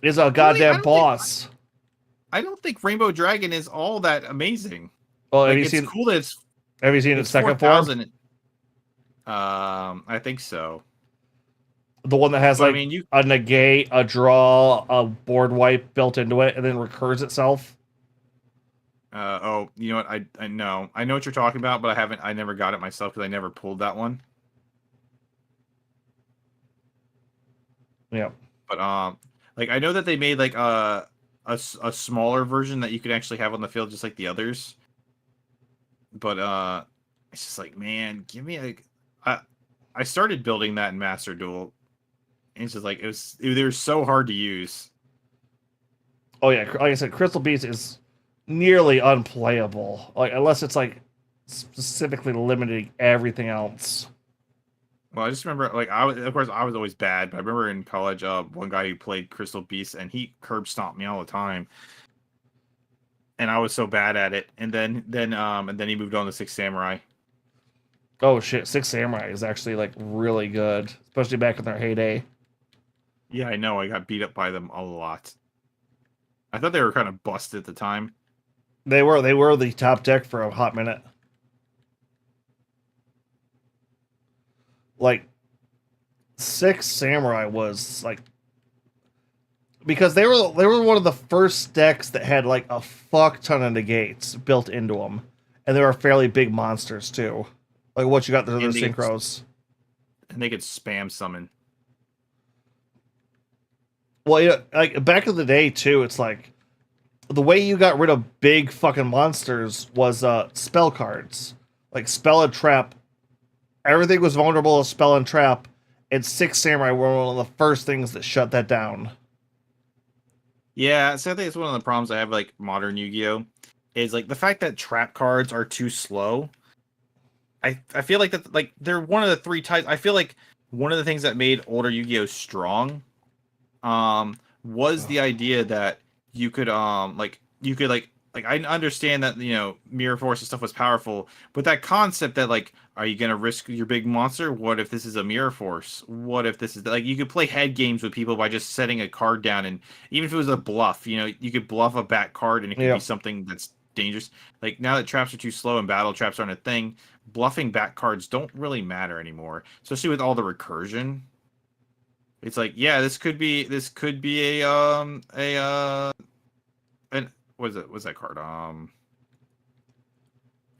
goddamn boss. I don't think Rainbow Dragon is all that amazing. Well, have you seen its second form? I think so. The one that has, a negate, a draw, a board wipe built into it, and then recurs itself. Oh, you know what? I know what you're talking about, but I never got it myself because I never pulled that one. Yeah. But like, I know that they made, like, a smaller version that you could actually have on the field just like the others. But it's just like, man, give me I started building that in Master Duel, and it's just like they were so hard to use. Oh yeah, like I said, Crystal Beast is nearly unplayable, like, unless it's like specifically limiting everything else. Well, I just remember, like, I was always bad, but I remember in college, one guy who played Crystal Beast, and he curb stomped me all the time, and I was so bad at it. And then he moved on to Six Samurai. Oh shit, Six Samurai is actually, like, really good, especially back in their heyday. Yeah, I know. I got beat up by them a lot. I thought they were kind of busted at the time. They were the top deck for a hot minute. Like, Six Samurai was, like, because they were one of the first decks that had, like, a fuck ton of negates built into them, and they were fairly big monsters too. Like, what you got the synchros, and they could spam summon. Well, yeah, like, back in the day too, it's like the way you got rid of big fucking monsters was spell cards, like spell and trap. Everything was vulnerable to spell and trap, and Six Samurai were one of the first things that shut that down. Yeah, so I think it's one of the problems I have, like, modern Yu-Gi-Oh! Is, like, the fact that trap cards are too slow. I feel like that, like, they're one of the 3 types. I feel like one of the things that made older Yu-Gi-Oh! Strong was the idea that you could I understand that, Mirror Force and stuff was powerful, but that concept that, like, Are you gonna risk your big monster? What if this is a mirror force? What if this is like you could play head games with people by just setting a card down, and even if it was a bluff, you could bluff a back card and it could be Yep. something that's dangerous. Like now that traps are too slow and battle traps aren't a thing, bluffing back cards don't really matter anymore. Especially with all the recursion. It's like, yeah, this could be and what's that card?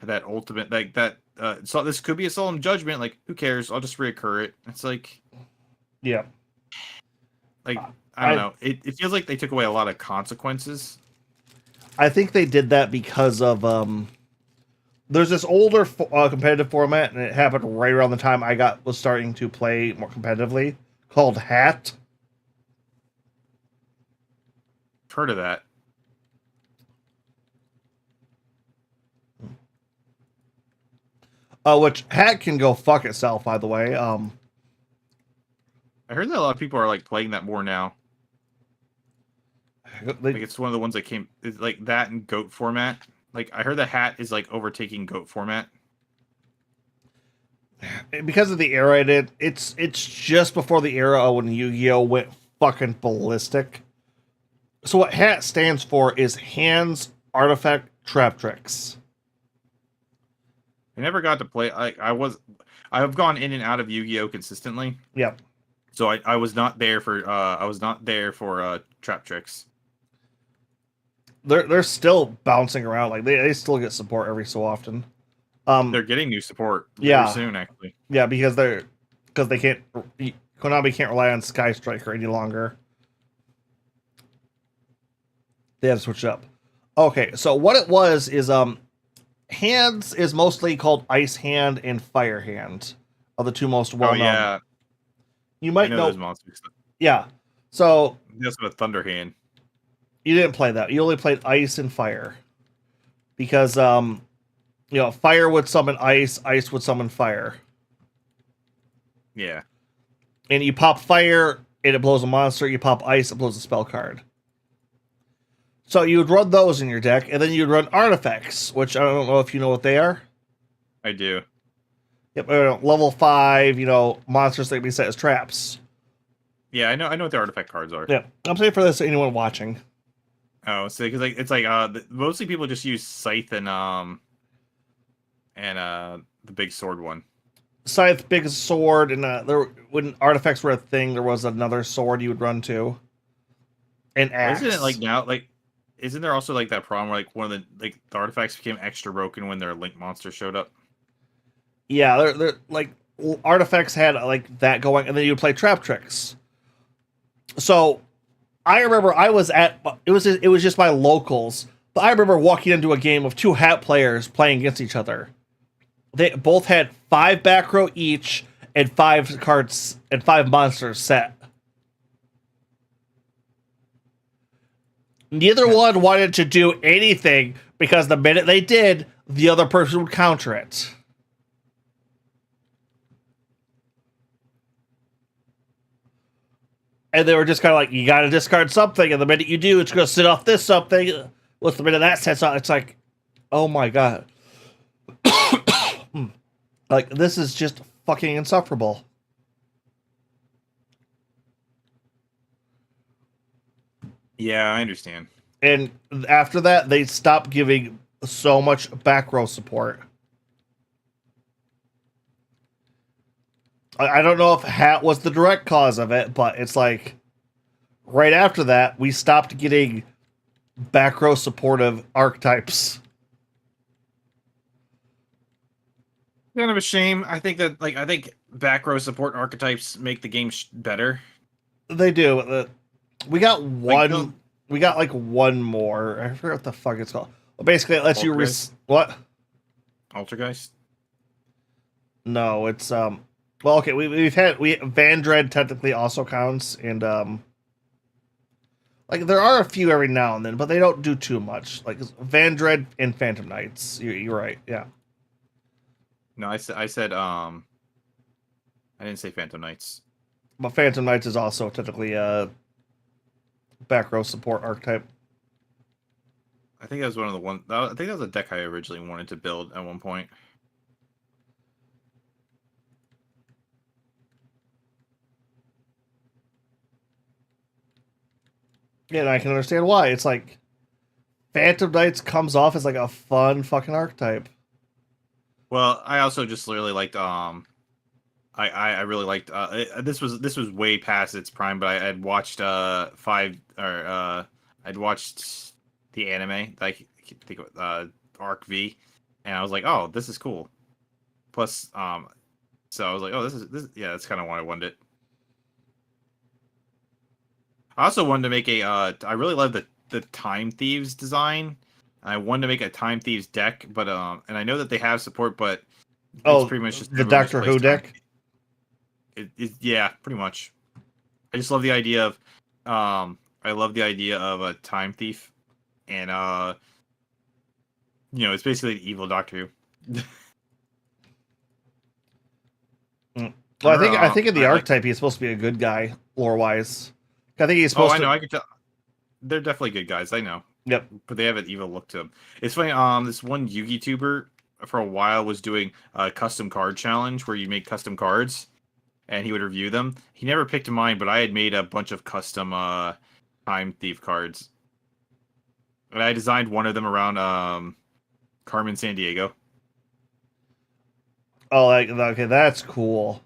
That ultimate like that so this could be a solemn judgment, like who cares, I'll just reoccur it. It's like Yeah. I don't know, it feels like they took away a lot of consequences. I think they did that because of there's this older competitive format, and it happened right around the time I was starting to play more competitively, called Hat. I've heard of that. Which Hat can go fuck itself, by the way. I heard that a lot of people are like playing that more now. Like it's one of the ones that came, it's like that and goat format. Like I heard the Hat is like overtaking goat format because of the era it's just before the era when Yu-Gi-Oh went fucking ballistic. So what Hat stands for is Hands, Artifact, Trap Tricks. I never got to play. I've gone in and out of Yu-Gi-Oh consistently. Yep. So I was not there for Trap Tricks. They're still bouncing around. Like they still get support every so often. They're getting new support very soon, actually. Yeah, because they can't, Konami can't rely on Sky Striker any longer. They have to switch it up. Okay, so what it was is Hands is mostly called Ice Hand and Fire Hand, are the two most well known. Oh yeah, you might know those monsters. Yeah, so they also have a Thunder Hand. You didn't play that. You only played Ice and Fire, because Fire would summon Ice, Ice would summon Fire. Yeah, and you pop Fire and it blows a monster. You pop Ice, it blows a spell card. So you would run those in your deck, and then you'd run artifacts, which I don't know if you know what they are. I do. Yep, level 5, monsters that can be set as traps. Yeah, I know what the artifact cards are. Yeah, I'm saying for this, anyone watching. Oh, so because it's like mostly people just use Scythe and the big sword one. Scythe, big sword, and when artifacts were a thing, there was another sword you would run to. And axe. Isn't it like now isn't there also like that problem where like one of the artifacts became extra broken when their Link monster showed up? Yeah, they're like artifacts had like that going, and then you would play trap tricks. So I remember it was just my locals, but I remember walking into a game of 2 Hat players playing against each other. They both had 5 back row each and 5 cards and 5 monsters set. Neither one wanted to do anything because the minute they did, the other person would counter it. And they were just kind of like, you got to discard something, and the minute you do, it's going to sit off this something. What's the minute that sets off? It's like, oh my god. Like, this is just fucking insufferable. Yeah, I understand. And after that, they stopped giving so much back row support. I don't know if Hat was the direct cause of it, but it's like right after that, we stopped getting back row supportive archetypes. Kind of a shame. I think back row support archetypes make the game better. They do. We got one. We got like one more. I forget what the fuck it's called. Well, basically, it lets you what? Altergeist? No, it's Well, okay, Vandred technically also counts, and like there are a few every now and then, but they don't do too much. Like Vandred and Phantom Knights. You're right. Yeah. No, I said I didn't say Phantom Knights. But Phantom Knights is also technically a back row support archetype. I think that was one of the one. I think that was a deck I originally wanted to build at one point. Yeah, and I can understand why. It's like Phantom Knights comes off as like a fun fucking archetype. Well, I also just really liked I really liked this was way past its prime, but I had watched I'd watched the anime like I think Arc V, and I was like, oh, this is cool. Plus, so I was like, oh, this yeah, that's kind of why I wanted it. I also wanted to make a I really love the Time Thieves design. I wanted to make a Time Thieves deck, but and I know that they have support, but it's Oh, pretty much just the everyone just Doctor plays Who Time. deck. Yeah, pretty much. I just love the idea of I love the idea of a time thief, and it's basically an evil Doctor Who. Well, I think in the I like. archetype he's supposed to be a good guy, lore wise. I think he's Oh, supposed I know. to. I could tell. They're definitely good guys. I know, Yep. but they have an evil look to them. It's funny. This one Yugi tuber for a while was doing a custom card challenge where you make custom cards, and he would review them. He never picked mine, but I had made a bunch of custom time thief cards, and I designed one of them around Carmen San Diego. Oh, like okay, that's cool.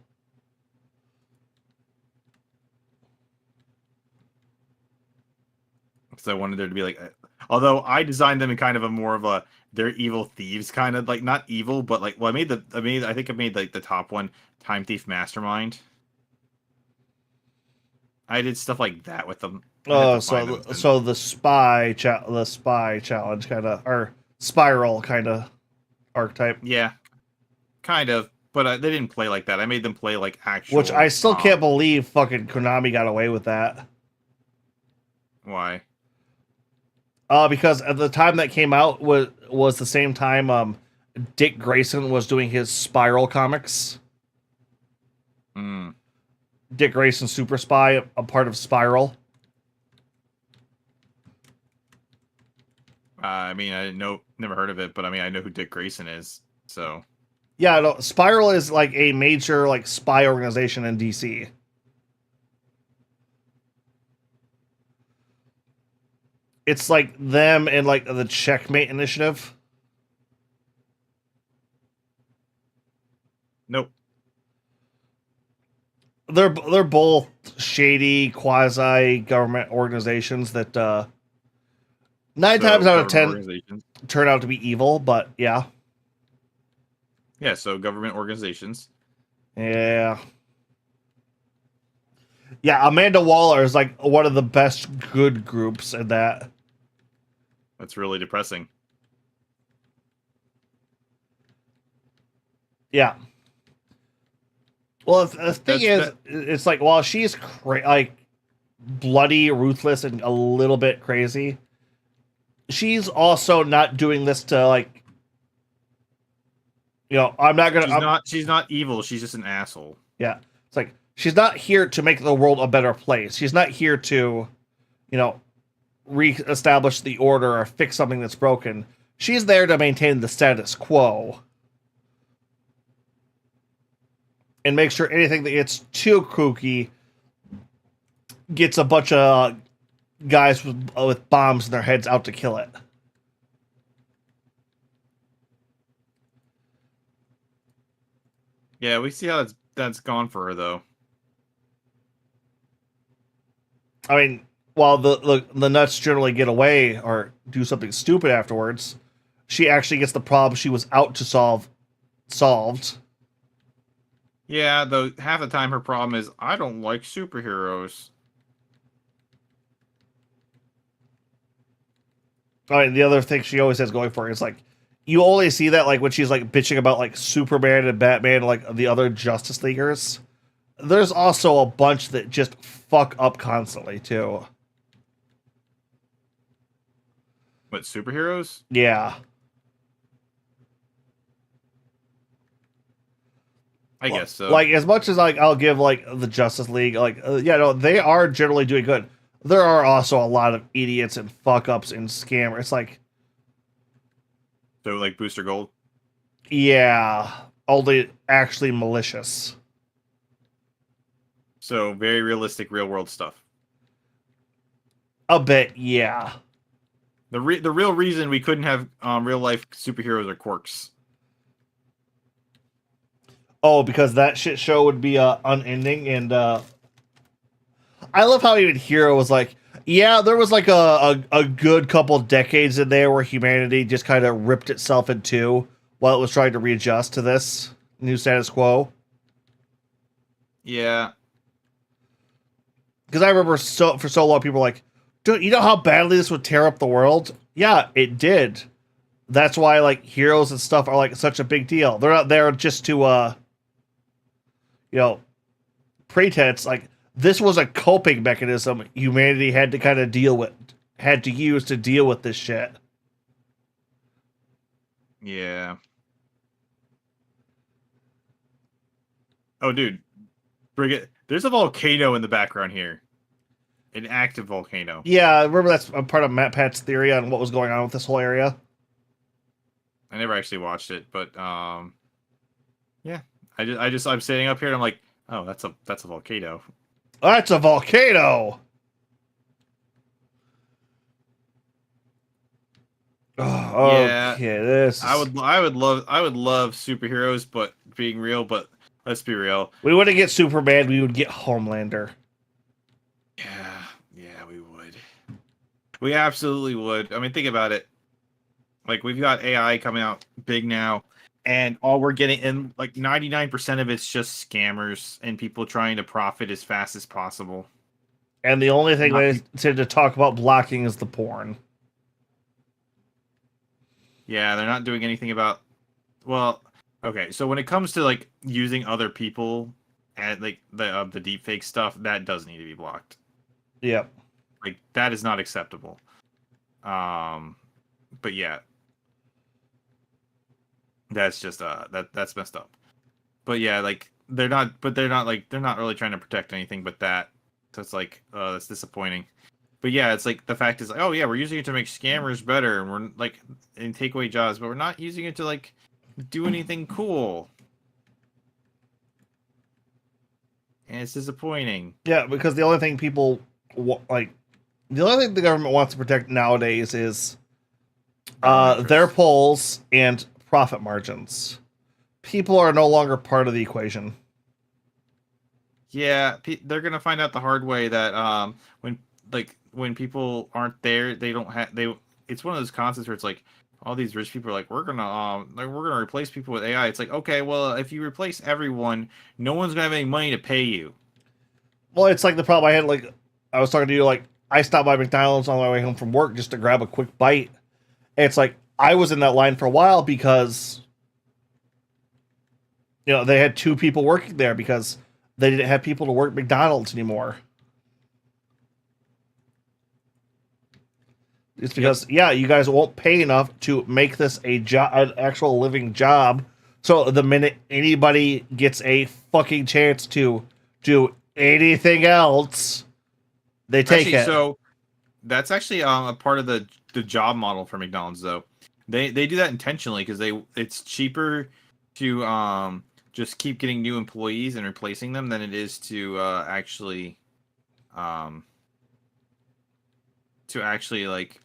Because I wanted there to be like, although I designed them in kind of a more of a they're evil thieves kind of like not evil, but like well, I think I made like the top one Time Thief Mastermind. I did stuff like that with them. I have Oh, to find them. so the spy challenge kind of or spiral kind of archetype, Yeah, kind of, but they didn't play like that. I made them play like which I actual. still can't believe fucking Konami got away with that. Why? Because at the time that came out was the same time Dick Grayson was doing his Spiral comics. Hmm. Dick Grayson Super Spy, a part of Spiral. I mean, I didn't know, never heard of it, but I mean, I know who Dick Grayson is. So Yeah, no, Spiral is like a major like spy organization in DC. It's like them and like the Checkmate Initiative. nope. They're both shady quasi government organizations that nine times So out of government 10 organizations. turn out to be evil. But yeah, Yeah, so government organizations. yeah, yeah. Amanda Waller is like one of the best good groups in that. That's really depressing. Yeah. Well, the thing That's is, that. it's like while she's like bloody, ruthless, and a little bit crazy, she's also not doing this to like, I'm not gonna. She's not evil. She's just an asshole. Yeah, it's like she's not here to make the world a better place. She's not here to, you know, reestablish the order or fix something that's broken. She's there to maintain the status quo and make sure anything that gets too kooky gets a bunch of guys with bombs in their heads out to kill it. Yeah, we see how that's gone for her though. I mean, while the nuts generally get away or do something stupid afterwards, she actually gets the problem she was out to solve solved. Yeah, though half the time her problem is I don't like superheroes. I mean, the other thing she always has going for her is like you only see that like when she's like bitching about like Superman and Batman and like the other Justice Leaguers. There's also a bunch that just fuck up constantly too. What superheroes? Yeah. I guess so. Like as much as like I'll give like the Justice League like yeah, no, they are generally doing good. There are also a lot of idiots and fuck ups and scammers. It's like So like Booster Gold. yeah, only actually malicious. So very realistic, real world stuff. A bit, yeah. The real reason we couldn't have real life superheroes are quirks. Oh, because that shit show would be unending, and I love how even Hero was like, yeah, there was like a good couple decades in there where humanity just kind of ripped itself in two while it was trying to readjust to this new status quo. Yeah. Because I remember for so long people were like, dude, you know how badly this would tear up the world? Yeah, it did. That's why like heroes and stuff are like such a big deal. They're not there just to you know, pretense. Like this was a coping mechanism humanity had to kind of had to use to deal with this shit. Yeah. Oh, dude, there's a volcano in the background here, an active volcano. Yeah, I remember that's a part of Matt Pat's theory on what was going on with this whole area. I never actually watched it, but yeah, I'm sitting up here and I'm like, oh, that's a volcano. That's a volcano. Oh, Yeah, okay, this is... I would love superheroes, but being real, but let's be real. We wouldn't get Superman, we would get Homelander. Yeah, we would. We absolutely would. I mean, think about it. Like we've got AI coming out big now, and all we're getting, and like 99% of it's just scammers and people trying to profit as fast as possible. And the only thing they said to talk about blocking is the porn. Yeah, they're not doing anything about. Well, okay. So when it comes to like using other people at like the deepfake stuff, that does need to be blocked. Yep. Like that is not acceptable. But yeah, that's just that's messed up. But yeah, like they're not really trying to protect anything but that. So it's like that's disappointing. But yeah, it's like the fact is like, oh yeah, we're using it to make scammers better and we're like and take away jobs, but we're not using it to like do anything cool. And it's disappointing. Yeah, because the only thing people like, the only thing the government wants to protect nowadays is their polls and profit margins. People are no longer part of the equation. Yeah, they're gonna find out the hard way that when people aren't there, they don't have they. It's one of those concepts where it's like all these rich people are like we're gonna replace people with AI. It's like okay, well if you replace everyone, no one's gonna have any money to pay you. Well, it's like the problem I had. Like I was talking to you, like I stopped by McDonald's on my way home from work just to grab a quick bite. And it's like I was in that line for a while because they had two people working there because they didn't have people to work McDonald's anymore. It's because, you guys won't pay enough to make this a job, an actual living job. So the minute anybody gets a fucking chance to do anything else, they take it. So that's actually a part of the job model for McDonald's, though. They do that intentionally because it's cheaper to just keep getting new employees and replacing them than it is to actually like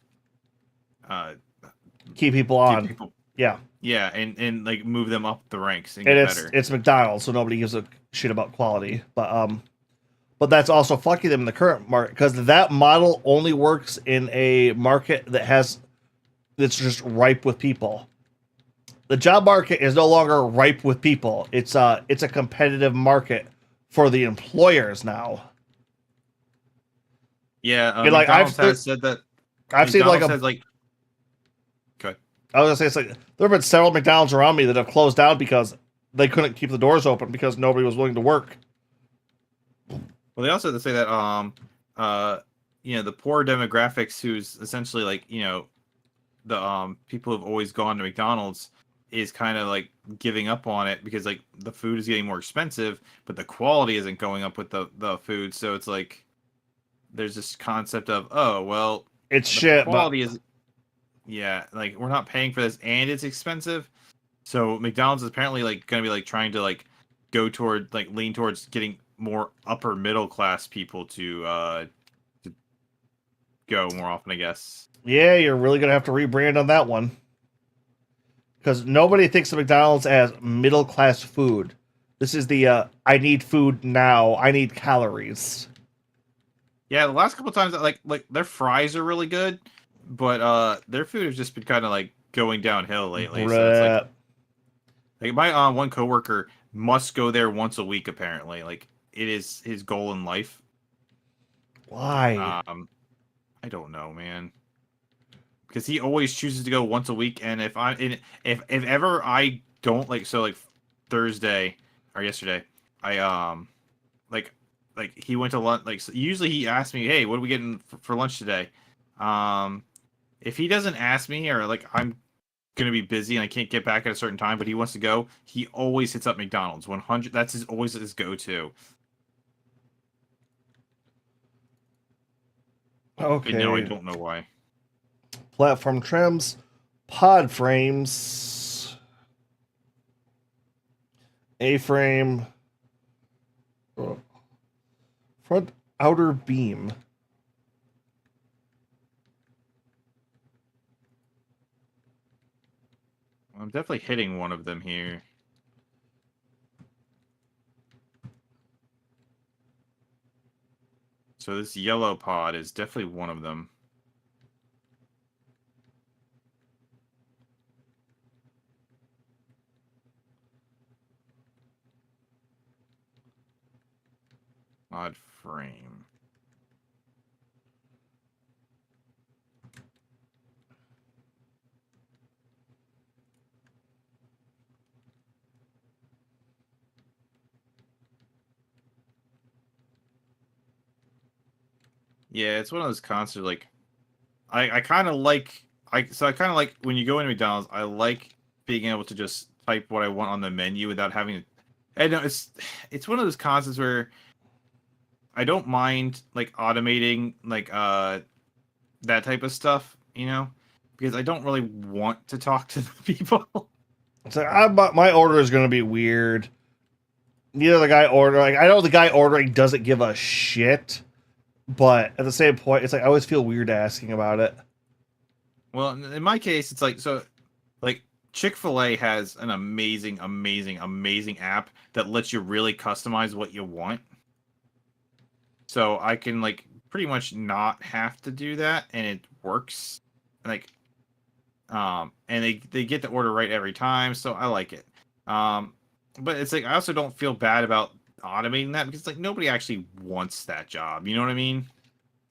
keep people on. Yeah, and like move them up the ranks and get better. It's McDonald's, so nobody gives a shit about quality. But that's also fucking them in the current market because that model only works in a market that's just ripe with people. The job market is no longer ripe with people. It's a competitive market for the employers now. Yeah, like I've said that. I've seen like Good. I was gonna say it's like there have been several McDonald's around me that have closed down because they couldn't keep the doors open because nobody was willing to work. Well, they also have to say that the poor demographics who's essentially like the people who've always gone to McDonald's is kind of like giving up on it because like the food is getting more expensive, but the quality isn't going up with the food. So it's like there's this concept of it's shit. Quality is like we're not paying for this and it's expensive. So McDonald's is apparently like going to be like trying to like go toward like lean towards getting more upper middle class people to go more often, I guess. Yeah, you're really gonna have to rebrand on that one. Because nobody thinks of McDonald's as middle class food. This is the I need food now. I need calories. Yeah, the last couple times, like their fries are really good, but their food has just been kind of like going downhill lately. So it's Bruh. like my one coworker must go there once a week. Apparently, like it is his goal in life. Why? I don't know, man. Because he always chooses to go once a week, and if ever I don't like Thursday or yesterday, I like he went to lunch. Like so usually he asks me, hey, what are we getting for lunch today? Um, if he doesn't ask me or like I'm gonna be busy and I can't get back at a certain time, but he wants to go, he always hits up McDonald's. 100. That's always his go-to. Okay. And no, I don't know why. Platform trims, pod frames, A-frame, front outer beam. I'm definitely hitting one of them here. So this yellow pod is definitely one of them. Odd frame. Yeah, it's one of those concerts like I kind of like I kind of like when you go into McDonald's, I like being able to just type what I want on the menu without having to. And no, it's one of those concepts where I don't mind like automating like that type of stuff, you know, because I don't really want to talk to the people. So my order is going to be weird. Neither the guy ordering, I know the guy ordering doesn't give a shit, but at the same point, it's like I always feel weird asking about it. Well, in my case, it's like so like Chick-fil-A has an amazing, amazing, amazing app that lets you really customize what you want. So I can like pretty much not have to do that and it works. Like and they get the order right every time, so I like it. Um but it's like I also don't feel bad about automating that because like nobody actually wants that job. You know what I mean?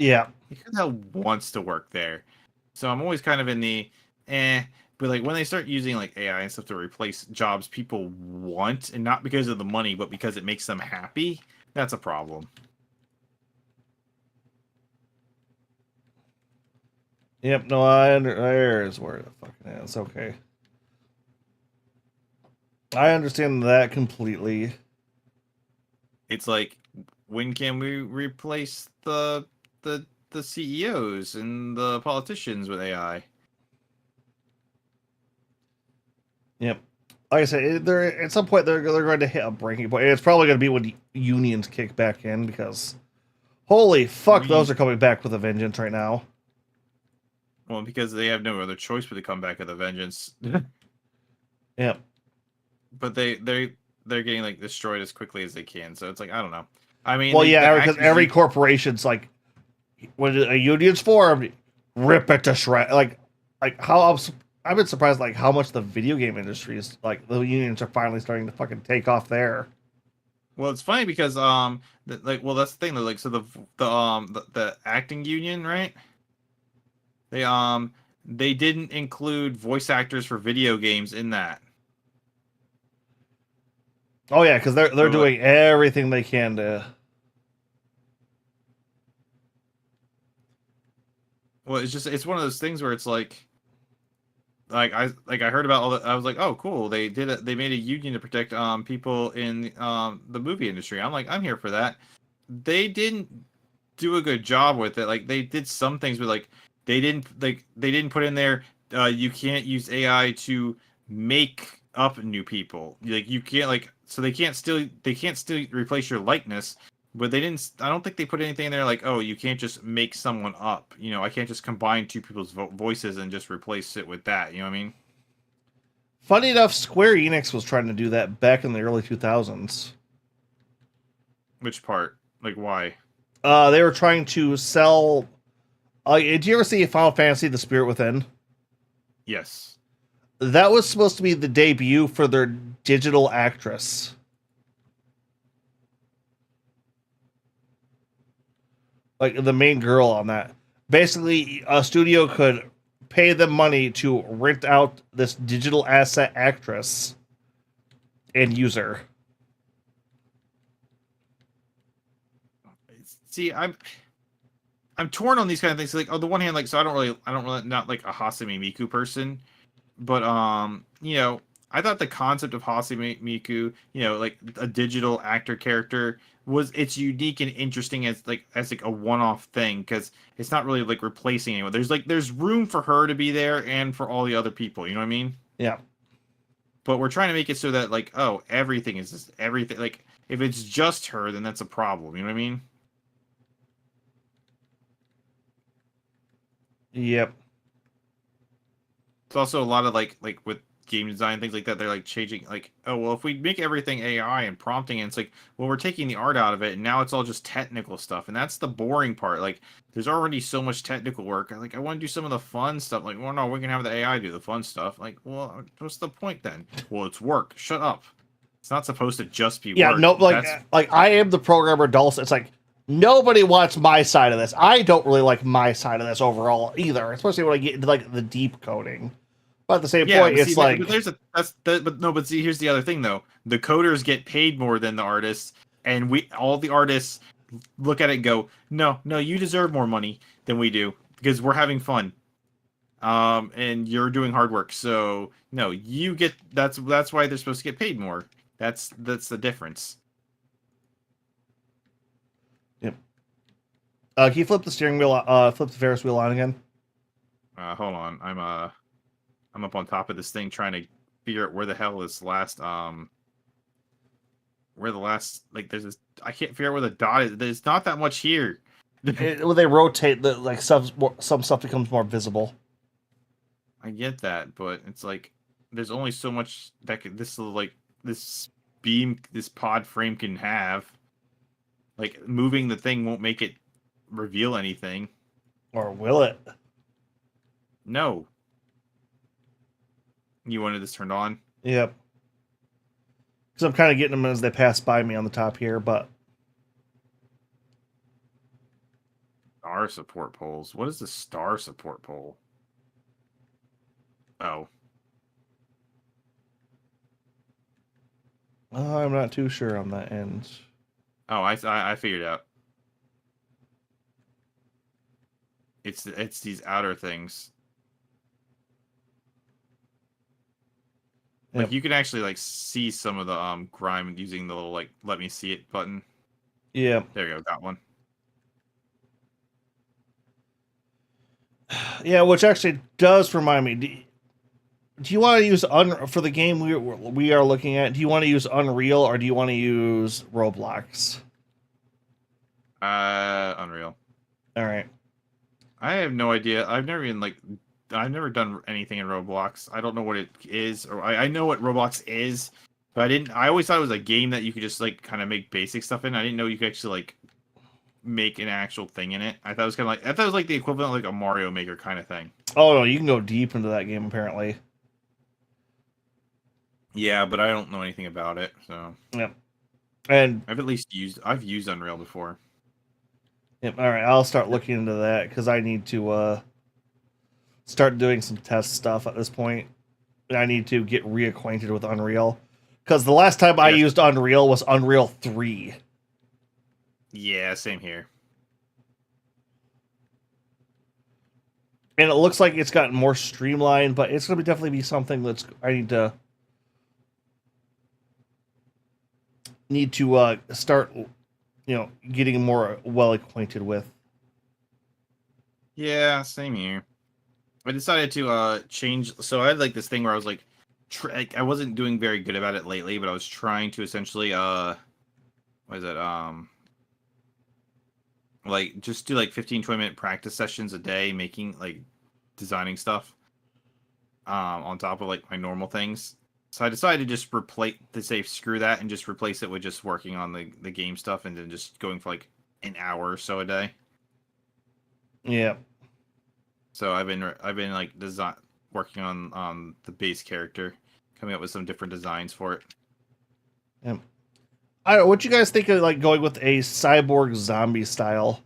Yeah. Who the hell wants to work there? So I'm always kind of in the eh. But like when they start using like AI and stuff to replace jobs people want, and not because of the money, but because it makes them happy, that's a problem. Yep. No, there's where the fucking is. Okay. I understand that completely. It's like when can we replace the CEOs and the politicians with AI? Yep. Like I said, they're at some point they're going to hit a breaking point. It's probably going to be when unions kick back in because holy fuck, those are coming back with a vengeance right now. Well, because they have no other choice but to come back with a vengeance. Yep. But they're getting like destroyed as quickly as they can. So it's like I don't know. I mean, Well, yeah, because every corporation's like, when a union's formed, rip it to shred. Like how I've been surprised like how much the video game industry is like the unions are finally starting to fucking take off there. Well, it's funny because like well that's the thing though, like so the acting union, right? They didn't include voice actors for video games in that. Oh yeah, because they're So, doing everything they can to. well, it's one of those things where it's like I heard about all that. I was like, oh, cool. They made a union to protect people in the movie industry. I'm like, I'm here for that. They didn't do a good job with it. Like they did some things, but like they didn't put in there. You can't use AI to make up new people. Like you can't like so they can't still replace your likeness, But they didn't. I don't think they put anything in there like, oh, you can't just make someone up. You know, I can't just combine two people's voices and just replace it with that. You know what I mean? Funny enough, Square Enix was trying to do that back in the early 2000s. Which part? Like, why? They were trying to sell. Did you ever see Final Fantasy: The Spirit Within? Yes. That was supposed to be the debut for their digital actress. Like the main girl on that. Basically, a studio could pay them money to rent out this digital asset actress and use her. See, I'm torn on these kind of things. Like, on the one hand, like, so I don't really, not like a Hasumi Miku person, but you know, I thought the concept of Hasumi Miku, you know, like a digital actor character, it's unique and interesting as like a one-off thing because it's not really like replacing anyone. There's room for her to be there and for all the other people. You know what I mean? Yeah. But we're trying to make it so that like, oh, everything is just everything. Like, if it's just her, then that's a problem. You know what I mean? Yep. It's also a lot of like with game design things like that. They're like changing like, oh well, if we make everything AI and prompting, and it's like, well, we're taking the art out of it, and now it's all just technical stuff, and that's the boring part. Like, there's already so much technical work. I want to do some of the fun stuff. Like, well, no, we can have the AI do the fun stuff. Like, well, what's the point then? Well, it's work. Shut up. It's not supposed to just be Yeah, work. no, like I am the programmer Dulce. It's like nobody wants my side of this. I don't really like my side of this overall either, especially when I get into like the deep coding. But at the same point, but it's see, like but there's a that's the, but no, but see, here's the other thing though. The coders get paid more than the artists, and all the artists look at it and go, no, no, you deserve more money than we do because we're having fun. And you're doing hard work. So no, you get that's why they're supposed to get paid more. That's the difference. yep. Can you flip the steering wheel? Flip the Ferris wheel on again. Hold on, I'm up on top of this thing trying to figure out where the hell is last where the last like there's this I can't figure out where the dot is. There's not that much here. When they rotate, the like some stuff becomes more visible. I get that, but it's like there's only so much that this beam, this pod frame can have. Like, moving the thing won't make it reveal anything. Or will it? No. You wanted this turned on? Yep. Because I'm kind of getting them as they pass by me on the top here, but Star support poles. What is the star support pole? Oh. I'm not too sure on that end. Oh, I figured it out. It's these outer things. Like, Yep. you can actually like see some of the grime using the little like let me see it button. Yeah. There you go, got one. Yeah, which actually does remind me. Do you want to use for the game we are looking at? Do you want to use Unreal or do you want to use Roblox? Unreal. All right. I have no idea. I've never done anything in Roblox. I don't know what it is, or I know what Roblox is, but I always thought it was a game that you could just like kind of make basic stuff in. I didn't know you could actually like make an actual thing in it. I thought it was like the equivalent of like a Mario Maker kind of thing. Oh no, you can go deep into that game apparently. Yeah, but I don't know anything about it, so. Yep. And I've used Unreal before. yep. All right, I'll start looking into that because I need to start doing some test stuff at this point. I need to get reacquainted with Unreal because the last time I used Unreal was Unreal 3. Yeah, same here. And it looks like it's gotten more streamlined, but it's going to definitely be something I need to start, getting more well acquainted with. Yeah, same here. I decided to change. So I had like this thing where I was like, I wasn't doing very good about it lately, but I was trying to essentially what is it like just do like 15-20 minute practice sessions a day, making like designing stuff on top of like my normal things. So I decided to just say screw that and just replace it with just working on the game stuff and then just going for like an hour or so a day. Yeah. So I've been like working on the base character, coming up with some different designs for it. Yeah. I don't know, what you guys think of like going with a cyborg zombie style?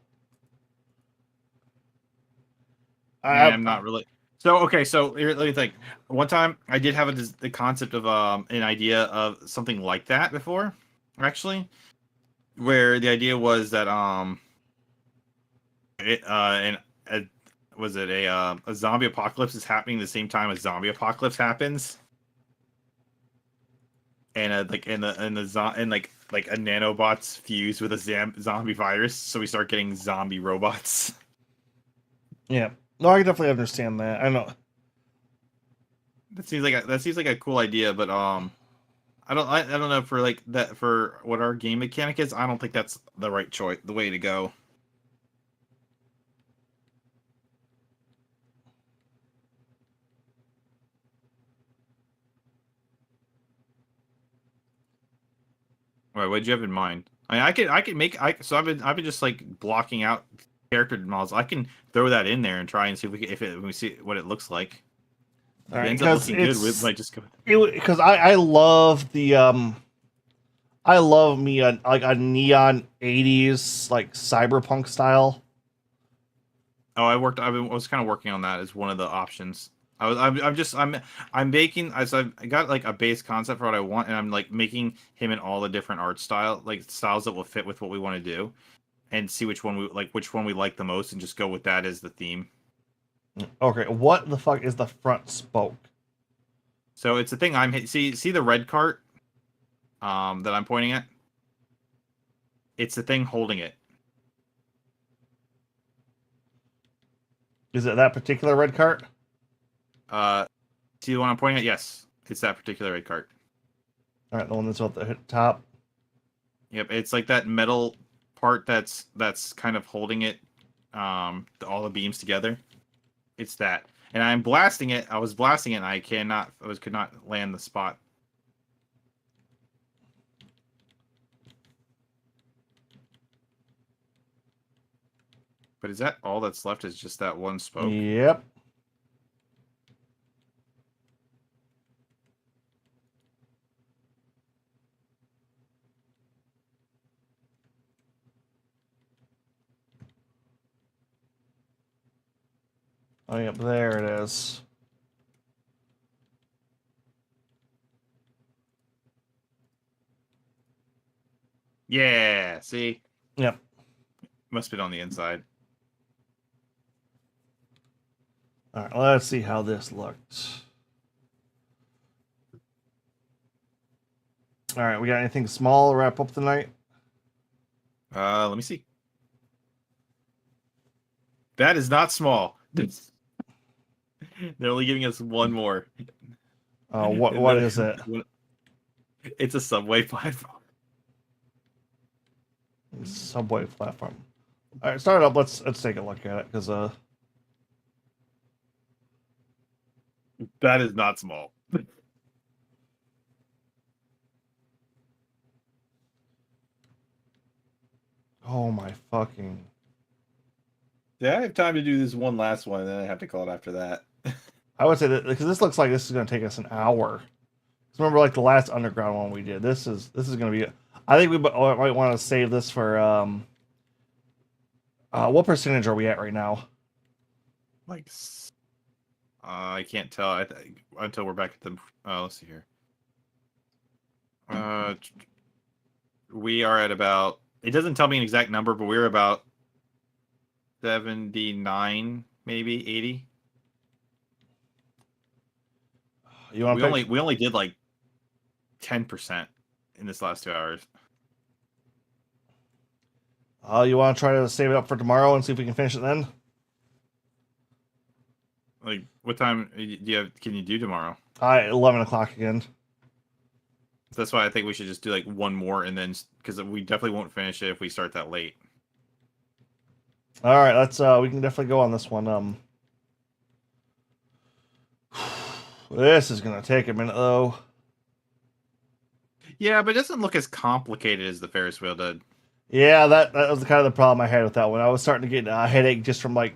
I'm not really. So okay, so let me think. One time I did have the concept of an idea of something like that before, actually, where the idea was that it and was it a zombie apocalypse is happening the same time a zombie apocalypse happens, and like a nanobots fuse with a zombie virus, so we start getting zombie robots. Yeah. No, I can definitely understand that. I know. That seems like a cool idea, but I don't know for like that for what our game mechanic is. I don't think that's the right choice, the way to go. All right, what did you have in mind? I mean, I could make so I've been just like blocking out character models. I can throw that in there and try and see if we see what it looks like. If it ends up looking good, we might just go. Because I love the I love me like a neon 80s like cyberpunk style. Oh, I was kind of working on that as one of the options. I'm making so I got like a base concept for what I want, and I'm like making him in all the different art styles that will fit with what we want to do, and see which one we like the most, and just go with that as the theme. Okay, what the fuck is the front spoke? So it's the thing see the red cart that I'm pointing at. It's the thing holding it. Is it that particular red cart? See the one I'm pointing at? Yes, it's that particular red cart. All right, the one that's at the top. Yep, it's like that metal part that's kind of holding it, all the beams together. It's that, and I'm blasting it. I was blasting it, and I could not land the spot. But is that all that's left? Is just that one spoke? Yep. Oh, yep, there it is. Yeah, see? Yep. Must have been on the inside. All right, let's see how this looks. All right, we got anything small to wrap up tonight? Let me see. That is not small. They're only giving us one more. What is it? It's a subway platform. Subway platform. All right, start it up. Let's take a look at it because that is not small. Oh my fucking. Yeah, I have time to do this one last one, and then I have to call it after that. I would say that because this looks like this is going to take us an hour. Remember, like the last underground one we did. This is going to be. I think we might want to save this for. What percentage are we at right now? Like, I can't tell. Until we're back at the. Let's see here. We are at about. It doesn't tell me an exact number, but we're about 79, maybe 80. You want we only did like 10% in this last 2 hours. You want to try to save it up for tomorrow and see if we can finish it then? Like, what time do you have? Can you do tomorrow? 11 o'clock again. That's why I think we should just do like one more, and then because we definitely won't finish it if we start that late. All right, let's we can definitely go on this one. This is gonna take a minute though. Yeah, but it doesn't look as complicated as the Ferris wheel did. Yeah, that was kind of the problem I had with that one. I was starting to get a headache just from like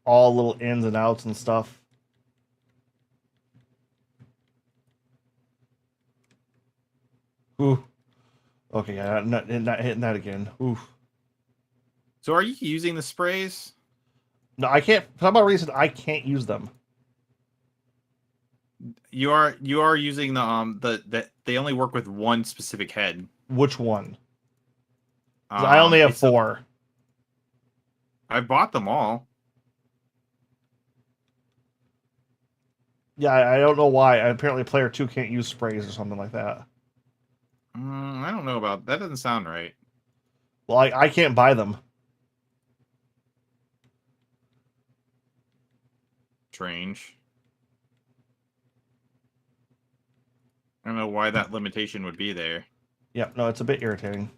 all little ins and outs and stuff. Ooh. Okay, yeah, not hitting that again. Ooh. So are you using the sprays? No, I can't. For some reason, I can't use them. You are using the they only work with one specific head. Which one? 'Cause I only have It's a, four. I bought them all. Yeah, I don't know why. Apparently, player two can't use sprays or something like that. I don't know about that. Doesn't sound right. Well, I can't buy them. Strange. I don't know why that limitation would be there. Yep, no, it's a bit irritating.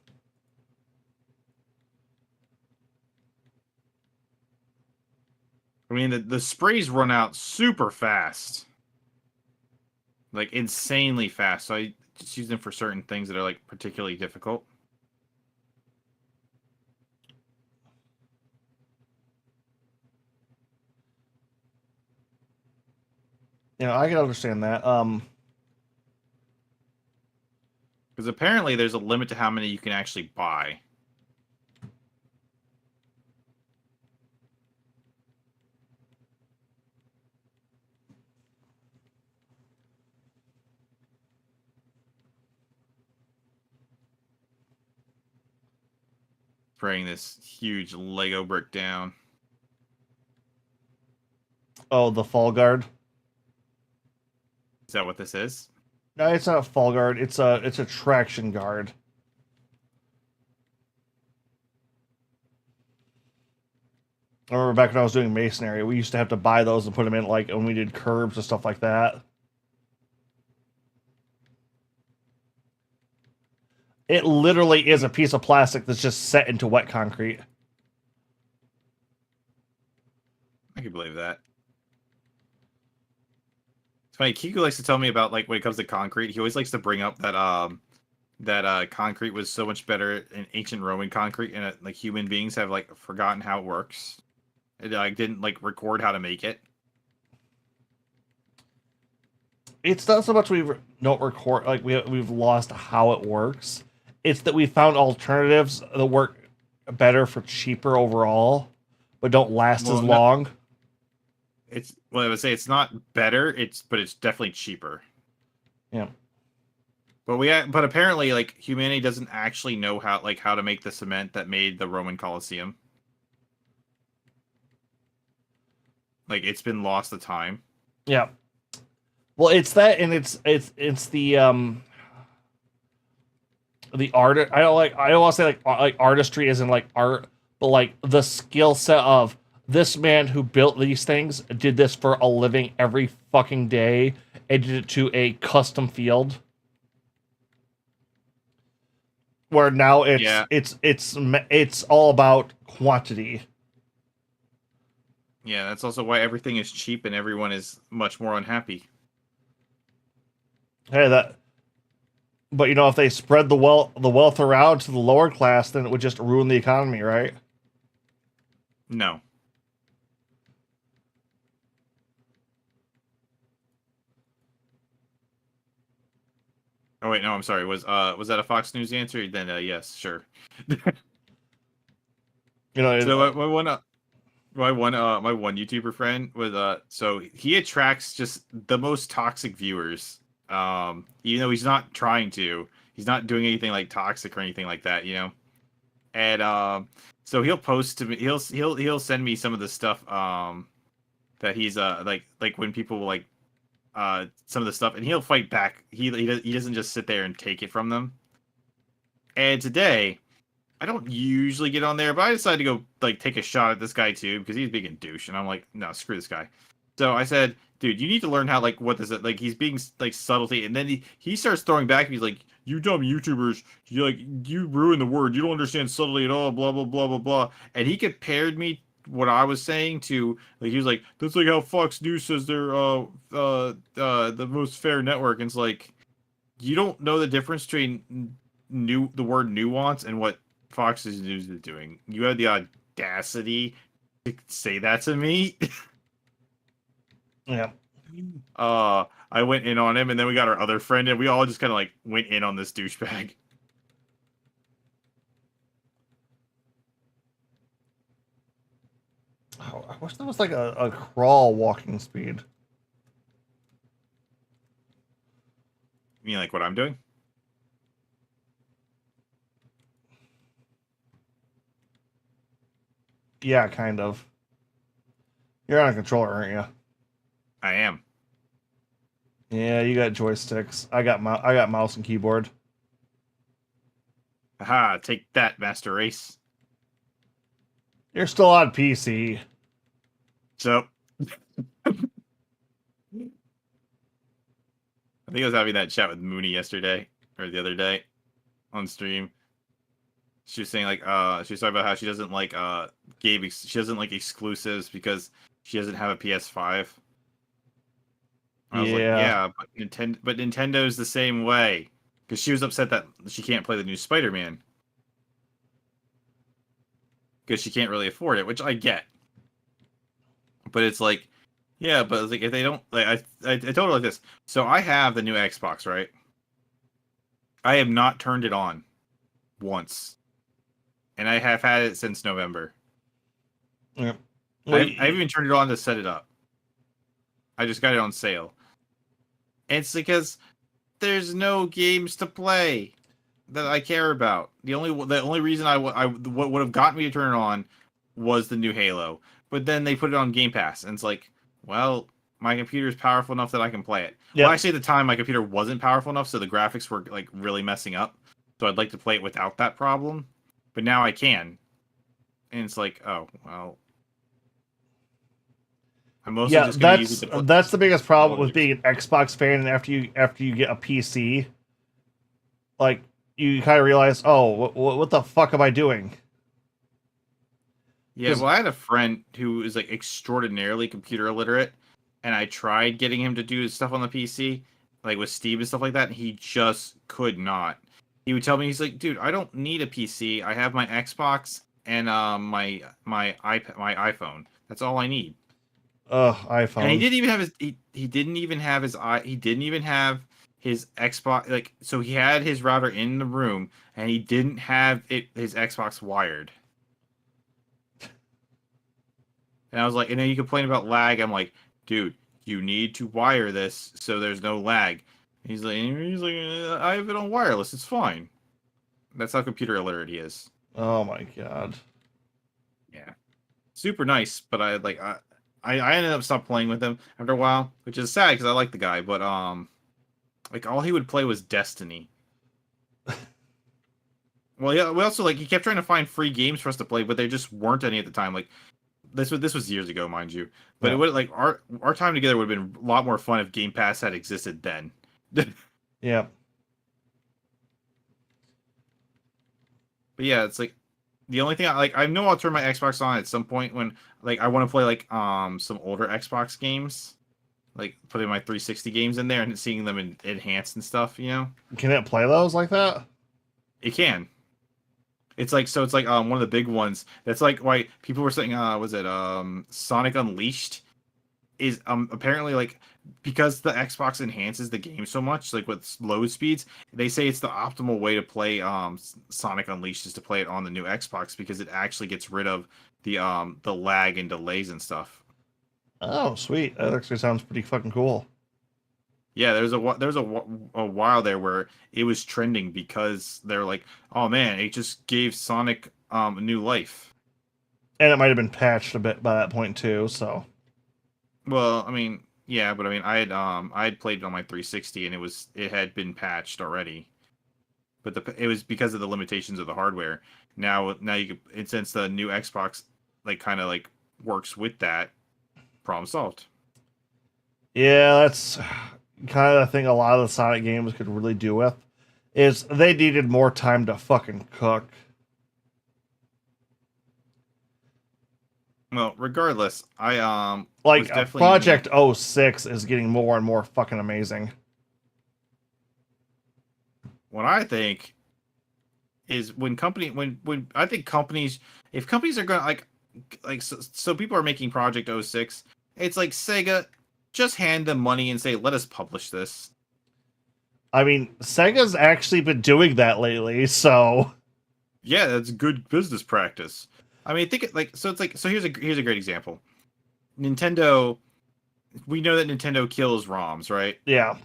I mean, the sprays run out super fast, like insanely fast. So I just use them for certain things that are like particularly difficult. You know, I can understand that. Because apparently there's a limit to how many you can actually buy. Spraying this huge Lego brick down. Oh, the fall guard. Is that what this is? No, it's not a fall guard. It's a traction guard. I remember back when I was doing masonry, we used to have to buy those and put them in like when we did curbs and stuff like that. It literally is a piece of plastic that's just set into wet concrete. I can believe that. It's funny. Kiku likes to tell me about like when it comes to concrete. He always likes to bring up that concrete was so much better in ancient Roman concrete, and like human beings have like forgotten how it works. It like didn't like record how to make it. It's not so much we don't record like we've lost how it works. It's that we found alternatives that work better for cheaper overall, but don't last Well, as no, long. it's well, I would say it's not better. But it's definitely cheaper. Yeah. But apparently like humanity doesn't actually know how to make the cement that made the Roman Colosseum. Like it's been lost to time. Yeah. Well, it's that, and it's the art. I don't want to say like artistry isn't like art, but like the skill set of this man who built these things did this for a living every fucking day and did it to a custom field. Where now Yeah. it's all about quantity. Yeah, that's also why everything is cheap and everyone is much more unhappy. Hey, that. But you know, if they spread the wealth around to the lower class, then it would just ruin the economy, right? No. Oh wait, no, I'm sorry. Was that a Fox News answer? Then yes, sure. You know, So my one YouTuber friend was so he attracts just the most toxic viewers. Even though he's not trying to, he's not doing anything like toxic or anything like that, you know. And so he'll post to me, he'll send me some of the stuff that he's like when people like some of the stuff, and he'll fight back. He doesn't just sit there and take it from them. And today, I don't usually get on there, but I decided to go like take a shot at this guy too because he's being a douche, and I'm like, no, screw this guy. So I said, dude, you need to learn how like what this like he's being like subtlety, and then he starts throwing back. He's like, you dumb YouTubers, you ruin the word. You don't understand subtlety at all. Blah blah blah blah blah. And he compared me what I was saying to like he was like that's like how Fox News says they're the most fair network. And it's like you don't know the difference between the word nuance and what Fox News is doing. You had the audacity to say that to me. Yeah. I went in on him, and then we got our other friend, and we all just kind of like went in on this douchebag. Oh, I wish there was like a crawl walking speed. You mean like what I'm doing? Yeah, kind of. You're on a controller, aren't you? I am. Yeah, you got joysticks. I got mouse and keyboard. Aha, take that, Master Race. You're still on PC. So, I think I was having that chat with Mooney yesterday, or the other day, on stream. She was saying, like, she was talking about how she doesn't like, she doesn't like exclusives because she doesn't have a PS5. I was like, yeah, but Nintendo's the same way. Because she was upset that she can't play the new Spider-Man. Because she can't really afford it, which I get. But it's like, yeah, but it's like if they don't, like, I told her like this. So I have the new Xbox, right? I have not turned it on once, and I have had it since November. Yeah. I even turned it on to set it up. I just got it on sale. And it's because there's no games to play that I care about. The only reason what would have gotten me to turn it on was the new Halo. But then they put it on Game Pass, and it's like, well, my computer is powerful enough that I can play it. Yep. Well, actually, at the time, my computer wasn't powerful enough, so the graphics were like really messing up. So I'd like to play it without that problem. But now I can, and it's like, oh well. I'm mostly just going to use it to that's the biggest problem with being an Xbox fan. And after you get a PC, like you kind of realize, oh, what the fuck am I doing? Yeah, well, I had a friend who was like extraordinarily computer illiterate, and I tried getting him to do stuff on the PC, like with Steam and stuff like that, and he just could not. He would tell me, he's like, dude, I don't need a PC. I have my Xbox and my iPad, my iPhone. That's all I need. iPhone. And he didn't even have his he didn't even have his he didn't even have his Xbox, like, so he had his router in the room, and he didn't have his Xbox wired. And I was like, and then you complain about lag. I'm like, dude, you need to wire this so there's no lag. He's like, I have it on wireless. It's fine. That's how computer illiterate he is. Oh my god. Yeah, super nice. But I ended up stopped playing with him after a while, which is sad because I like the guy. But like all he would play was Destiny. Well, yeah. We also, like, he kept trying to find free games for us to play, but there just weren't any at the time. Like, this was years ago, mind you. But Yeah. it would, like, our time together would have been a lot more fun if Game Pass had existed then. Yeah. But yeah, it's like the only thing I know I'll turn my Xbox on at some point when, like, I want to play like some older Xbox games, like putting my 360 games in there and seeing them enhanced and stuff. You know, Can it play those like that? it can. It's like, so it's like one of the big ones. That's like why people were saying, was it Sonic Unleashed is apparently, like, because the Xbox enhances the game so much, like with load speeds, they say it's the optimal way to play Sonic Unleashed is to play it on the new Xbox because it actually gets rid of the lag and delays and stuff. Oh, sweet. That actually sounds pretty fucking cool. Yeah, there's a while there where it was trending because they're like, oh man, it just gave Sonic a new life. And it might have been patched a bit by that point too, so. Well, I mean, yeah, but I mean, I had played it on my 360 and it had been patched already, but it was because of the limitations of the hardware. Now you can, and since the new Xbox like kind of like works with that, problem solved. Yeah, that's kind of the thing a lot of the Sonic games could really do with. is they needed more time to fucking cook. Well, regardless, I was Like definitely Project 06 is getting more and more fucking amazing. what I think is when I think companies, if companies are gonna so people are making Project 06, it's like Sega, just hand them money and say, let us publish this. I mean, Sega's actually been doing that lately, so Yeah, that's good business practice. I mean, think it like so. It's like so. Here's a great example. Nintendo. We know that Nintendo kills ROMs, right? yeah.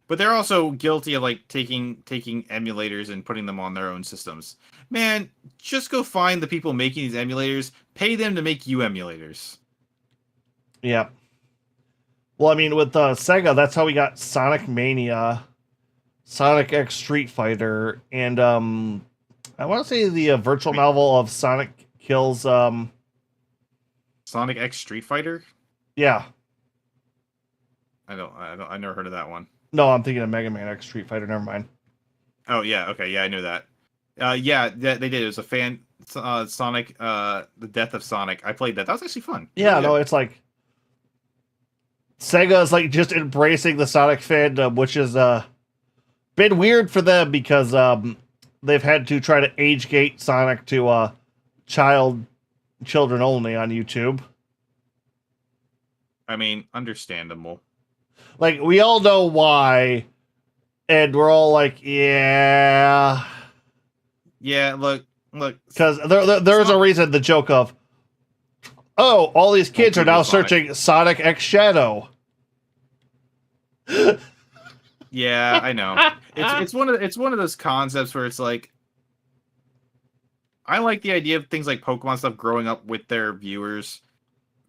But they're also guilty of like taking emulators and putting them on their own systems. Man, just go find the people making these emulators, pay them to make you emulators. Yeah. Well, I mean, with Sega, that's how we got Sonic Mania, Sonic X Street Fighter, and I want to say the virtual novel of Sonic Kills. Sonic X Street Fighter? Yeah. I never heard of that one. No, I'm thinking of Mega Man X Street Fighter. Never mind. Oh yeah, okay, yeah, I knew that. Yeah, they did. It was a Sonic, the Death of Sonic. I played that. That was actually fun. Yeah, Really no, good. it's like Sega is like just embracing the Sonic fandom, which is been weird for them because they've had to try to age gate Sonic to children only on YouTube. I mean, understandable. Like we all know why, and we're all like, yeah, Yeah, look, because there's a reason. The joke of, oh, all these kids are now Sonic. searching Sonic X Shadow. Yeah, I know. It's one of those concepts where it's like, I like the idea of things like Pokemon stuff growing up with their viewers,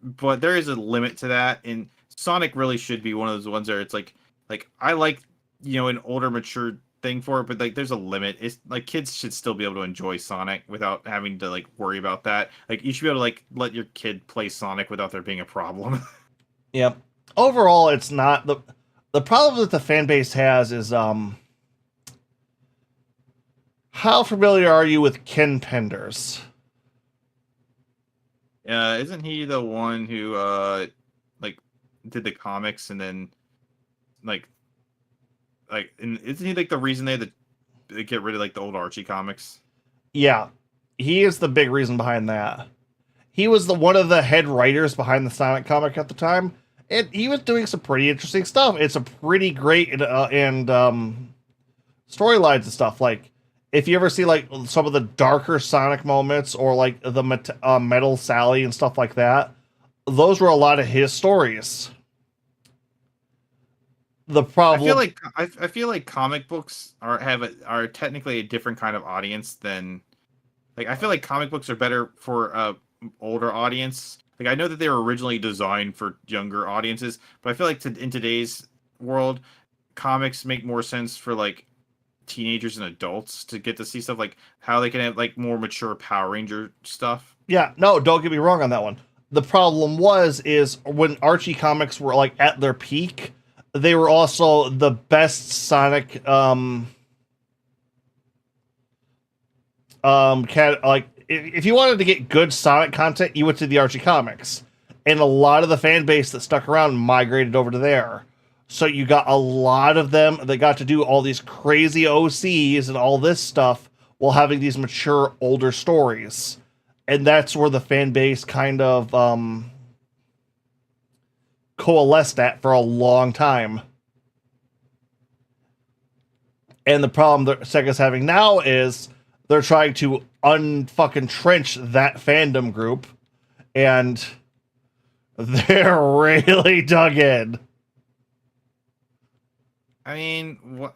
but there is a limit to that, and Sonic really should be one of those ones where it's like I like, an older mature thing for it, but like there's a limit. It's like kids should still be able to enjoy Sonic without having to like worry about that. Like you should be able to like let your kid play Sonic without there being a problem. Yep. Overall, it's not the problem that the fan base has is how familiar are you with Ken Penders? Isn't he the one who like did the comics and then like and isn't he like the reason they had to get rid of like the old Archie comics? Yeah, he is the big reason behind that. He was one of the head writers behind the Sonic comic at the time, and he was doing some pretty interesting stuff. It's a pretty great and storylines and stuff. Like if you ever see like some of the darker Sonic moments or like the Metal Sally and stuff like that, those were a lot of his stories. The problem, I feel like comic books are technically a different kind of audience than like I feel like comic books are better for older audience. Like I know that they were originally designed for younger audiences, but I feel like in today's world, comics make more sense for like teenagers and adults to get to see stuff like how they can have like more mature Power Ranger stuff. yeah, no, don't get me wrong on that one. The problem is when Archie comics were like at their peak, they were also the best Sonic like if you wanted to get good Sonic content, you went to the Archie comics. And a lot of the fan base that stuck around migrated over to there. So you got a lot of them that got to do all these crazy OCs and all this stuff while having these mature older stories. And that's where the fan base kind of coalesced at for a long time. And the problem that Sega's having now is they're trying to unfucking trench that fandom group, and they're really dug in. I mean, what?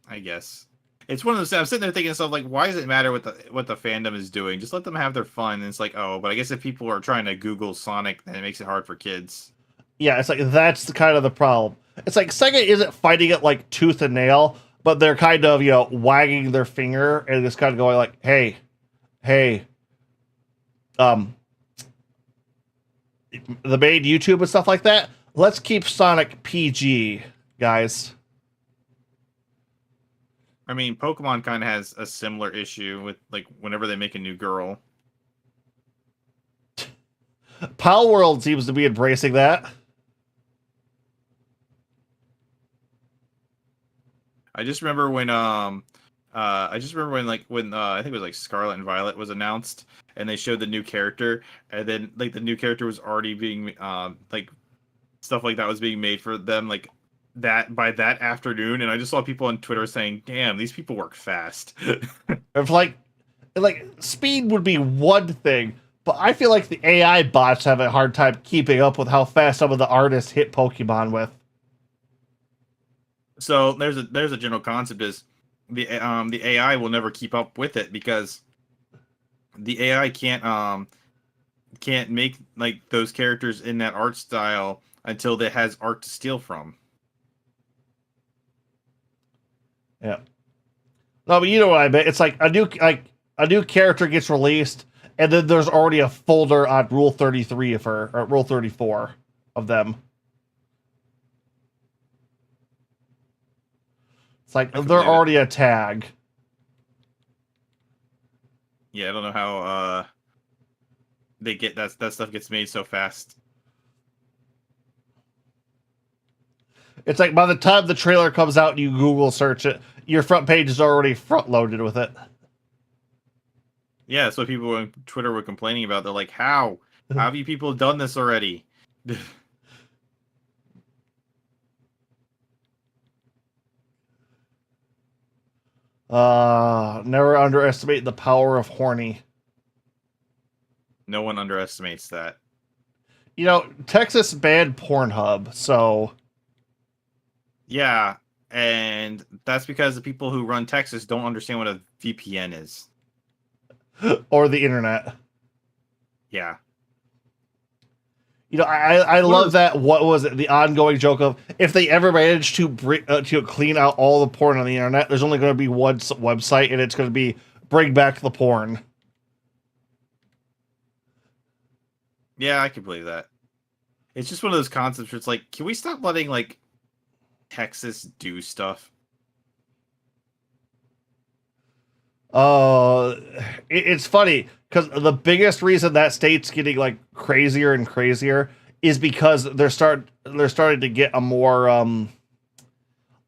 I guess it's one of those. I'm sitting there thinking to myself, like, why does it matter what the fandom is doing? Just let them have their fun. And it's like, oh, but I guess if people are trying to Google Sonic, then it makes it hard for kids. Yeah, it's like that's the kind of the problem. It's like Sega isn't fighting it like tooth and nail, but they're kind of wagging their finger and just kind of going like, hey, the main YouTube and stuff like that. Let's keep Sonic PG. guys. I mean, Pokemon kind of has a similar issue with like whenever they make a new girl. Palworld seems to be embracing that. I just remember when I think it was like Scarlet and Violet was announced and they showed the new character and then like the new character was already being like stuff like that was being made for them like that by that afternoon, and I just saw people on Twitter saying, "Damn, these people work fast." If like speed would be one thing, but I feel like the AI bots have a hard time keeping up with how fast some of the artists hit Pokemon with. So there's a general concept is the AI will never keep up with it because the AI can't make like those characters in that art style until it has art to steal from. Yeah. No, but you know what I mean. It's like a new character gets released, and then there's already a folder on Rule 33 or Rule 34 of them. It's like they're already a tag. Yeah, I don't know how they get that stuff gets made so fast. It's like by the time the trailer comes out and you Google search it, your front page is already front loaded with it. Yeah, so people on Twitter were complaining about. They're like, "How have you people done this already?" Never underestimate the power of horny. No one underestimates that. You know, Texas banned Pornhub, so Yeah, and that's because the people who run Texas don't understand what a VPN is. or the internet. Yeah. You know, I love that. What was it? The ongoing joke of if they ever manage to to clean out all the porn on the internet, there's only going to be one website, and it's going to be bring back the porn. Yeah, I can believe that. It's just one of those concepts where it's like, can we stop letting like Texas do stuff? It's funny because the biggest reason that state's getting like crazier and crazier is because they're starting to get a more I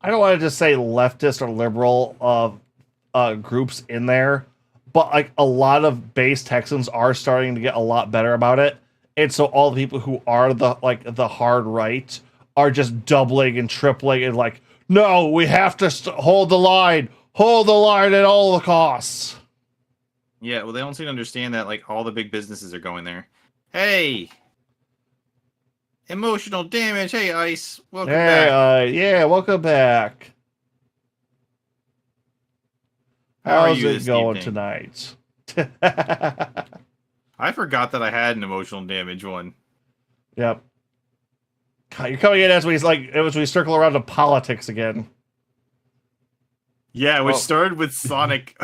don't want to just say leftist or liberal groups in there, but like a lot of base Texans are starting to get a lot better about it, and so all the people who are the hard right are just doubling and tripling and like, no, we have to hold the line. Hold the line at all the costs. Yeah, well, they don't seem to understand that like all the big businesses are going there. Hey, emotional damage. Hey, Ice, welcome back. Yeah, welcome back. How are How's you it this going evening? tonight? I forgot that I had an emotional damage one. Yep. God, you're coming in as we circle around to politics again. Yeah, which started with Sonic.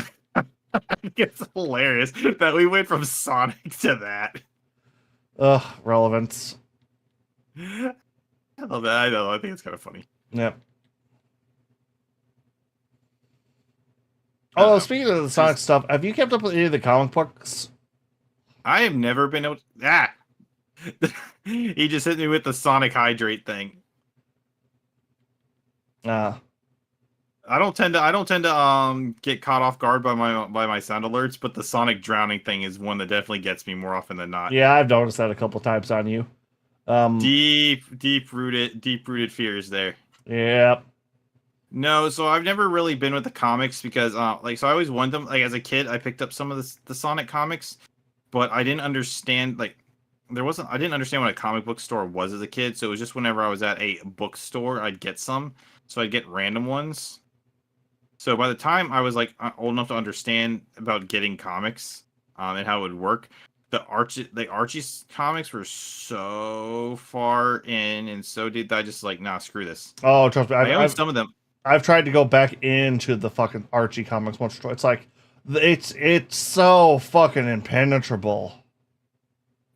It's hilarious that we went from Sonic to that. Ugh, relevance. I love that. I know. I think it's kind of funny. Yep. Oh, speaking of the Sonic stuff, have you kept up with any of the comic books? I have never been able to... He just hit me with the Sonic Hydrate thing. I don't tend to get caught off guard by my sound alerts, but the Sonic drowning thing is one that definitely gets me more often than not. Yeah, I've noticed that a couple times on you. Deep rooted fears there. Yep. No, so I've never really been with the comics because so I always wanted them. Like as a kid, I picked up some of the Sonic comics, but I didn't understand I didn't understand what a comic book store was as a kid. So it was just whenever I was at a bookstore, I'd get some. So I'd get random ones. So by the time I was like old enough to understand about getting comics and how it would work, the Archie comics were so far in and so deep that I just like, nah, screw this. Oh, trust me, I own some of them. I've tried to go back into the fucking Archie comics once or twice. It's like it's so fucking impenetrable.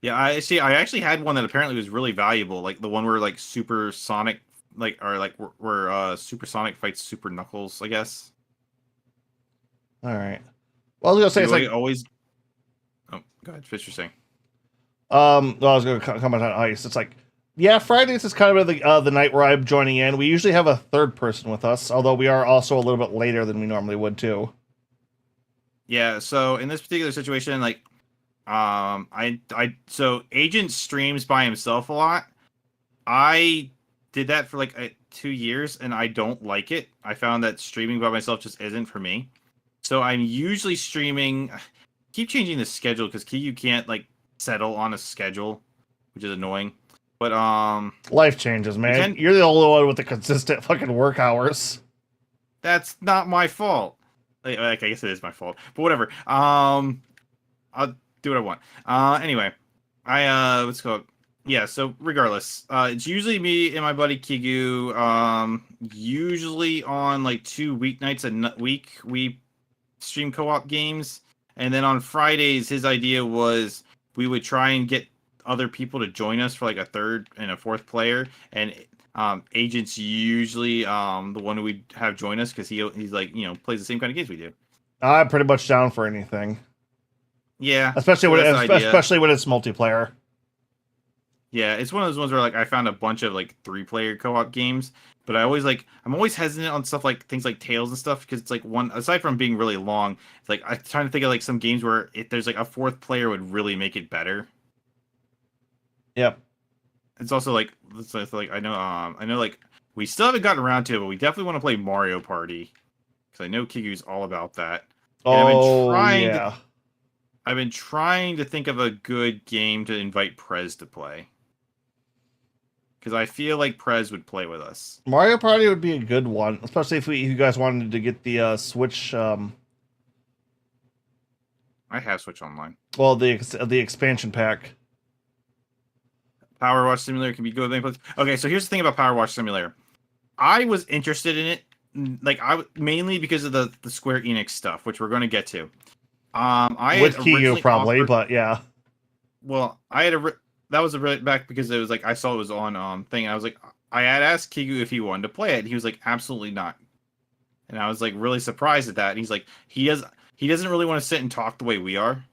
Yeah, I actually had one that apparently was really valuable, like the one where like Super Sonic like are like where Supersonic fights Super Knuckles, I guess. All right. Well, I was gonna say Do it's I like always? Oh, go ahead, Fisher saying. well, I was gonna comment on ice. It's like yeah, Fridays is kind of the night where I'm joining in. We usually have a third person with us, although we are also a little bit later than we normally would too. Yeah. So in this particular situation, like, so Agent streams by himself a lot. I did that for like 2 years, and I don't like it. I found that streaming by myself just isn't for me. So I'm usually streaming. Keep changing the schedule because you can't like settle on a schedule, which is annoying. But Life changes, I man. tend You're the only one with the consistent fucking work hours. that's not my fault. Like, I guess it is my fault, but whatever. I'll do what I want. Anyway, what's it called? Yeah. So regardless, it's usually me and my buddy Kigu. Usually on like 2 weeknights a week we stream co-op games, and then on Fridays his idea was we would try and get other people to join us for like a third and a fourth player, and Agent's usually the one who we have join us because he's like plays the same kind of games we do. I'm pretty much down for anything, Yeah, especially so when that's the idea. especially when it's multiplayer. Yeah, it's one of those ones where like I found a bunch of like 3-player co-op games, but I'm always hesitant on stuff like things like Tales and stuff because it's like one aside from being really long, it's like I'm trying to think of like some games where if there's like a fourth player would really make it better. Yep. It's also like it's like I know like we still haven't gotten around to it, but we definitely want to play Mario Party because I know Kigu's all about that. And Oh yeah. I've been trying to think of a good game to invite Prez to play. Because I feel like Prez would play with us. Mario Party would be a good one, especially if you guys wanted to get the Switch. I have Switch Online. Well, the expansion pack. Powerwash Simulator can be good. Okay, so here's the thing about Powerwash Simulator. I was interested in it, like mainly because of the Square Enix stuff, which we're going to get to. I With had Kiyu probably, offered, but yeah. well, that was back because it was like I saw it was on thing. And I was like, I had asked Kigu if he wanted to play it, and he was like, absolutely not. And I was like really surprised at that. And he's like, he doesn't really want to sit and talk the way we are.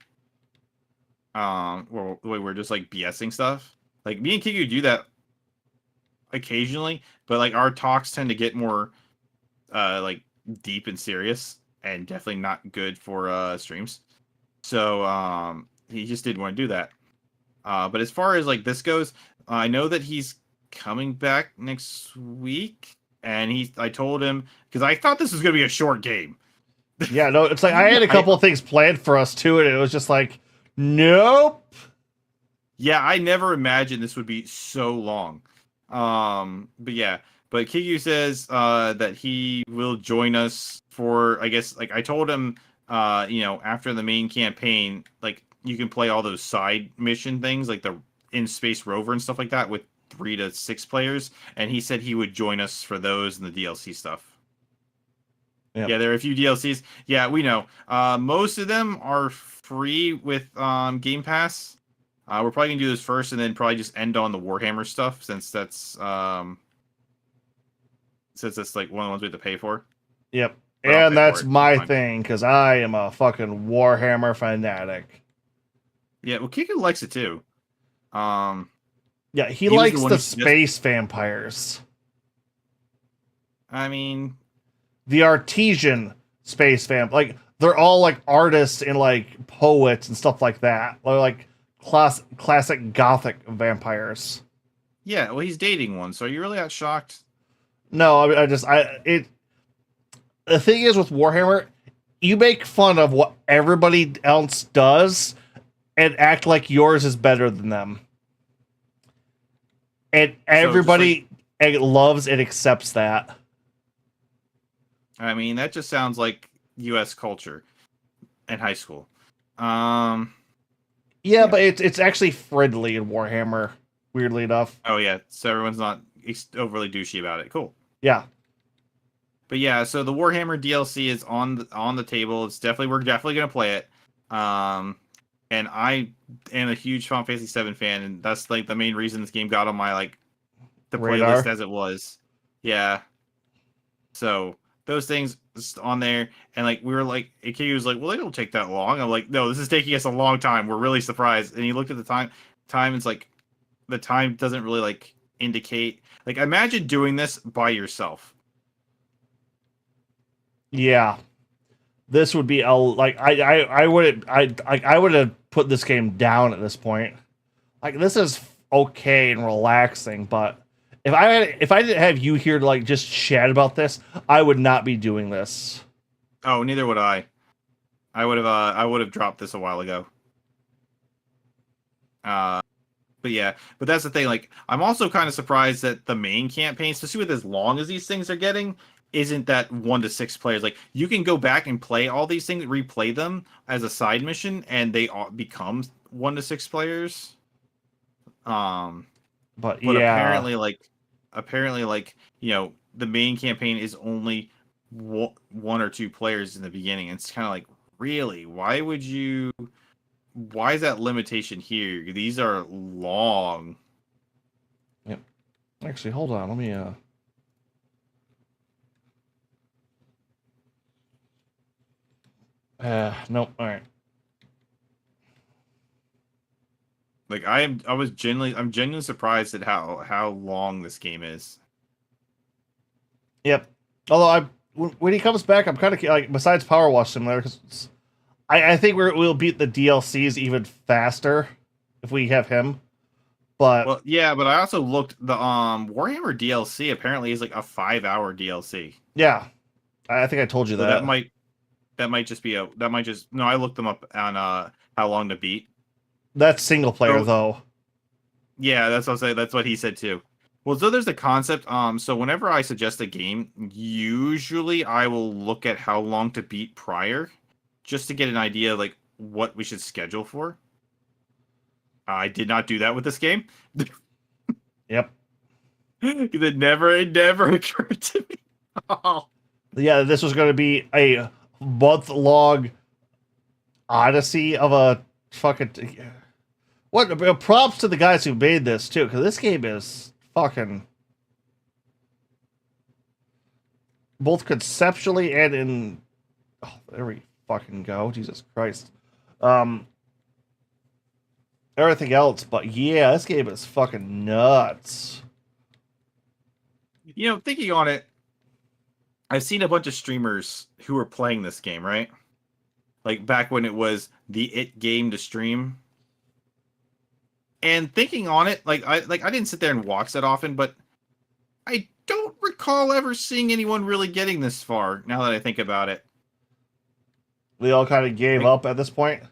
Or the way we're just like BSing stuff. Like me and Kigu do that occasionally, but like our talks tend to get more like deep and serious, and definitely not good for streams. So he just didn't want to do that. But as far as like this goes, I know that he's coming back next week, and I told him because I thought this was gonna be a short game. Yeah, no, it's like I had a couple of things planned for us too, and it was just like, nope. Yeah, I never imagined this would be so long. But yeah, but Kiyu says that he will join us for, I guess, like I told him, after the main campaign, like you can play all those side mission things, like the in space rover and stuff like that, with 3 to 6 players, and he said he would join us for those and the DLC stuff. Yep. Yeah, there are a few DLCs. Yeah, we know. Most of them are free with Game Pass. We're probably gonna do this first, and then probably just end on the Warhammer stuff, since that's like one of the ones we have to pay for. Yep. But I'll And pay for that's it. my Fine. thing, because I am a fucking Warhammer fanatic. Yeah, well, Kiko likes it too. Yeah, he He was likes the one the who suggested- space vampires. I mean, The artesian space vamp. Like, they're all like artists and like poets and stuff like that. They're like classic gothic vampires. yeah, well, he's dating one, so are you really that shocked? No, I mean, the thing is with Warhammer, you make fun of what everybody else does and act like yours is better than them. And everybody loves and accepts that. I mean, that just sounds like U.S. culture in high school. Yeah, but it's actually friendly in Warhammer, weirdly enough. Oh yeah, so everyone's not overly douchey about it. Cool. Yeah. But yeah, so the Warhammer DLC is on the table. We're definitely gonna play it. And I am a huge Final Fantasy VII fan, and that's like the main reason this game got on my like the Radar. playlist as it was. Yeah. So those things on there, and like we were like, Ikea was like, well, they don't take that long. I'm like, no, this is taking us a long time. We're really surprised. And he looked at the time. Time is like, the time doesn't really like indicate. Like, imagine doing this by yourself. Yeah, this would be a like I would I would have put this game down at this point. Like this is okay and relaxing, but if I didn't have you here to like just chat about this, I would not be doing this. Oh, neither would I. I would have dropped this a while ago. But yeah, but that's the thing. Like, I'm also kind of surprised that the main campaign, especially with as long as these things are getting, isn't that 1 to 6 players. Like, you can go back and play all these things, replay them as a side mission, and they all become 1 to 6 players. Um, But but yeah, apparently, like the main campaign is only 1 or 2 players in the beginning. It's kind of like, really, why would you? Why is that limitation here? These are long. yep. Actually, hold on. Let me nope. All right. Like I'm genuinely surprised at how long this game is. Yep. Although when he comes back, I'm kind of like besides Powerwash Simulator because I think we'll beat the DLCs even faster if we have him. But Well, yeah, but I also looked the Warhammer DLC apparently is like a 5-hour DLC. yeah, I think I told you So that. that might just be a that might just no, I looked them up on how long to beat. That's single player So though. yeah, that's what I say. That's what he said too. Well, so there's the concept. So whenever I suggest a game, usually I will look at how long to beat prior, just to get an idea of like what we should schedule for. I did not do that with this game. Yep. It never occurred to me. Oh. Yeah, this was going to be a month-long odyssey of a fucking. What props to the guys who made this too, because this game is fucking both conceptually and in. Oh, there we fucking go. Jesus Christ. Um, everything else, but yeah, this game is fucking nuts. Thinking on it, I've seen a bunch of streamers who were playing this game, right? Like back when it was the it game to stream. And thinking on it, I didn't sit there and watch that often, but I don't recall ever seeing anyone really getting this far. Now that I think about it, They all kind of gave like, up at this point.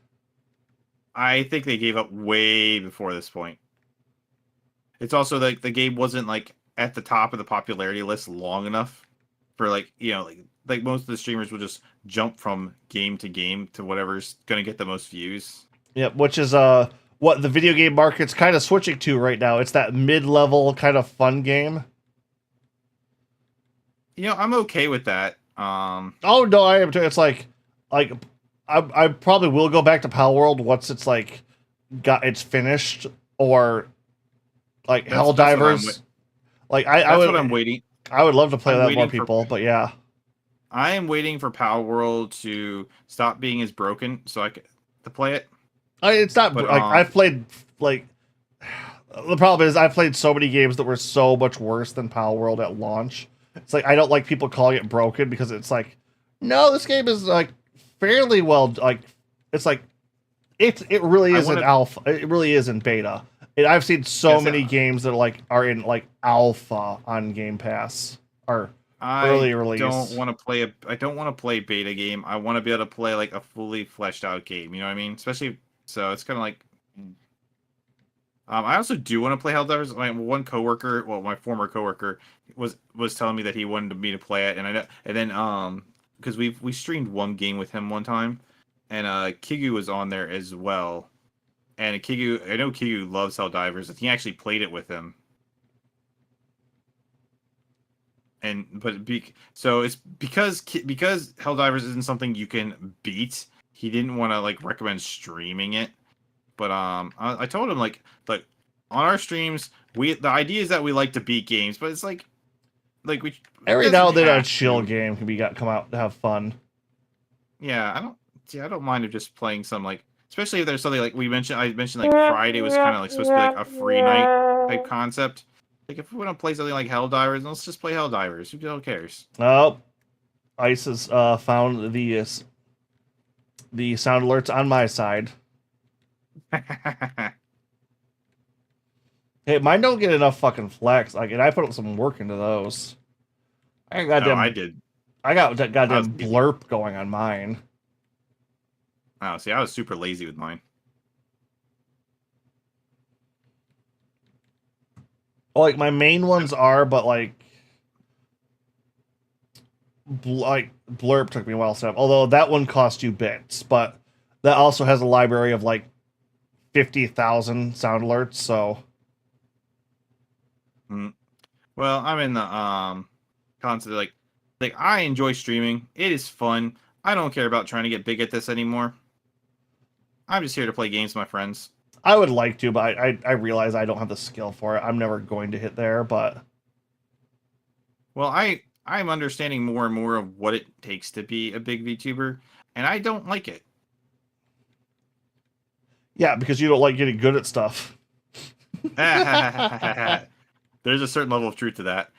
I think they gave up way before this point. It's also like the game wasn't like at the top of the popularity list long enough for like most of the streamers will just jump from game to game to whatever's gonna get the most views. Yep, which is what the video game market's kind of switching to right now. It's that mid-level kind of fun game. I'm okay with that. Oh no, I am too. It's like I probably will go back to Pal World once it's like it's finished, or like Helldivers. Like I that's would, what I'm waiting. I would love to play I'm that with more waiting for people, but yeah. I am waiting for Power World to stop being as broken so I can to play it. It's not But like I've played like the problem is I've played so many games that were so much worse than Pal World at launch. It's like I don't like people calling it broken because it's like no, this game is like fairly well like it's like it really is in alpha. It really is in beta. I've seen so many games that are in like alpha on Game Pass or early release. I don't want to play a beta game. I want to be able to play like a fully fleshed out game. You know what I mean? Especially so it's kind of like. I also do want to play Helldivers. My former coworker was telling me that he wanted me to play it, and then because we streamed one game with him one time, and Kigu was on there as well, and I know Kigu loves Helldivers, and he actually played it with him. So it's because Helldivers isn't something you can beat. He didn't want to like recommend streaming it, but I told him like on our streams the idea is that we like to beat games, but it's like like we Every it now doesn't and then a have chill to. game can come out to have fun. Yeah, I don't mind if just playing some like, especially if there's something like I mentioned like Friday was kind of like supposed to be like a free night type concept. Like if we want to play something like Helldivers, let's just play Helldivers. Who cares? Oh, Ice has found the sound alerts on my side. Hey, mine don't get enough fucking flex. Like, and I put some work into those. I got Oh, I goddamn, did. I got that I was goddamn lazy. blurp going on mine. Oh, see, I was super lazy with mine. Like my main ones are, but like blurp took me a while to set up. Although that one cost you bits, but that also has a library of like 50,000 sound alerts. So Mm. Well, I'm in the concept like I enjoy streaming. It is fun. I don't care about trying to get big at this anymore. I'm just here to play games with my friends. I would like to, but I realize I don't have the skill for it. I'm never going to hit there, but Well, I'm understanding more and more of what it takes to be a big VTuber, and I don't like it. yeah, because you don't like getting good at stuff. There's a certain level of truth to that.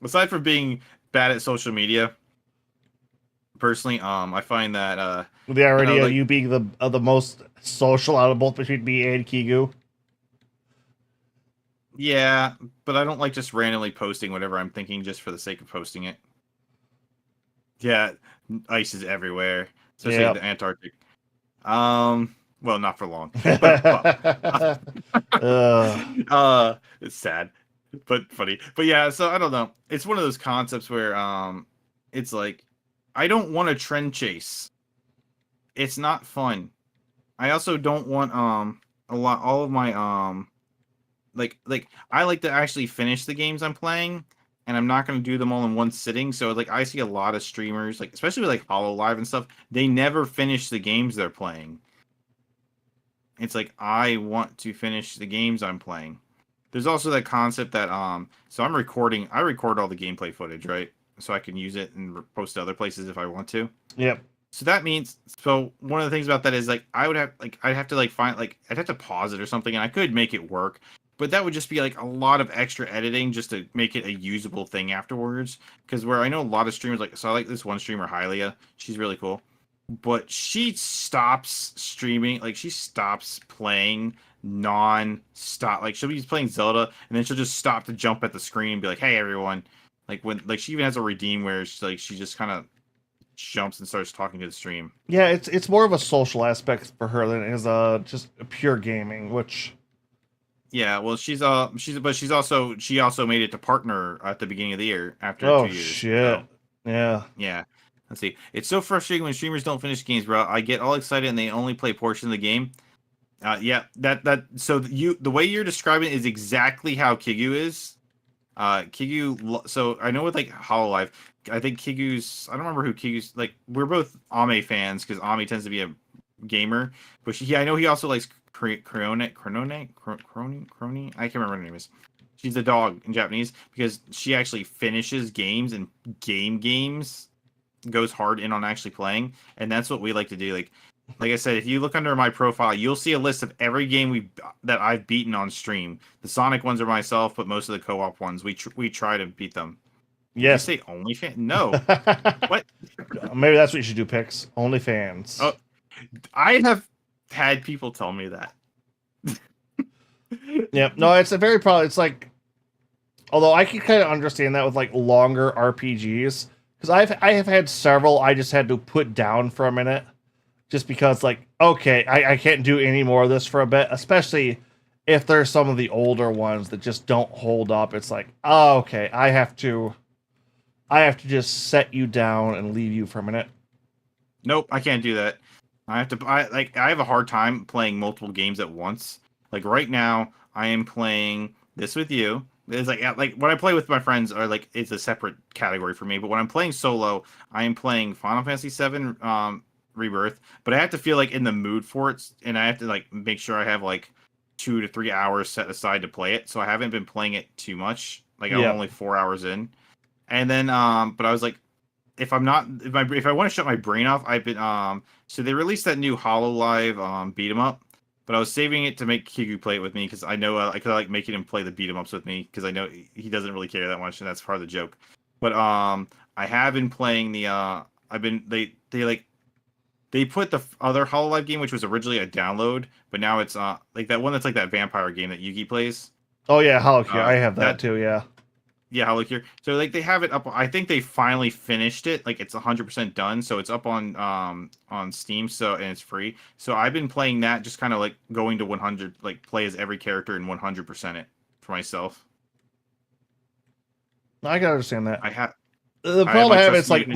Aside from being bad at social media, personally, I find that The irony of like you being the most social out of both between me and Kigu. yeah, but I don't like just randomly posting whatever I'm thinking just for the sake of posting it. Yeah, ice is everywhere, especially Yeah. the Antarctic. Well, not for long, but it's sad, but funny. But yeah, so I don't know. It's one of those concepts where it's like I don't want to trend chase. It's not fun. I also don't want all of my like I like to actually finish the games I'm playing, and I'm not going to do them all in one sitting. So like I see a lot of streamers, like especially with like Hollow Live and stuff, they never finish the games they're playing. It's like I want to finish the games I'm playing. There's also that concept that so I record all the gameplay footage, right? So I can use it and post to other places if I want to. Yep. So that means so one of the things about that is like I'd have to like find like I'd have to pause it or something, and I could make it work, but that would just be like a lot of extra editing just to make it a usable thing afterwards. Because where I know a lot of streamers like, so I like this one streamer Hylia, she's really cool, but she stops streaming, like she stops playing non-stop. Like she'll be playing Zelda and then she'll just stop to jump at the screen and be like, "Hey everyone." Like when like she even has a redeem where she just kind of jumps and starts talking to the stream. Yeah, it's more of a social aspect for her than it is just pure gaming, which Yeah, well she also made it to partner at the beginning of the year after oh 2 years. shit. So Yeah. yeah. Let's see. It's so frustrating when streamers don't finish games, bro. I get all excited and they only play a portion of the game. Yeah, so the way you're describing it is exactly how Kigu is. So I know with like Hololive, I think I don't remember who Kigu's like. We're both Ame fans because Ame tends to be a gamer, but I know he also likes Crony. I can't remember her name is. She's a dog in Japanese because she actually finishes games and games, goes hard in on actually playing, and that's what we like to do. Like I said, if you look under my profile, you'll see a list of every game that I've beaten on stream. The Sonic ones are myself, but most of the co-op ones we try to beat them. Did you Yes. say OnlyFans? No. What? Maybe that's what you should do, Pix. OnlyFans. Oh, I have had people tell me that. Yep. No, it's a very probably it's like although I can kind of understand that with like longer RPGs. Because I have had several I just had to put down for a minute. Just because like, okay, I can't do any more of this for a bit, especially if there's some of the older ones that just don't hold up. It's like, oh, okay, I have to just set you down and leave you for a minute. Nope, I can't do that. I have a hard time playing multiple games at once. Like right now, I am playing this with you. It's like when I play with my friends are like it's a separate category for me. But when I'm playing solo, I am playing Final Fantasy VII Rebirth. But I have to feel like in the mood for it, and I have to like make sure I have like 2 to 3 hours set aside to play it. So I haven't been playing it too much. Like I'm Yeah. only 4 hours in, and then but I was like, if I want to shut my brain off, I've been so they released that new Hololive beat 'em up, but I was saving it to make Kiku play it with me because I know I could like making him play the beat 'em ups with me because I know he doesn't really care that much and that's part of the joke. But I have been playing the I've been they put the other Hololive game which was originally a download, but now it's like that one that's like that vampire game that Yugi plays. Oh yeah, Holocure. I have that That too. Yeah. Yeah, Hello Cure. So like they have it up. I think they finally finished it. Like it's 100% done. So it's up on Steam. So and it's free. So I've been playing that, just kind of like going to 100, like play as every character and 100% it for myself. I can understand that. I have The I have problem my I have trusty is like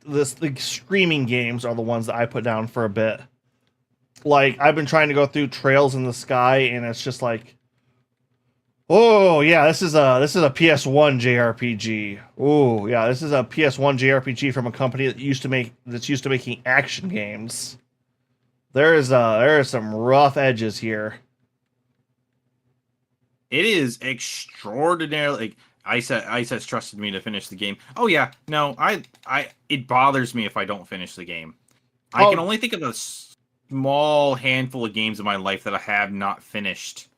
Yugi- the streaming games are the ones that I put down for a bit. Like I've been trying to go through Trails in the Sky, and it's just like, oh yeah, this is a PS1 JRPG. Oh yeah, this is a PS1 JRPG from a company that's used to making action games. There are some rough edges here. It is extraordinarily. Like, Ice has trusted me to finish the game. Oh yeah, no, it bothers me if I don't finish the game. I can Oh only think of a small handful of games in my life that I have not finished.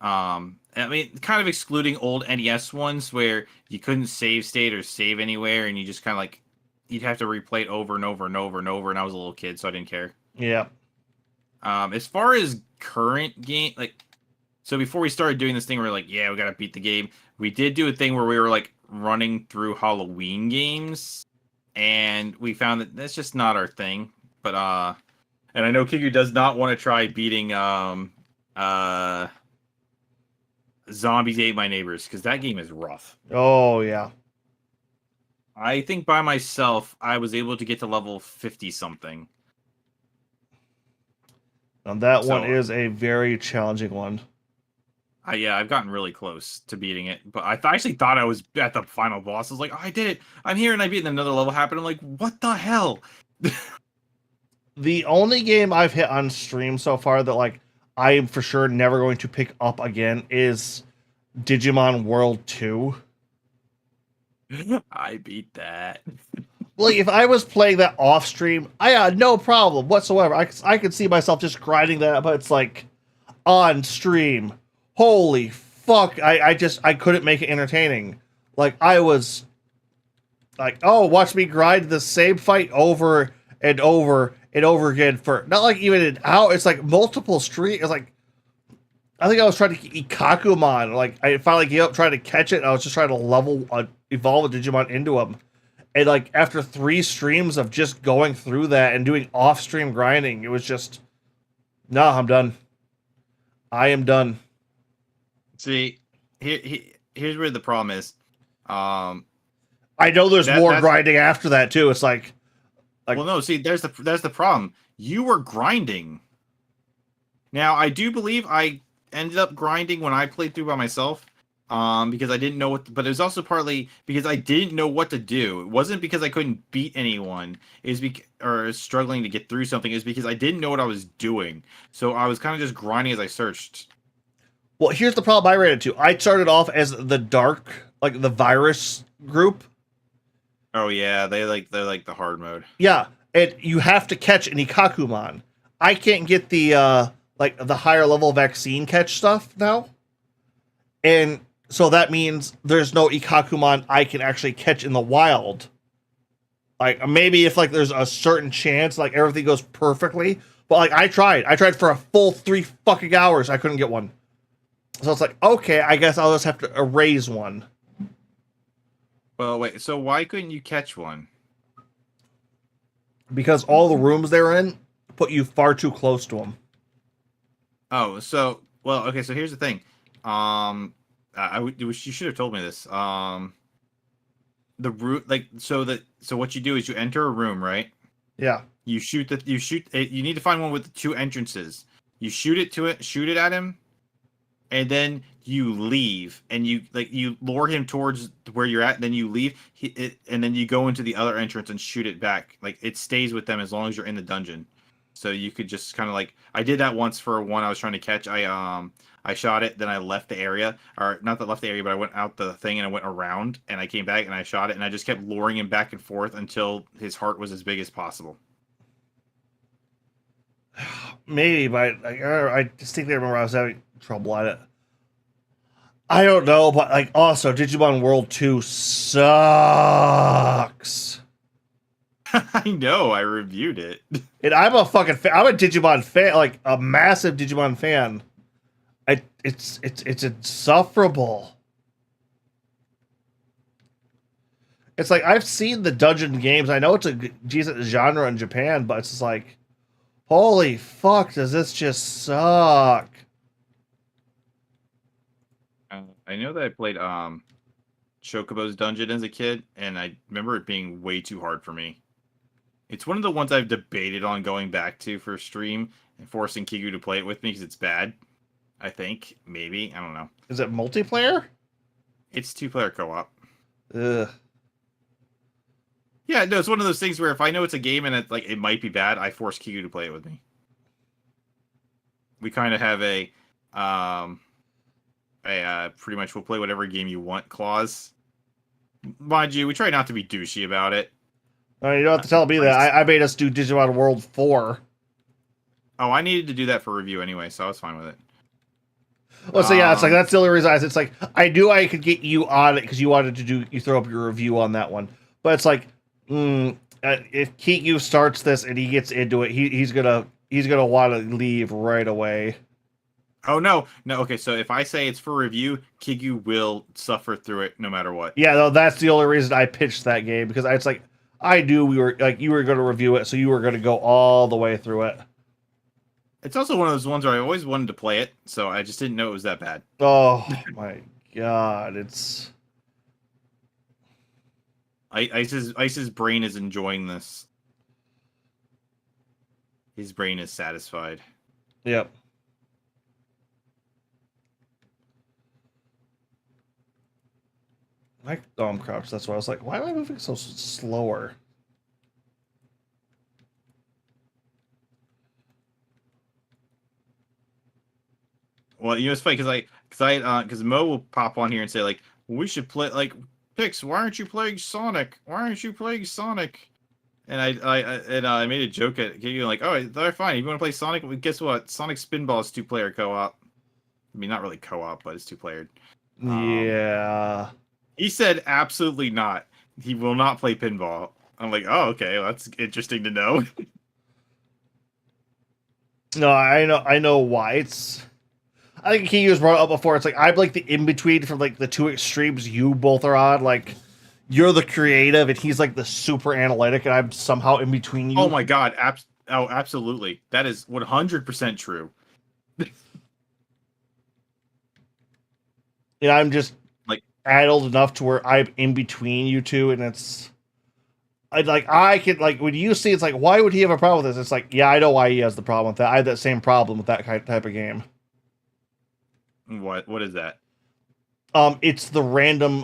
I mean, kind of excluding old NES ones where you couldn't save state or save anywhere, and you just kind of like you'd have to replay it over and over and over and over. And I was a little kid, so I didn't care. yeah, As far as current game, like so before we started doing this thing, we are like, yeah, we gotta beat the game. We did do a thing where we were like running through Halloween games, and we found that that's just not our thing. But and I know Kiku does not want to try beating Zombies Ate My Neighbors because that game is rough. oh yeah. I think by myself I was able to get to level 50 something. And that one So is a very challenging one. yeah, I've gotten really close to beating it, but I actually thought I was at the final boss. I was like, oh, I did it! I'm here, and I beat. And another level happened. I'm like, what the hell? The only game I've hit on stream so far that like I am for sure never going to pick up again is Digimon World 2. I beat that. Like if I was playing that off stream, I had no problem whatsoever. I could see myself just grinding that, but it's like on stream. Holy fuck! I couldn't make it entertaining. Like I was like, oh, watch me grind the same fight over and over and over again for not like even an hour. It's like multiple streams. It's like I think I was trying to get Ikakumon. Like I finally gave up trying to catch it. And I was just trying to evolve a Digimon into him. And like after 3 streams of just going through that and doing off-stream grinding, it was just, no, I'm done. I am done. See, here's where the problem is. I know there's more grinding after that too. It's like well, no, see, there's the problem. You were grinding. Now, I do believe I ended up grinding when I played through by myself, because I didn't know but it was also partly because I didn't know what to do. It wasn't because I couldn't beat anyone. Or struggling to get through something. It's because I didn't know what I was doing. So I was kind of just grinding as I searched. Well, here's the problem I ran into. I started off as the dark, like the virus group. Oh yeah, they're like the hard mode. Yeah, and you have to catch an Ikakumon. I can't get the like the higher level vaccine catch stuff now. And so that means there's no Ikakumon I can actually catch in the wild. Like maybe if like there's a certain chance like everything goes perfectly, but like I tried for a full 3 fucking hours. I couldn't get one. So it's like, okay, I guess I'll just have to erase one. Well, wait. So why couldn't you catch one? Because all the rooms they're in put you far too close to them. Oh, so well, okay. So here's the thing. You should have told me this. The root, like, so what you do is you enter a room, right? Yeah. You shoot it. You need to find one with 2 entrances. You shoot it at him, and then you leave, and you lure him towards where you're at, and then you leave, and then you go into the other entrance and shoot it back. Like it stays with them as long as you're in the dungeon. So you could just kind of like I did that once for one I was trying to catch. I I shot it, then I left the area, or not that left the area, but I went out the thing and I went around, and I came back and I shot it, and I just kept luring him back and forth until his heart was as big as possible. Maybe, but I distinctly remember I was having trouble at it. I don't know, but like also Digimon World 2 sucks. I know, I reviewed it. And I'm a fucking fan. I'm a Digimon fan, like a massive Digimon fan. It's insufferable. It's like I've seen the dungeon games. I know it's a decent genre in Japan, but it's just like, holy fuck, does this just suck? I know that I played Chocobo's Dungeon as a kid, and I remember it being way too hard for me. It's one of the ones I've debated on going back to for stream and forcing Kigu to play it with me because it's bad. I think maybe I don't know. Is it multiplayer? It's 2-player co-op. Ugh. Yeah, no, it's one of those things where if I know it's a game and it might be bad, I force Kigu to play it with me. We kind of have a pretty much we'll play whatever game you want clause. Mind you, we try not to be douchey about it. You don't have to tell me that. I made us do Digimon World 4. Oh, I needed to do that for review anyway, so I was fine with it. Well, so yeah, it's like that's the only reason it's like I knew I could get you on it because you wanted to throw up your review on that one. But it's like, if Kiku starts this and he gets into it, he's gonna want to leave right away. Oh no. Okay, so if I say it's for review, Kigu will suffer through it no matter what. Yeah, no, that's the only reason I pitched that game because it's like I knew you were going to review it, so you were going to go all the way through it. It's also one of those ones where I always wanted to play it, so I just didn't know it was that bad. Oh my god, it's Ice's brain is enjoying this. His brain is satisfied. Yep. My thumb crouch. That's why I was like, why am I moving so slower? Well, it's funny because Mo will pop on here and say like, we should play like Pix. Why aren't you playing Sonic? Why aren't you playing Sonic? And I made a joke at you like, oh, they're fine. If you want to play Sonic, well, guess what? Sonic Spinball is 2-player co-op. I mean, not really co-op, but it's 2-player. Yeah. He said absolutely not. He will not play pinball. I'm like, oh, okay, well, that's interesting to know. No, I know why. I think he was brought up before. It's like I'm like the in between from like the two extremes you both are on. Like you're the creative and he's like the super analytic, and I'm somehow in between you. Oh my god, absolutely. That is 100% true. And I'm just like addled enough to where I'm in between you two, and I could like when you see it's like, why would he have a problem with this? It's like, yeah, I know why he has the problem with that. I have that same problem with that type of game. What is that? It's the random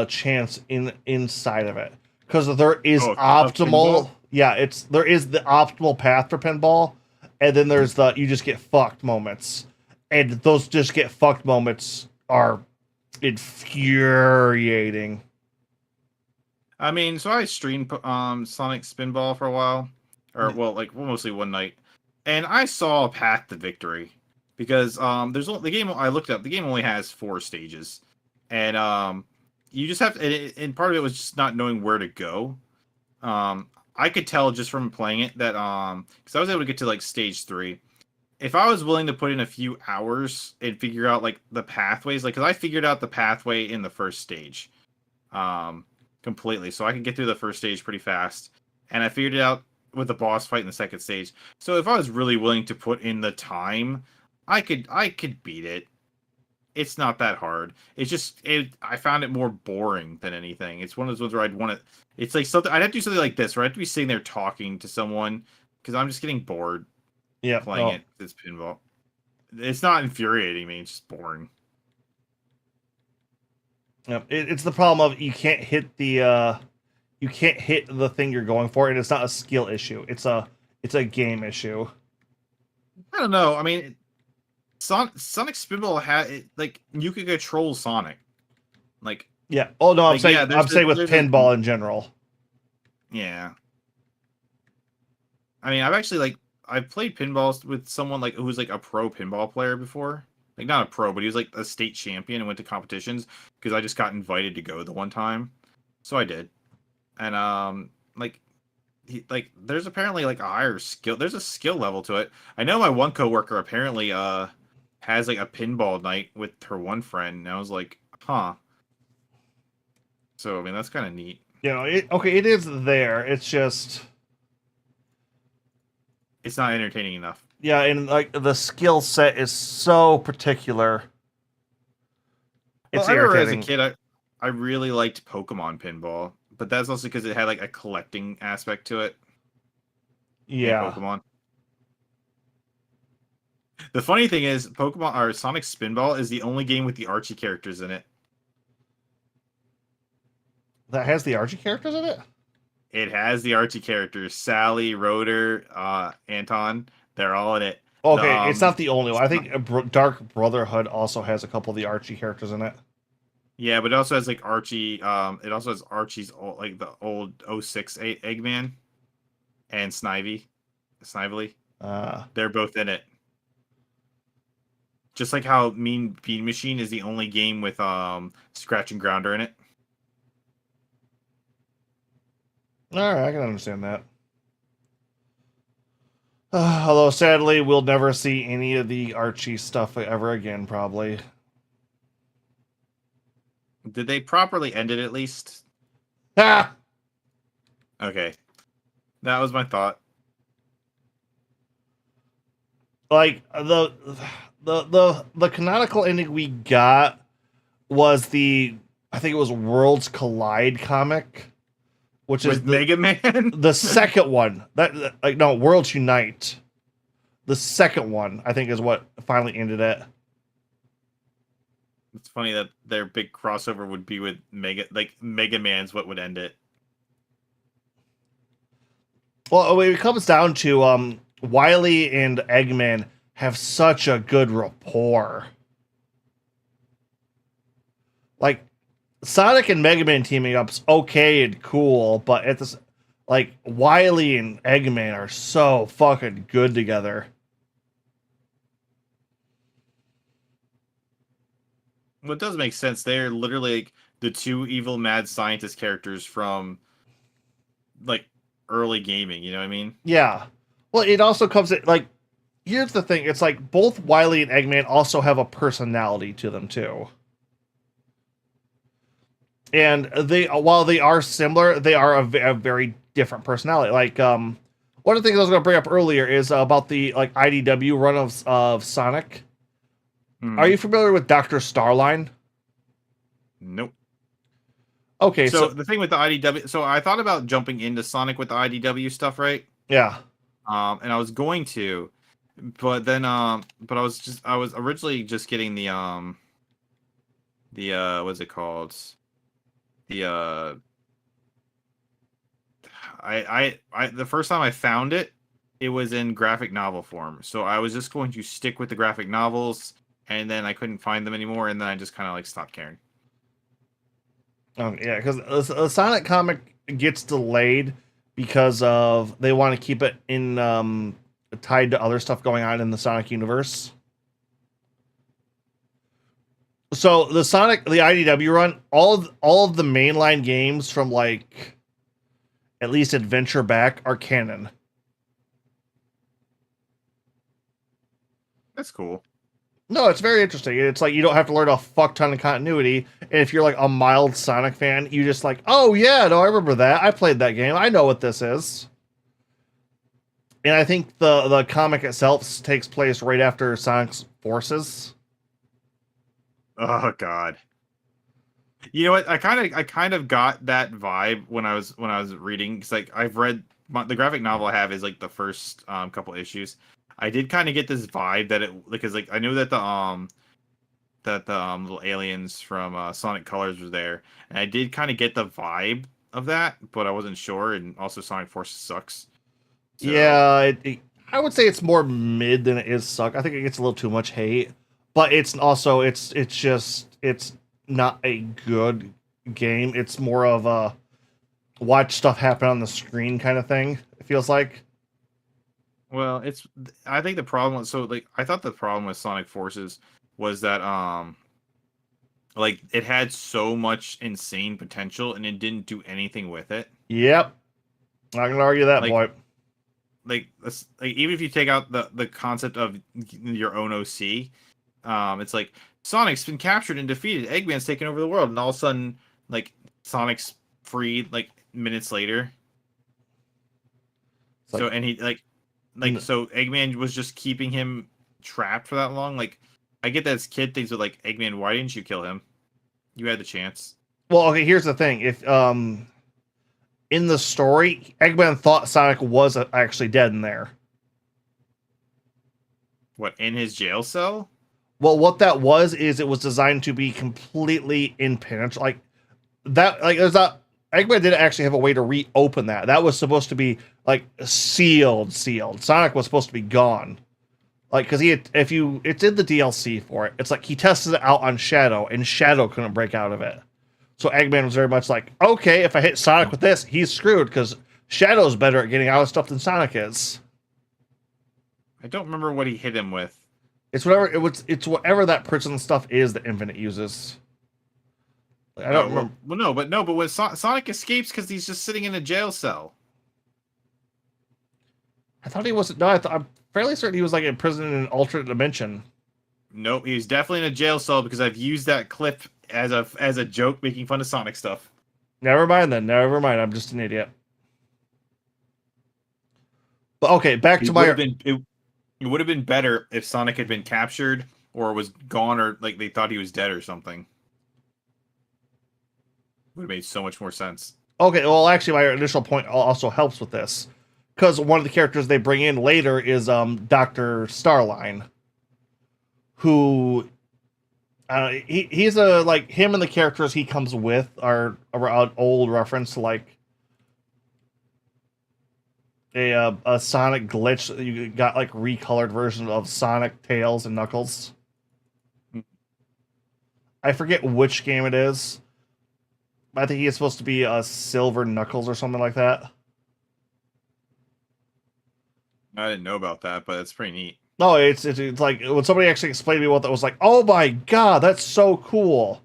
chance inside of it, because there is optimal. Yeah, there is the optimal path for pinball, and then there's the you just get fucked moments, and those just get fucked moments are infuriating. I mean, so I streamed Sonic Spinball for a while, or mostly one night, and I saw a path to victory because there's the game I looked up. The game only has 4 stages, and you just have to. And part of it was just not knowing where to go. I could tell just from playing it that because I was able to get to like stage 3. If I was willing to put in a few hours and figure out like the pathways, like because I figured out the pathway in the first stage, completely, so I could get through the first stage pretty fast, and I figured it out with the boss fight in the second stage. So if I was really willing to put in the time, I could beat it. It's not that hard. It's just I found it more boring than anything. It's one of those ones where I'd want to. It's like something I'd have to do something like this, where I'd have to be sitting there talking to someone because I'm just getting bored. Yeah, playing it. It's pinball. It's not infuriating me. It's just boring. Yeah, it's the problem of you can't hit the thing you're going for, and it's not a skill issue. It's a game issue. I don't know. I mean, Sonic Spinball had it, like you could control Sonic. Like Yeah. Oh no, I'm like yeah, saying with there's a pinball in general. yeah. I mean, I've actually like I've played pinballs with someone like who's like a pro pinball player before. Like not a pro, but he was like a state champion and went to competitions because I just got invited to go the one time. So I did. And like there's apparently like a higher skill. There's a skill level to it. I know my one coworker apparently has like a pinball night with her one friend, and I was like, huh. So I mean that's kind of neat. Okay, it is there. It's just It's not entertaining enough. yeah, and like the skill set is so particular. Well, It's I remember as a irritating. kid, I really liked Pokemon pinball, but that's also because it had like a collecting aspect to it in Yeah. Pokemon. The funny thing is, Pokemon or Sonic Spinball is the only game with the Archie characters in it. That has the Archie characters in it? It has the Archie characters: Sally, Rotor, Anton. They're all in it. The, Okay, it's not the only one. I think Dark Brotherhood also has a couple of the Archie characters in it. yeah, but it also has like Archie. It also has Archie's old, like the old '06 Eggman and Snively. Uh, They're both in it. Just like how Mean Bean Machine is the only game with Scratch and Grounder in it. all right, I can understand that. Although sadly, we'll never see any of the Archie stuff ever again, probably. Did they properly end it at least? Ah! Okay. That was my thought. Like the canonical ending we got was I think it was Worlds Collide comic, which is With Mega Man? the second one. That like no, Worlds Unite. The second one, I think, is what finally ended it. It's funny that their big crossover would be with Mega Man's what would end it. Well, it comes down to Wily and Eggman have such a good rapport. Like Sonic and Mega Man teaming up's okay and cool, but at this, like Wily and Eggman are so fucking good together. Well, it does make sense. They're literally like the two evil mad scientist characters from like early gaming. You know what I mean? Yeah. Well, it also comes at like here's the thing: it's like both Wily and Eggman also have a personality to them too. And they, while they are similar, they are a very different personality. Like, one of the things I was going to bring up earlier is about the like IDW run of Sonic. Are you familiar with Dr. Starline? Nope. Okay, So so the thing with the IDW, so I thought about jumping into Sonic with the IDW stuff, right? yeah, And I was going to, but then but I was originally just getting the what's it called? The the first time I found it, it was in graphic novel form. So I was just going to stick with the graphic novels, and then I couldn't find them anymore, and then I just kind of like stopped caring. yeah, because the Sonic comic gets delayed because of they want to keep it in tied to other stuff going on in the Sonic universe. So the IDW run, all of the mainline games from like at least Adventure back are canon. That's cool. No, it's very interesting. It's like you don't have to learn a fuck ton of continuity. And if you're like a mild Sonic fan, you just like, oh yeah, no, I remember that. I played that game. I know what this is. And I think the comic itself takes place right after Sonic's Forces. Oh God. You know what? I kind of got that vibe when I was reading. It's like I've read the graphic novel I have is like the first couple issues. I did kind of get this vibe that it because like I knew that the little aliens from Sonic Colors was there, and I did kind of get the vibe of that, but I wasn't sure. And also, Sonic Forces sucks. So, Yeah, I would say it's more mid than it is suck. I think it gets a little too much hate, but it's also it's not a good game. It's more of a watch stuff happen on the screen kind of thing. It feels like. Well, I think the problem. So like, I thought the problem with Sonic Forces was that like it had so much insane potential and it didn't do anything with it. Yep, not gonna argue that, Like, boy. like even if you take out the concept of your own OC, it's like Sonic's been captured and defeated. Eggman's taken over the world, and all of a sudden, like Sonic's freed like minutes later. It's like, So and he so Eggman was just keeping him trapped for that long. Like I get that as kid things, but like Eggman, why didn't you kill him? You had the chance. well, okay. Here's the thing: if in the story, Eggman thought Sonic was actually dead in there. What, in his jail cell? Well, what that was is it was designed to be completely impenetrable. Like that, like there's not. Eggman didn't actually have a way to reopen that. That was supposed to be like sealed. Sonic was supposed to be gone. Like, because it's in the DLC for it. It's like he tested it out on Shadow, and Shadow couldn't break out of it. So Eggman was very much like, okay, if I hit Sonic with this, he's screwed because Shadow's better at getting out of stuff than Sonic is. I don't remember what he hit him with. It's whatever that prison stuff is that Infinite uses. Like, I don't remember. Well, but when Sonic escapes because he's just sitting in a jail cell. I thought he wasn't. No, I'm fairly certain he was like in prison in an alternate dimension. Nope, he's definitely in a jail cell because I've used that clip as a joke making fun of Sonic stuff. Never mind then. Never mind. I'm just an idiot. But okay, back to my. It would have been better if Sonic had been captured or was gone, or like they thought he was dead or something. Would have made so much more sense. Okay, well, actually, my initial point also helps with this because one of the characters they bring in later is Dr. Starline, who he's a like him and the characters he comes with are an old reference to like a Sonic glitch. You got like recolored version of Sonic, Tails, and Knuckles. I forget which game it is. I think he's supposed to be a Silver Knuckles or something like that. I didn't know about that, but it's pretty neat. No, it's like when somebody actually explained to me what that was like. Oh my god, that's so cool!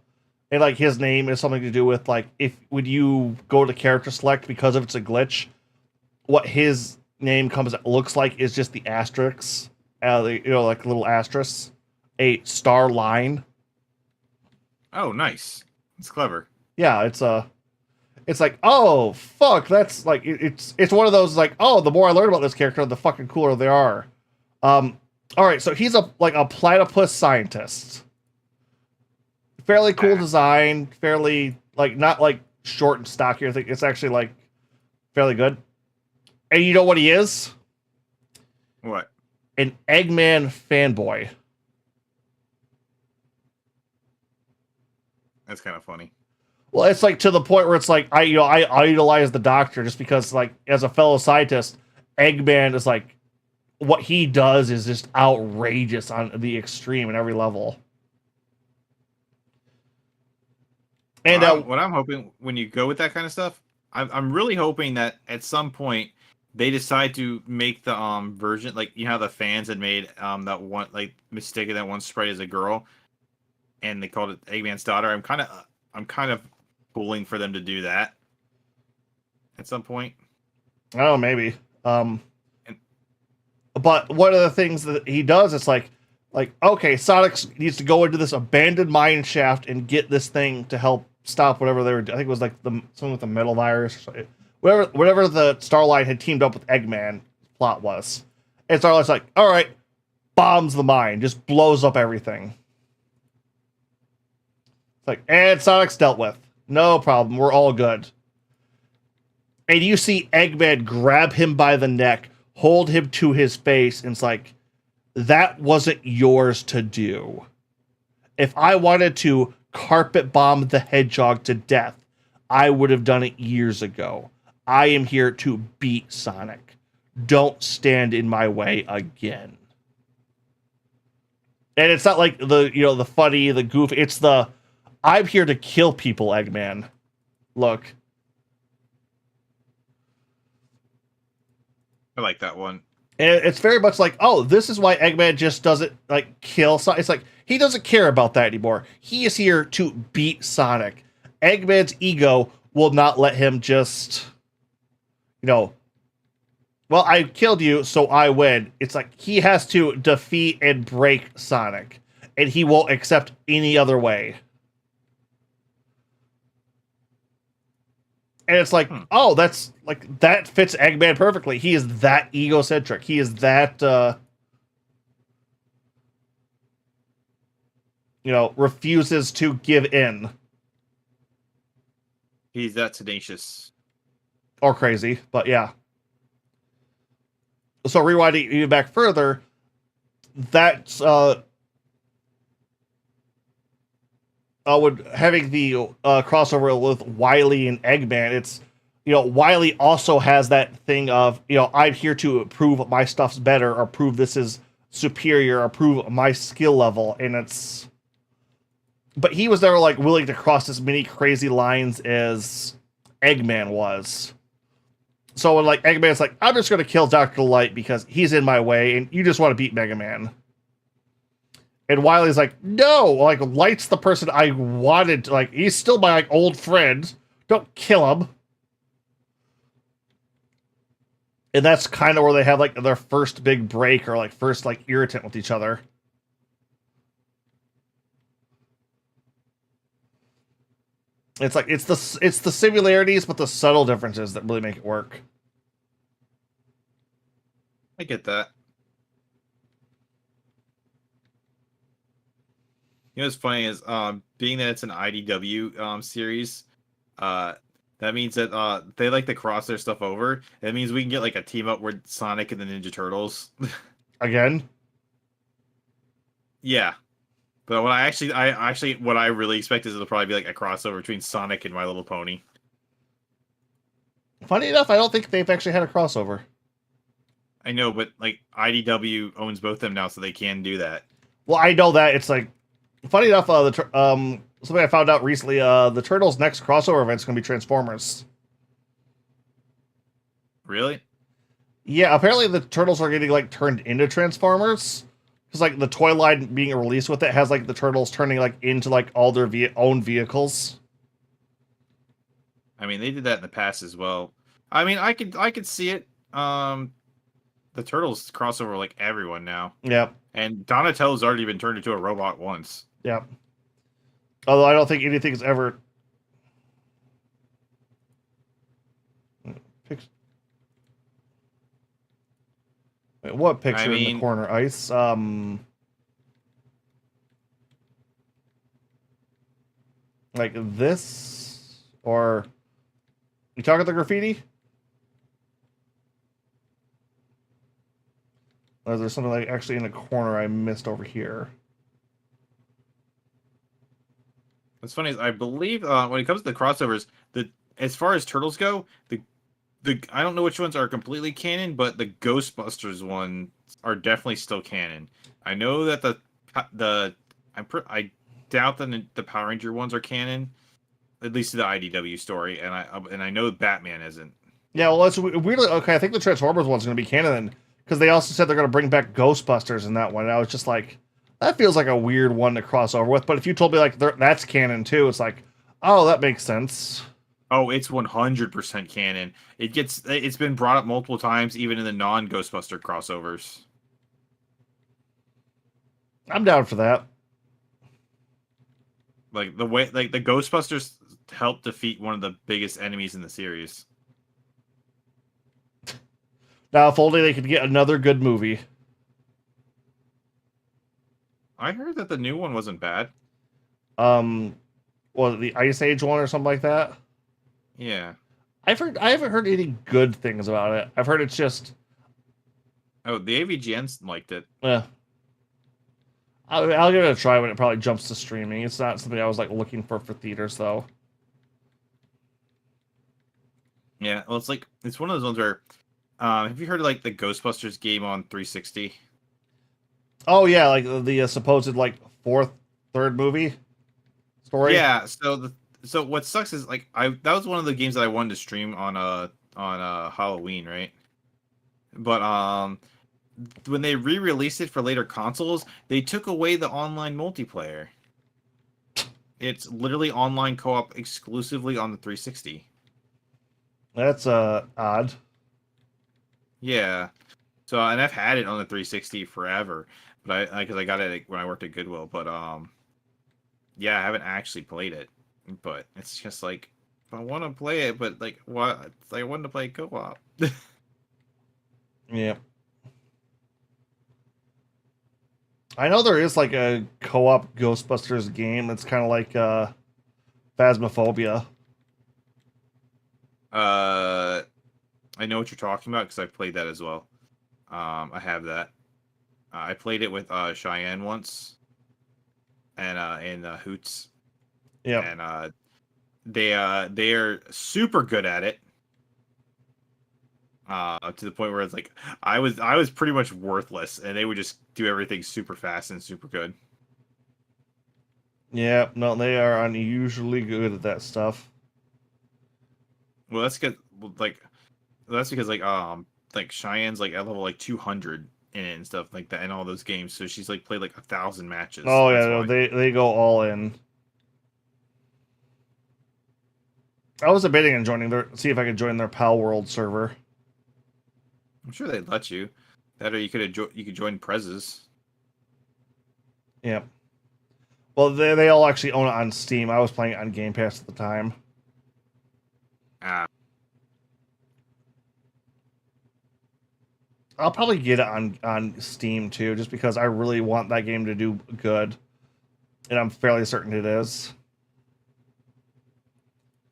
And like his name is something to do with like if when you go to character select because if it's a glitch, what his name looks like is just the asterisks, like little asterisks, a star line. Oh, nice! It's clever. Yeah, it's like, oh fuck, that's like it's one of those like, oh, the more I learn about this character, the fucking cooler they are. All right, so he's a platypus scientist. Fairly cool design, fairly like not like short and stocky. I think it's actually like fairly good. And you know what he is? What? An Eggman fanboy. That's kind of funny. Well, it's like to the point where it's like I idolize the Doctor just because like as a fellow scientist, Eggman is like what he does is just outrageous on the extreme at every level. And what I'm hoping when you go with that kind of stuff, I'm really hoping that at some point they decide to make the version like how the fans had made that one like mistaken that one sprite as a girl, and they called it Eggman's daughter. I'm kind of pulling for them to do that at some point. Oh, maybe. But one of the things that he does, it's like, okay, Sonic needs to go into this abandoned mine shaft and get this thing to help stop whatever they were. I think it was like something with the metal virus or something. Whatever the Starlight had teamed up with Eggman plot was. And Starlight's like, all right, bombs the mine, just blows up everything. It's like, and Sonic's dealt with. No problem, we're all good. And you see Eggman grab him by the neck, hold him to his face, and it's like, that wasn't yours to do. If I wanted to carpet bomb the hedgehog to death, I would have done it years ago. I am here to beat Sonic. don't stand in my way again. And it's not like the funny, the goof. It's the I'm here to kill people, Eggman. Look. I like that one. And it's very much like, oh, this is why Eggman just doesn't like kill Sonic. It's like he doesn't care about that anymore. He is here to beat Sonic. Eggman's ego will not let him just, well, I killed you, so I win. It's like he has to defeat and break Sonic, and he won't accept any other way. And it's like, oh, that fits Eggman perfectly. He is that egocentric. He is that, refuses to give in. He's that tenacious. Or crazy, but yeah. So rewinding even back further, that's having the crossover with Wily and Eggman, it's Wily also has that thing of I'm here to prove my stuff's better, or prove this is superior, or prove my skill level, but he was never like willing to cross as many crazy lines as Eggman was. So when like Eggman's like, I'm just gonna kill Dr. Light because he's in my way, and you just want to beat Mega Man. And Wily's like, no, like Light's the person I wanted to, like, he's still my like old friend. Don't kill him. And that's kind of where they have like their first big break, or like first like irritant with each other. It's like it's the similarities, but the subtle differences that really make it work. I get that. What's funny is being that it's an IDW series, that means that they like to cross their stuff over. That means we can get like a team up with Sonic and the Ninja Turtles. Again? Yeah. But what what I really expect is it'll probably be like a crossover between Sonic and My Little Pony. Funny enough, I don't think they've actually had a crossover. I know, but like IDW owns both of them now, so they can do that. Well, I know that it's like, funny enough, something I found out recently, the Turtles' next crossover event is going to be Transformers. Really? Yeah, apparently the Turtles are getting like turned into Transformers. Because like the toy line being released with it has like the Turtles turning like into like all their own vehicles. I mean, they did that in the past as well. I mean, I could see it. The Turtles crossover like everyone now. Yep. And Donatello's already been turned into a robot once. Yep. Although I don't think anything's ever. Wait, what picture in the corner? Ice. Like this, or you talking the graffiti? Or is there something like actually in the corner I missed over here? What's funny is I believe when it comes to the crossovers, as far as Turtles go, the I don't know which ones are completely canon, but the Ghostbusters ones are definitely still canon. I know that I doubt that the Power Ranger ones are canon, at least to the IDW story, and I know Batman isn't. Yeah, well, it's weirdly okay. I think the Transformers one's going to be canon because they also said they're going to bring back Ghostbusters in that one. And I was just like, that feels like a weird one to cross over with. But if you told me like that's canon too, it's like, oh, that makes sense. Oh, it's 100% canon. It's been brought up multiple times, even in the non-Ghostbuster crossovers. I'm down for that. Like the way, like the Ghostbusters helped defeat one of the biggest enemies in the series. Now, if only they could get another good movie. I heard that the new one wasn't bad. Was the Ice Age one or something like that? Yeah. I haven't heard any good things about it. I've heard it's just. Oh, the AVGNs liked it. Yeah. I'll give it a try when it probably jumps to streaming. It's not something I was like looking for theaters though. Yeah, well, it's one of those ones where Have you heard of like the Ghostbusters game on 360? Oh yeah, like the supposed like third movie story. Yeah. So what sucks is like that was one of the games that I wanted to stream on Halloween, right? But when they re-released it for later consoles, they took away the online multiplayer. It's literally online co-op exclusively on the 360. That's odd. Yeah. So and I've had it on the 360 forever, but I because I got it when I worked at Goodwill. But yeah, I haven't actually played it. But it's just like I want to play it, but like what? I wanted to play co-op. Yeah. I know there is like a co-op Ghostbusters game that's kind of like Phasmophobia. I know what you're talking about because I played that as well. I have that. I played it with Cheyenne once, and Hoots, Yeah. and they are super good at it. To the point where it's like I was pretty much worthless, and they would just do everything super fast and super good. Yeah, no, they are unusually good at that stuff. Well, that's good. Like that's because like Cheyenne's like at level like 200 in it and stuff like that in all those games, so she's like played like 1,000 matches. Oh yeah, That's no, why. they go all in. I was debating on joining their see if I could join their Pal World server. I'm sure they'd let you. That or you could join Prez's. Yeah. Well, they all actually own it on Steam. I was playing it on Game Pass at the time. Ah, I'll probably get it on Steam too, just because I really want that game to do good, and I'm fairly certain it is.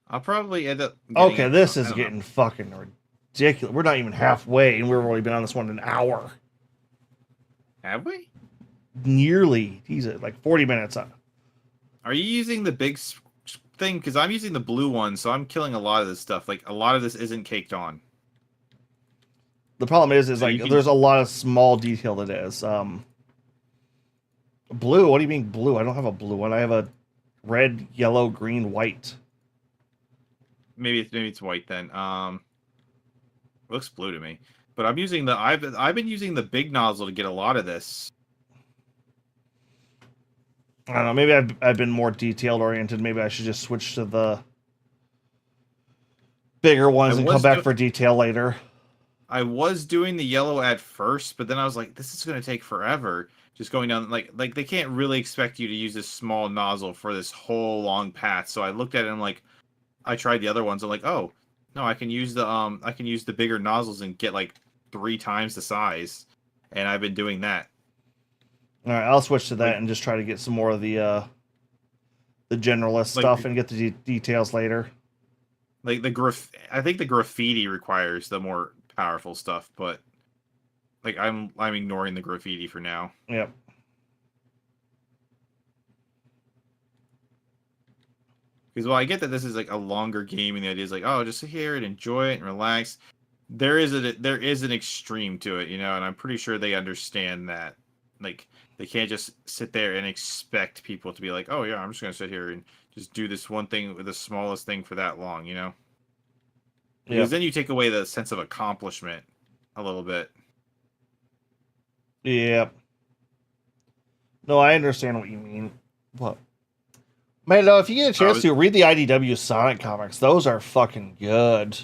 I'll probably end up. Getting Okay, it. this I is don't know. getting fucking ridiculous. We're not even halfway, and we've already been on this one an hour. Have we? Nearly. He's at like 40 minutes on. Are you using the big thing? Because I'm using the blue one, so I'm killing a lot of this stuff. Like a lot of this isn't caked on. The problem is So like you can. there's a lot of small detail that is. Blue. What do you mean blue? I don't have a blue one. I have a red, yellow, green, white. Maybe it's white then. Looks blue to me. But I'm using the I've been using the big nozzle to get a lot of this. I don't know. Maybe I've been more detailed oriented. Maybe I should just switch to the bigger ones and come back for detail later. I was doing the yellow at first, but then I was like, this is going to take forever. Just going down like they can't really expect you to use this small nozzle for this whole long path. So I looked at it and like I tried the other ones. I'm like, oh no, I can use the bigger nozzles and get like 3 times the size. And I've been doing that. All right, I'll switch to that and just try to get some more of the generalist stuff and get the details later. Like I think the graffiti requires the more powerful stuff, but like I'm ignoring the graffiti for now. Yep. Because while I get that this is like a longer game and the idea is like, oh, just sit here and enjoy it and relax, there is an extreme to it, and I'm pretty sure they understand that. Like they can't just sit there and expect people to be like, oh yeah, I'm just gonna sit here and just do this one thing with the smallest thing for that long, Because then you take away the sense of accomplishment a little bit. Yep. No, I understand what you mean. What? Man, no, if you get a chance to read the IDW Sonic comics, those are fucking good.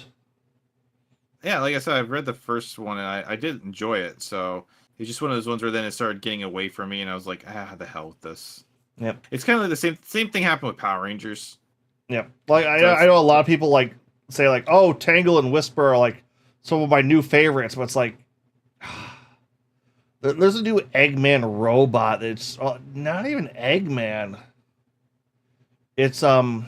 Yeah, like I said, I've read the first one and I did enjoy it. So it's just one of those ones where then it started getting away from me, and I was like, the hell with this. Yep. It's kind of like the same thing happened with Power Rangers. Yep. Like I know a lot of people like say like, oh, Tangle and Whisper are like some of my new favorites, but it's like there's a new Eggman robot that's not even Eggman. It's all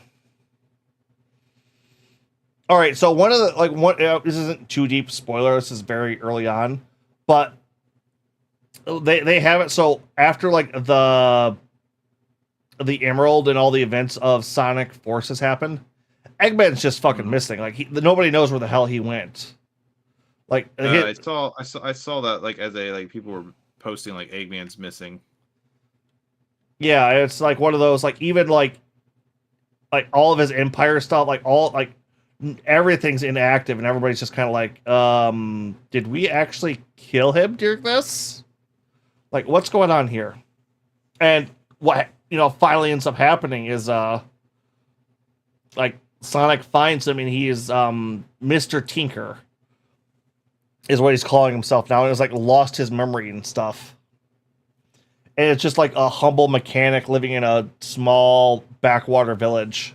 right. So one of the this isn't too deep spoiler. This is very early on, but they have it. So after like the Emerald and all the events of Sonic Forces happen, Eggman's just fucking missing. Like nobody knows where the hell he went. Like, I saw that like as a like people were posting like Eggman's missing. yeah, it's like one of those like even like all of his Empire stuff, like all like everything's inactive, and everybody's just kind of like, did we actually kill him during this? Like, what's going on here? And what finally ends up happening is like Sonic finds him, and he is Mr. Tinker, is what he's calling himself now, and it's like lost his memory and stuff. And it's just like a humble mechanic living in a small backwater village.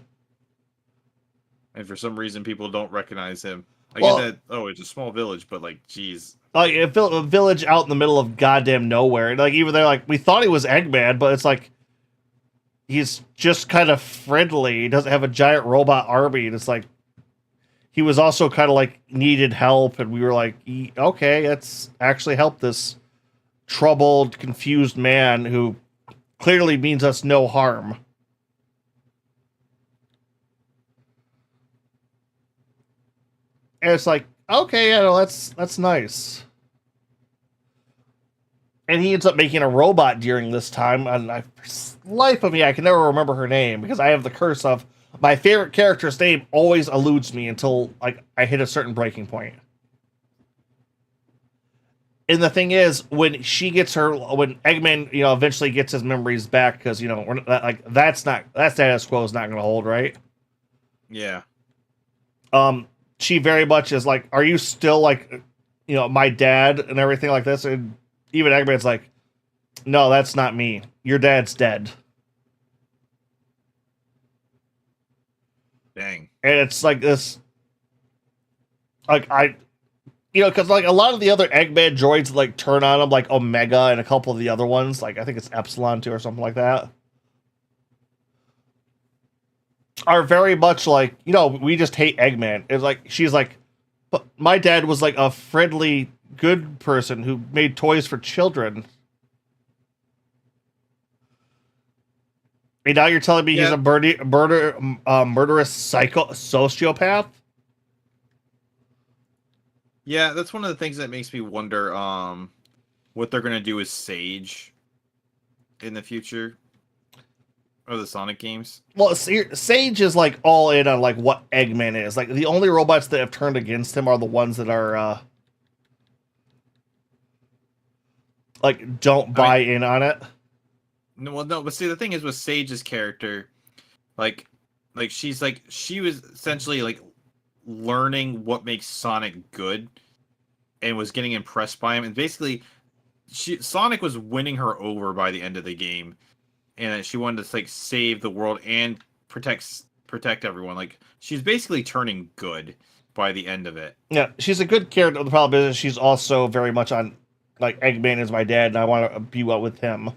And for some reason, people don't recognize him. I Well, get that. Oh, it's a small village, but like, geez. like a village out in the middle of goddamn nowhere. And like even they're like, we thought he was Eggman, but it's like he's just kind of friendly. He doesn't have a giant robot army, and it's like he was also kind of like needed help, and we were like, okay, let's actually help this troubled, confused man who clearly means us no harm. And it's like, okay, yeah, no, that's nice. And he ends up making a robot during this time, and life of me, I can never remember her name because I have the curse of my favorite character's name always eludes me until like I hit a certain breaking point. And the thing is, when Eggman, eventually gets his memories back, because that status quo is not going to hold, right? Yeah. She very much is like, are you still like, my dad and everything like this? And even Eggman's like, no, that's not me. Your dad's dead. Dang. And it's like this, like because like a lot of the other Eggman droids like turn on him, like Omega and a couple of the other ones, like I think it's Epsilon too or something like that, are very much like, we just hate Eggman. It's like she's like, but my dad was like a friendly, good person who made toys for children. And now you're telling me he's a murderous sociopath? Yeah, that's one of the things that makes me wonder what they're gonna do with Sage in the future of the Sonic games. Well, Sage is like all in on like what Eggman is. Like the only robots that have turned against him are the ones that are like don't buy in on it. No, but see, the thing is with Sage's character, like she was essentially like learning what makes Sonic good, and was getting impressed by him, and basically, Sonic was winning her over by the end of the game, and she wanted to like save the world and protect everyone. Like she's basically turning good by the end of it. Yeah, she's a good character. The problem is she's also very much on like Eggman is my dad, and I want to be well with him.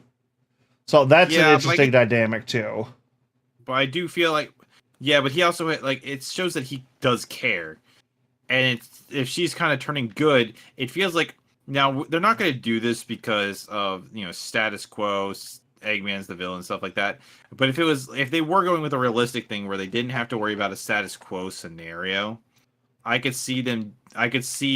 So that's an interesting dynamic too. But I do feel like, yeah, but he also like it shows that he does care, and if she's kind of turning good, it feels like now they're not going to do this because of status quo. Eggman's the villain, stuff like that. But if they were going with a realistic thing where they didn't have to worry about a status quo scenario, I could see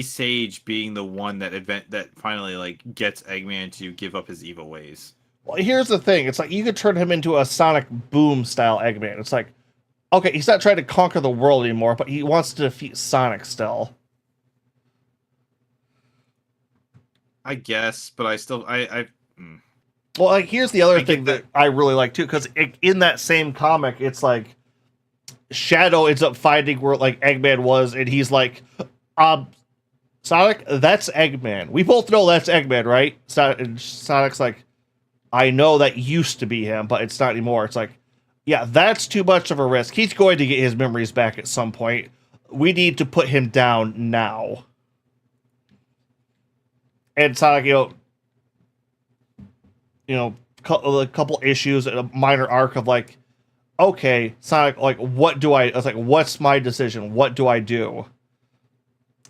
Sage being the one that finally like gets Eggman to give up his evil ways. Well, here's the thing. It's like you could turn him into a Sonic Boom style Eggman. It's like, okay, he's not trying to conquer the world anymore, but he wants to defeat Sonic still. I guess, but I still Well, like here's the other thing that I really like too, because in that same comic, it's like Shadow ends up finding where like Eggman was, and he's like, Sonic, that's Eggman. We both know that's Eggman, right? And Sonic's like, I know that used to be him, but it's not anymore. It's like, yeah, that's too much of a risk. He's going to get his memories back at some point. We need to put him down now. And Sonic, a couple issues, a minor arc of like, okay, Sonic, like, I was like, what's my decision? What do I do?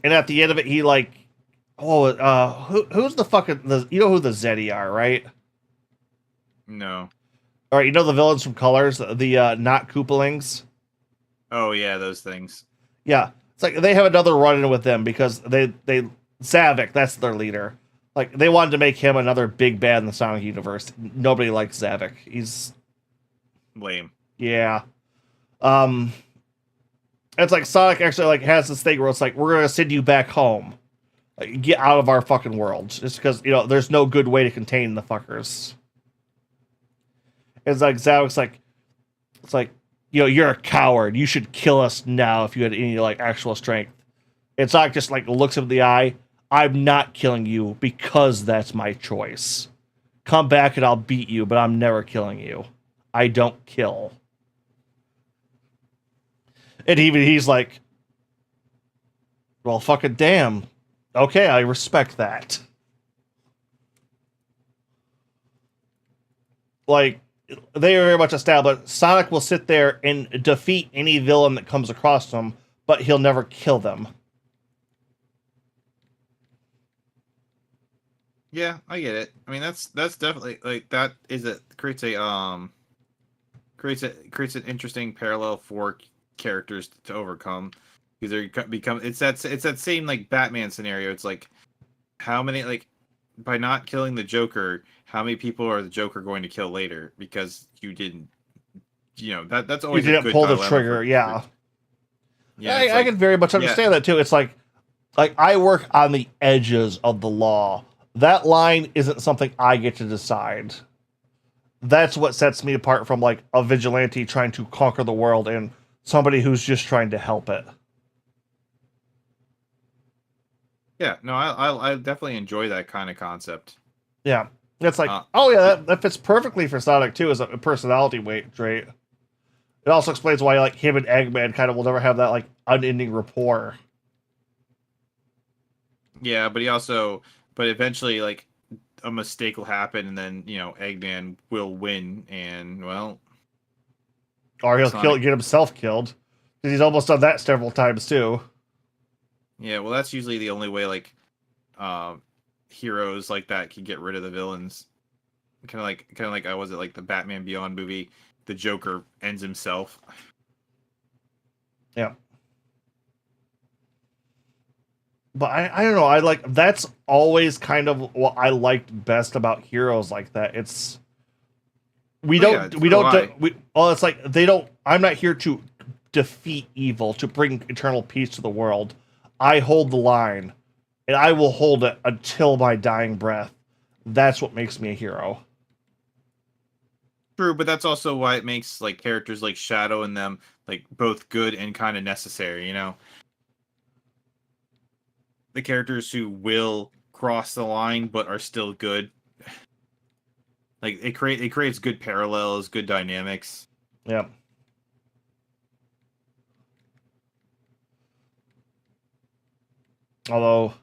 And at the end of it, he like, who's the fucking, who the Zeddy are, right? No. All right, the villains from Colors, the not Koopalings? Oh, yeah, those things. Yeah. It's like they have another run-in with them because they Zavik, that's their leader. Like they wanted to make him another big bad in the Sonic universe. Nobody likes Zavik. He's lame. yeah. It's like Sonic actually like has this thing where it's like we're gonna send you back home. Like, get out of our fucking world. Just because, there's no good way to contain the fuckers. It's like Zavik's like it's like, you're a coward. You should kill us now if you had any like actual strength. It's not just like looks him in the eye. I'm not killing you because that's my choice. Come back and I'll beat you, but I'm never killing you. I don't kill. And even he's like, well, fucking damn. Okay, I respect that. Like, they are very much established. Sonic will sit there and defeat any villain that comes across him, but he'll never kill them. Yeah, I get it. I mean, that's definitely like that creates an interesting parallel for characters to overcome, because they become it's that same like Batman scenario. It's like, how many, like, by not killing the Joker, how many people are the Joker going to kill later because you didn't, that's always you didn't pull the trigger. Yeah, I can very much understand that too. It's like I work on the edges of the law. That line isn't something I get to decide. That's what sets me apart from like a vigilante trying to conquer the world and somebody who's just trying to help it. Yeah, no, I definitely enjoy that kind of concept. Yeah, it's like, oh yeah, that fits perfectly for Sonic too as a personality trait. It also explains why like him and Eggman kind of will never have that like unending rapport. Yeah, but eventually like a mistake will happen, and then Eggman will win, and well, or he'll get himself killed, because he's almost done that several times too. Yeah, well, that's usually the only way like heroes like that can get rid of the villains. Kind of like was it like the Batman Beyond movie? The Joker ends himself. Yeah. But I don't know. I like that's always kind of what I liked best about heroes like that. It's it's like they don't. I'm not here to defeat evil, to bring eternal peace to the world. I hold the line, and I will hold it until my dying breath. That's what makes me a hero. True, but that's also why it makes like characters like Shadow and them like both good and kind of necessary. The characters who will cross the line but are still good. Like it creates good parallels, good dynamics. Yeah. Although,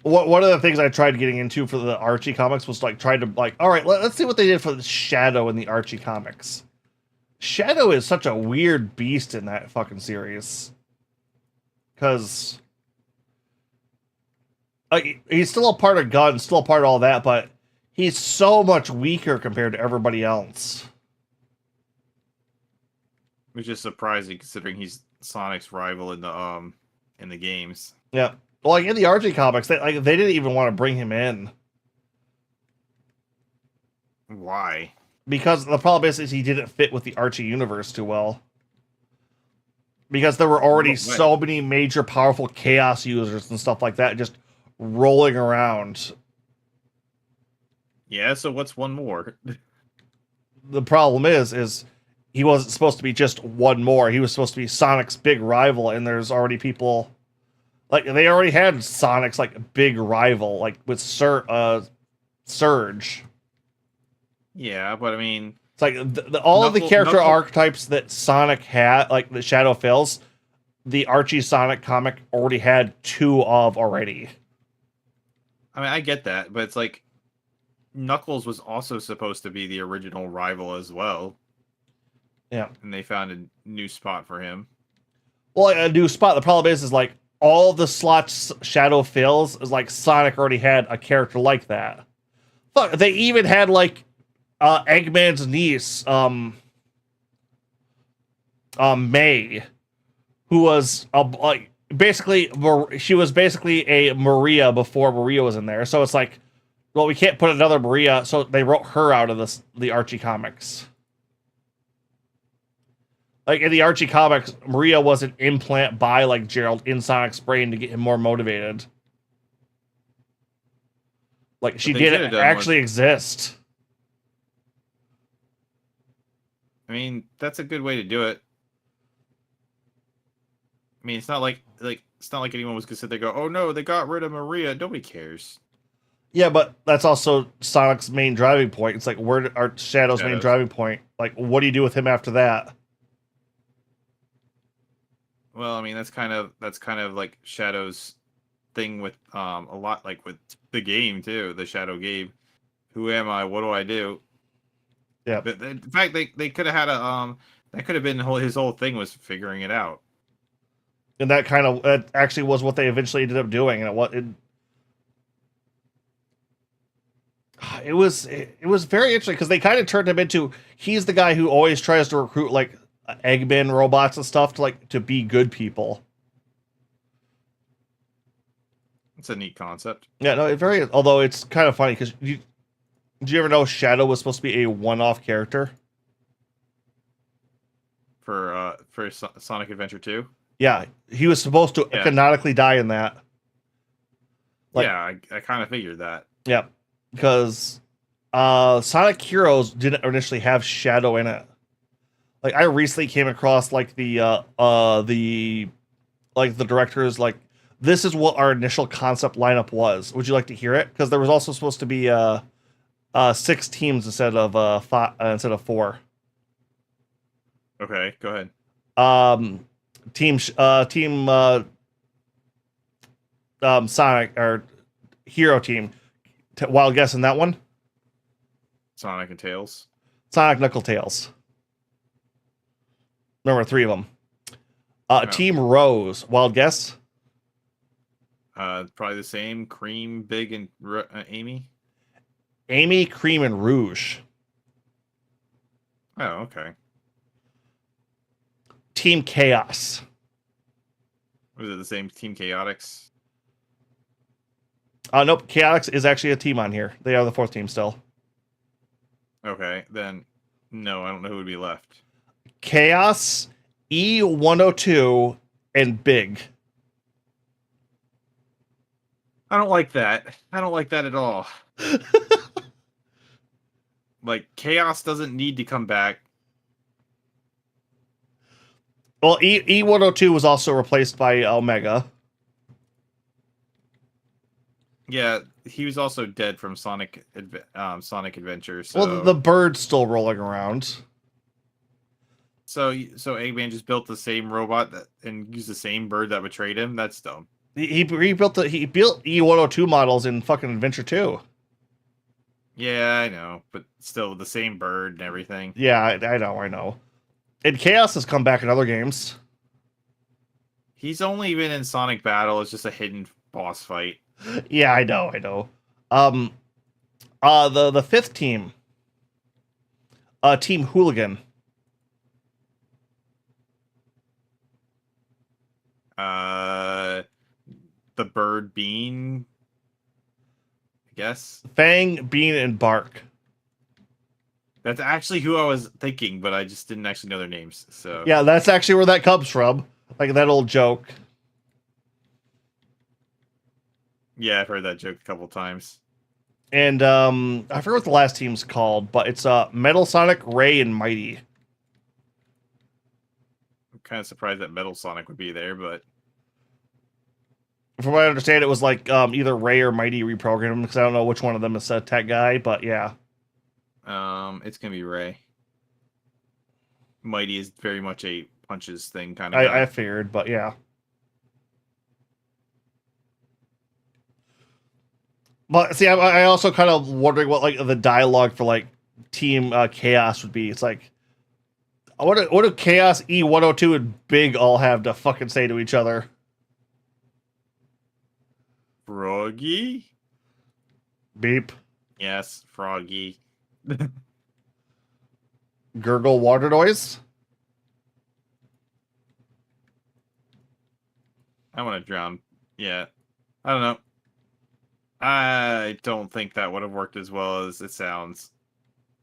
one of the things I tried getting into for the Archie comics was like trying to like, all right, let's see what they did for the Shadow in the Archie comics. Shadow is such a weird beast in that fucking series, because he's still a part of Gun, still a part of all that, but he's so much weaker compared to everybody else. Which is surprising considering he's Sonic's rival in the games. Yeah. Well, like in the Archie comics, they didn't even want to bring him in. Why? Because the problem is he didn't fit with the Archie universe too well. Because there were already so many major powerful chaos users and stuff like that just rolling around. Yeah, so what's one more? The problem is he wasn't supposed to be just one more. He was supposed to be Sonic's big rival, and there's already people like they already had Sonic's like big rival, like with Surge. Yeah, but I mean, it's like all of the character archetypes that Sonic had, like the Shadow fills, the Archie Sonic comic already had 2 of already. I mean, I get that, but it's like Knuckles was also supposed to be the original rival as well. Yeah. And they found a new spot for him. Well, a new spot. The problem is like all the slots Shadow fills is like Sonic already had a character like that. Fuck, they even had like Eggman's niece, May, who was like basically she was basically a Maria before Maria was in there. So it's like, well, we can't put another Maria, so they wrote her out of the Archie comics. Like in the Archie comics, Maria was an implant by like Gerald in Sonic's brain to get him more motivated. Like she didn't actually exist. I mean, that's a good way to do it. I mean, it's not like anyone was gonna sit there and go, "Oh no, they got rid of Maria." Nobody cares. Yeah, but that's also Sonic's main driving point. It's like, where are Shadow's main driving point? Like, what do you do with him after that? Well, I mean, that's kind of like Shadow's thing with a lot like with the game too, the Shadow game. Who am I? What do I do? Yeah. But in fact, they could have had a that could have been his whole thing was figuring it out. And that actually was what they eventually ended up doing, and it was very interesting because they kind of turned him into, he's the guy who always tries to recruit like Eggman robots and stuff to be good people. It's a neat concept. Yeah, no, although it's kind of funny because did you ever know Shadow was supposed to be a one-off character for Sonic Adventure 2? Yeah, he was supposed to canonically die in that. Like, yeah, I kind of figured that. Yeah, because Sonic Heroes didn't initially have Shadow in it. Like, I recently came across like the directors, like, this is what our initial concept lineup was. Would you like to hear it? Because there was also supposed to be 6 teams instead of 4. Okay, go ahead. Team Sonic or Hero Team. Wild guess in that one? Sonic and Tails. Sonic, Knuckle, Tails. Remember, 3 of them. Team Rose. Wild guess? Probably the same. Cream, Big, and Amy. Amy, Cream, and Rouge. Oh, okay. Team Chaos. Was it the same Team Chaotix? Nope. Chaotix is actually a team on here. They are the 4th team still. Okay, then no, I don't know who would be left. Chaos, E102, and Big. I don't like that. I don't like that at all. Like, Chaos doesn't need to come back. Well, E102 was also replaced by Omega. Yeah, he was also dead from Sonic Adventure. So. Well, the bird's still rolling around. So Eggman just built the same robot and used the same bird that betrayed him. That's dumb. He built E102 models in fucking Adventure 2. Yeah, I know, but still the same bird and everything. Yeah, I know. And Chaos has come back in other games. He's only been in Sonic Battle. It's just a hidden boss fight. Yeah, I know. The 5th team. Team Hooligan. The bird Bean, I guess. Fang, Bean, and Bark. That's actually who I was thinking, but I just didn't actually know their names. So yeah, that's actually where that comes from. Like that old joke. Yeah, I've heard that joke a couple times. And I forget what the last team's called, but it's Metal Sonic, Ray, and Mighty. I'm kind of surprised that Metal Sonic would be there, but from what I understand, it was like either Ray or Mighty reprogrammed, because I don't know which one of them is a tech guy, but yeah. It's gonna be Ray. Mighty is very much a punches thing kind of guy. I figured, but yeah. But see, I also kind of wondering what like the dialogue for like Team Chaos would be. It's like, what do Chaos, E102, and Big all have to fucking say to each other? Froggy? Beep. Yes, Froggy. Gurgle water noise? I want to drown. Yeah. I don't know. I don't think that would have worked as well as it sounds.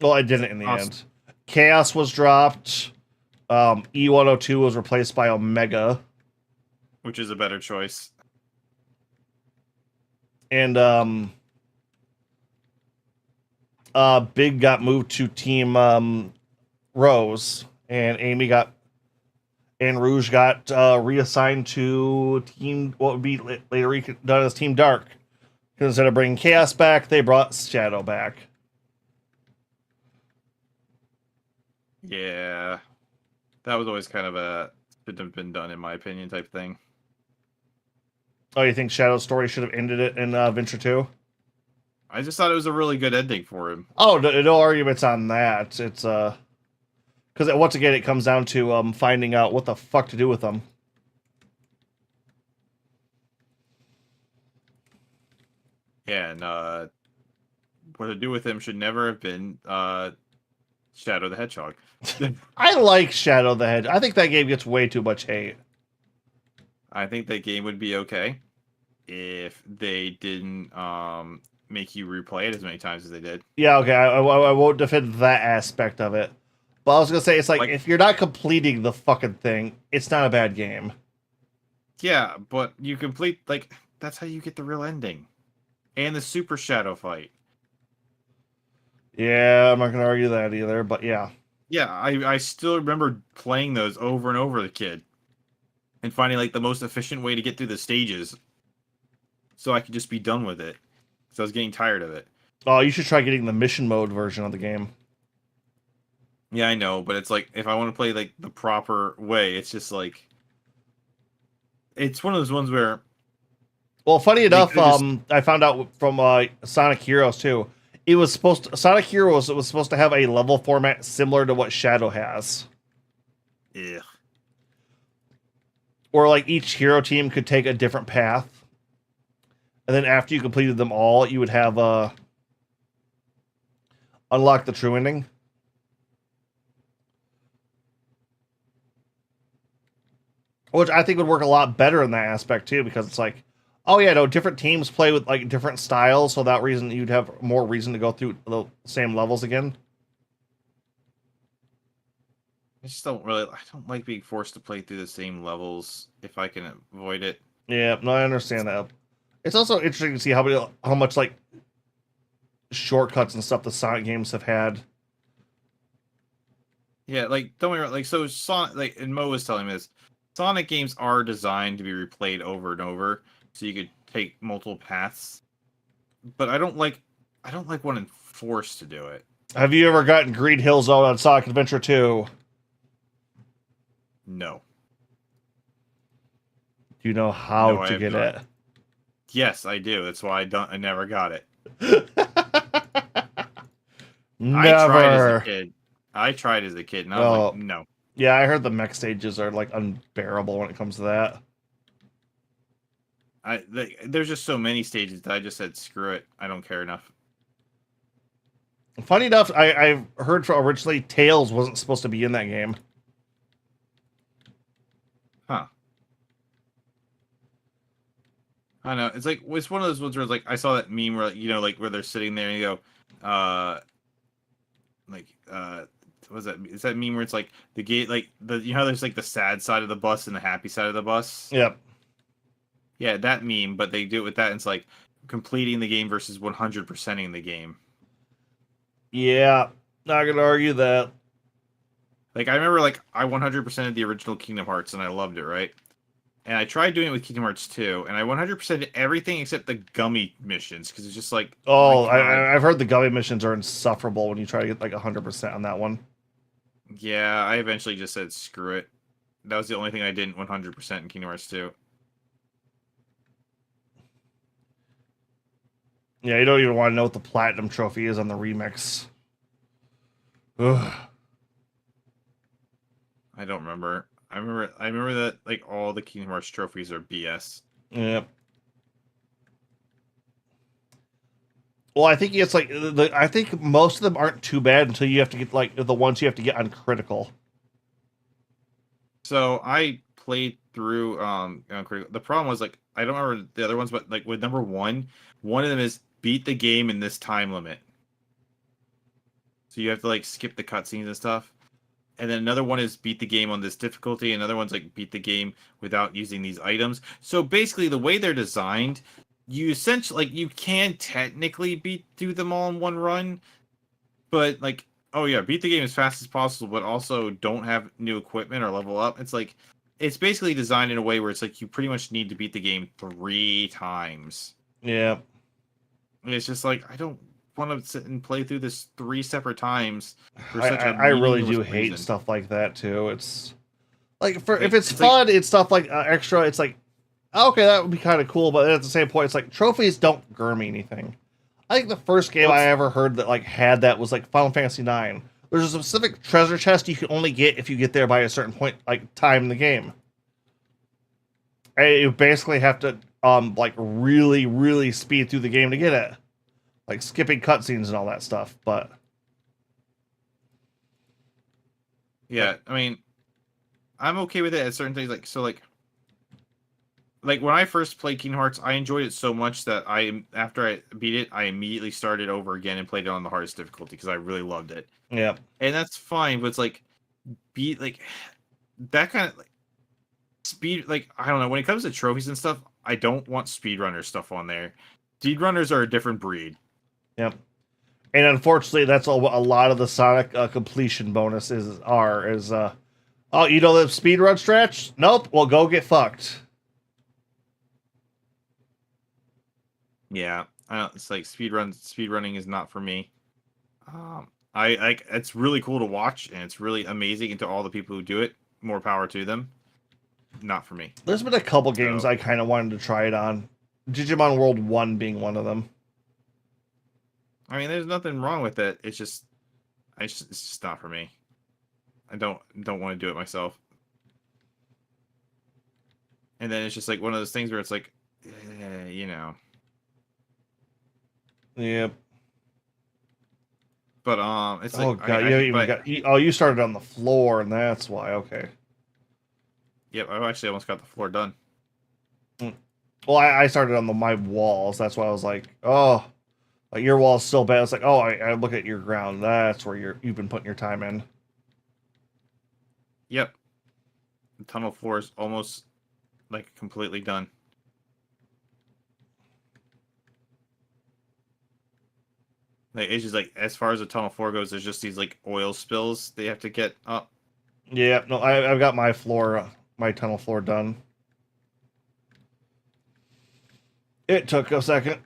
Well, I didn't in the Awesome. end. Chaos was dropped. E102 was replaced by Omega. Which is a better choice. And Big got moved to Team Rose, and Rouge got reassigned to Team what would be later done as Team Dark. Because instead of bringing Chaos back, they brought Shadow back. Yeah. That was always kind of a should have been done in my opinion type thing. Oh, you think Shadow's story should have ended it in Venture 2? I just thought it was a really good ending for him. Oh, no arguments on that. It's because once again, it comes down to finding out what the fuck to do with them. Yeah, and what to do with him should never have been Shadow the Hedgehog. I like Shadow the Hedgehog. I think that game gets way too much hate. I think that game would be okay if they didn't make you replay it as many times as they did. Yeah, okay, I won't defend that aspect of it. But I was gonna say, it's like if you're not completing the fucking thing, it's not a bad game. Yeah, but you complete, like, that's how you get the real ending. And the Super Shadow fight. Yeah, I'm not gonna argue that either, but yeah. Yeah, I still remember playing those over and over as a kid. And finding, like, the most efficient way to get through the stages. So I could just be done with it. So I was getting tired of it. Oh, you should try getting the mission mode version of the game. Yeah, I know, but it's like, if I want to play, like, the proper way, it's just like... It's one of those ones where... Well, funny enough, I found out from Sonic Heroes, too. Sonic Heroes was supposed to have a level format similar to what Shadow has. Yeah. Or, like, each hero team could take a different path. And then after you completed them all, you would have unlock the true ending. Which I think would work a lot better in that aspect, too, because it's like, oh yeah, no, different teams play with like different styles, so that reason you'd have more reason to go through the same levels again. I don't like being forced to play through the same levels if I can avoid it. Yeah, no, I understand that. It's also interesting to see how much like shortcuts and stuff the Sonic games have had. Yeah, like, don't worry, like, so Sonic, like, and Mo was telling me this, Sonic games are designed to be replayed over and over, so you could take multiple paths. But I don't like wanting forced to do it. Have you ever gotten Green Hill Zone on Sonic Adventure 2? No. Do you know how No, to get it? Yes, I do. That's why I never got it. Never. I tried as a kid, and I was like, no. Yeah, I heard the mech stages are like unbearable when it comes to that. There's just so many stages that I just said, screw it. I don't care enough. Funny enough, I've heard from originally Tails wasn't supposed to be in that game. Huh. I know. It's one of those ones where it's like, I saw that meme where, you know, like, where they're sitting there and you go, what is that? Is that meme where it's like the gate, like you know, there's like the sad side of the bus and the happy side of the bus. Yep. Yeah, that meme, but they do it with that. And it's like completing the game versus 100%ing the game. Yeah, not gonna argue that. Like, I remember, like, I 100%ed the original Kingdom Hearts and I loved it, right? And I tried doing it with Kingdom Hearts 2, and I 100%ed everything except the gummy missions because it's just like, oh, I've heard the gummy missions are insufferable when you try to get like 100% on that one. Yeah, I eventually just said screw it. That was the only thing I didn't 100% in Kingdom Hearts 2. Yeah, you don't even want to know what the platinum trophy is on the remix. Ugh. I don't remember. I remember that, like, all the Kingdom Hearts trophies are BS. Yep. Well, I think it's like I think most of them aren't too bad until you have to get like the ones you have to get on critical. So I played through the problem was like I don't remember the other ones, but like with number one of them is beat the game in this time limit. So you have to like skip the cutscenes and stuff. And then another one is beat the game on this difficulty. Another one's like beat the game without using these items. So basically, the way they're designed, you essentially like you can technically beat through them all in one run, but like oh yeah, beat the game as fast as possible, but also don't have new equipment or level up. It's like it's basically designed in a way where it's like you pretty much need to beat the game 3 times. Yeah. And it's just like I don't want to sit and play through this 3 separate times for I, such a I really do meaningless hate reason. stuff like that too. It's like if Like, it's it's fun, it's stuff like extra. It's like okay, that would be kind of cool, but at the same point, it's like trophies don't garner me anything. I think the first game I ever heard that like had that was like Final Fantasy IX. There's a specific treasure chest you can only get if you get there by a certain point, like time in the game. And you basically have to like really, really speed through the game to get it, like skipping cutscenes and all that stuff. But yeah, I mean, I'm okay with it at certain things. Like when I first played Kingdom Hearts, I enjoyed it so much that after I beat it, I immediately started over again and played it on the hardest difficulty because I really loved it. yeah, And that's fine, but it's like beat like that kind of like speed. Like I don't know, when it comes to trophies and stuff, I don't want speedrunner stuff on there. Speedrunners are a different breed. yep. And unfortunately, that's a lot of the Sonic completion bonuses are is oh, you know the speedrun stretch? Nope. Well, go get fucked. Yeah, I don't, it's like speedrunning is not for me. I like it's really cool to watch and it's really amazing, and to all the people who do it, more power to them. Not for me. There's been a couple games I kind of wanted to try it on. Digimon World 1 being one of them. I mean, there's nothing wrong with it. It's just not for me. I don't want to do it myself. And then it's just like one of those things where it's like, you know. Yep. But it's like Oh god, you started on the floor, and that's why. Okay. Yep, I actually almost got the floor done. Well, I started on my walls. That's why I was like, oh, like your wall's so bad. It's like, oh, I look at your ground. That's where you've been putting your time in. Yep. The tunnel floor is almost like completely done. Like, it's just like as far as the tunnel floor goes, there's just these like oil spills they have to get up. Yeah, no, I've got my floor, my tunnel floor done. It took a second.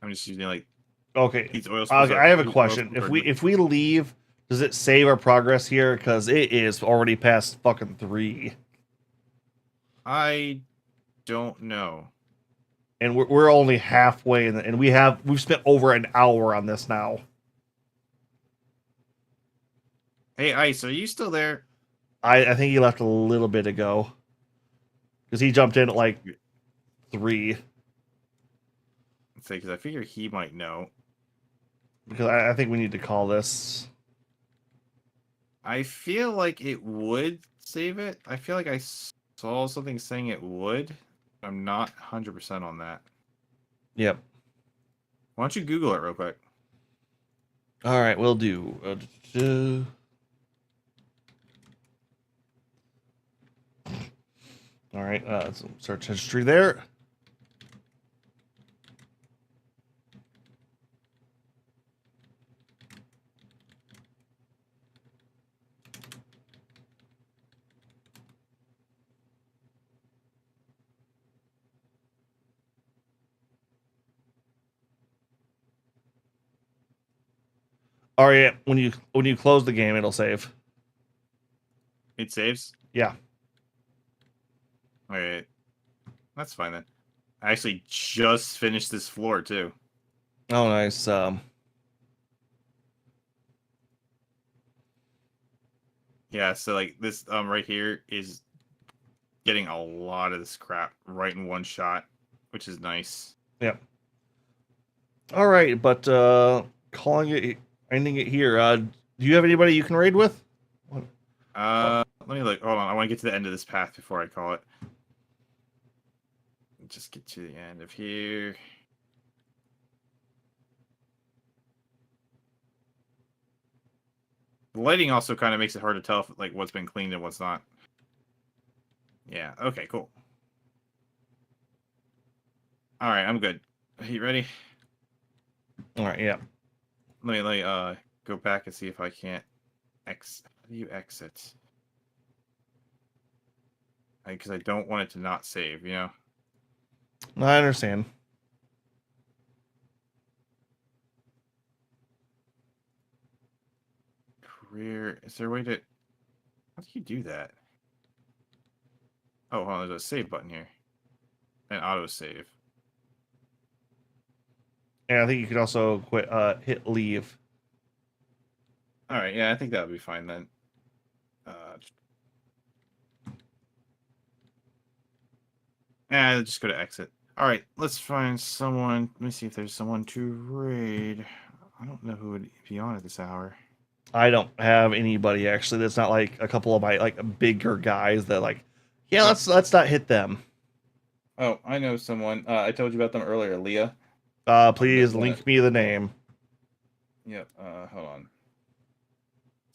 I'm just using like Okay. these oil spills. Okay, I have a question. If we leave, does it save our progress here? Because it is already past fucking 3. I don't know. And we're only halfway, and we've spent over an hour on this now. Hey, Ice, are you still there? I think he left a little bit ago. Because he jumped in at like 3. Let's say, because I figure he might know. Because I think we need to call this. I feel like it would save it. I feel like I saw something saying it would. I'm not 100% on that. Yep. Why don't you Google it real quick? All right, we'll do. All right, some search history there. All right, when you close the game, it'll save. It saves? Yeah. Alright. That's fine then. I actually just finished this floor too. Oh, nice. Yeah, so like this right here is getting a lot of this crap right in one shot, which is nice. Yep. All right, but calling it, ending it here. Do you have anybody you can raid with? What? Let me look. Hold on, I want to get to the end of this path before I call it. Just get to the end of here. The lighting also kind of makes it hard to tell if, like what's been cleaned and what's not. Yeah. Okay. Cool. All right. I'm good. Are you ready? All right, yeah. Let me go back and see if I can't exit. How do you exit? Because I don't want it to not save. You know. I understand. Career. Is there a way to? How do you do that? Oh, hold on. There's a save button here. And auto save. And I think you could also quit. Hit leave. All right. Yeah, I think that would be fine then. And just go to exit. All right, let's find someone. Let me see if there's someone to raid. I don't know who would be on at this hour. I don't have anybody actually. That's not like a couple of my like bigger guys that like. Yeah, Oh, let's not hit them. oh, I know someone. I told you about them earlier, Leah. Please One link me the name. Yep. Hold on.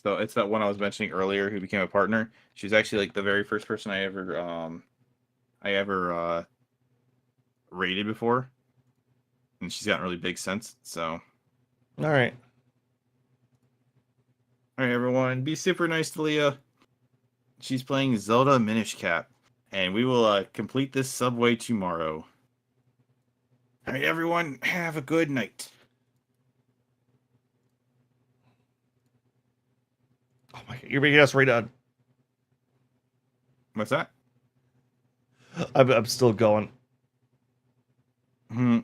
So it's that one I was mentioning earlier who became a partner. She's actually like the very first person I ever raided before, and she's gotten really big since. So, All right. all right, everyone, be super nice to Leah. She's playing Zelda Minish Cap, and we will complete this subway tomorrow. All right, everyone, have a good night. Oh my god, you're making us right on. What's that? I'm still going. Hmm.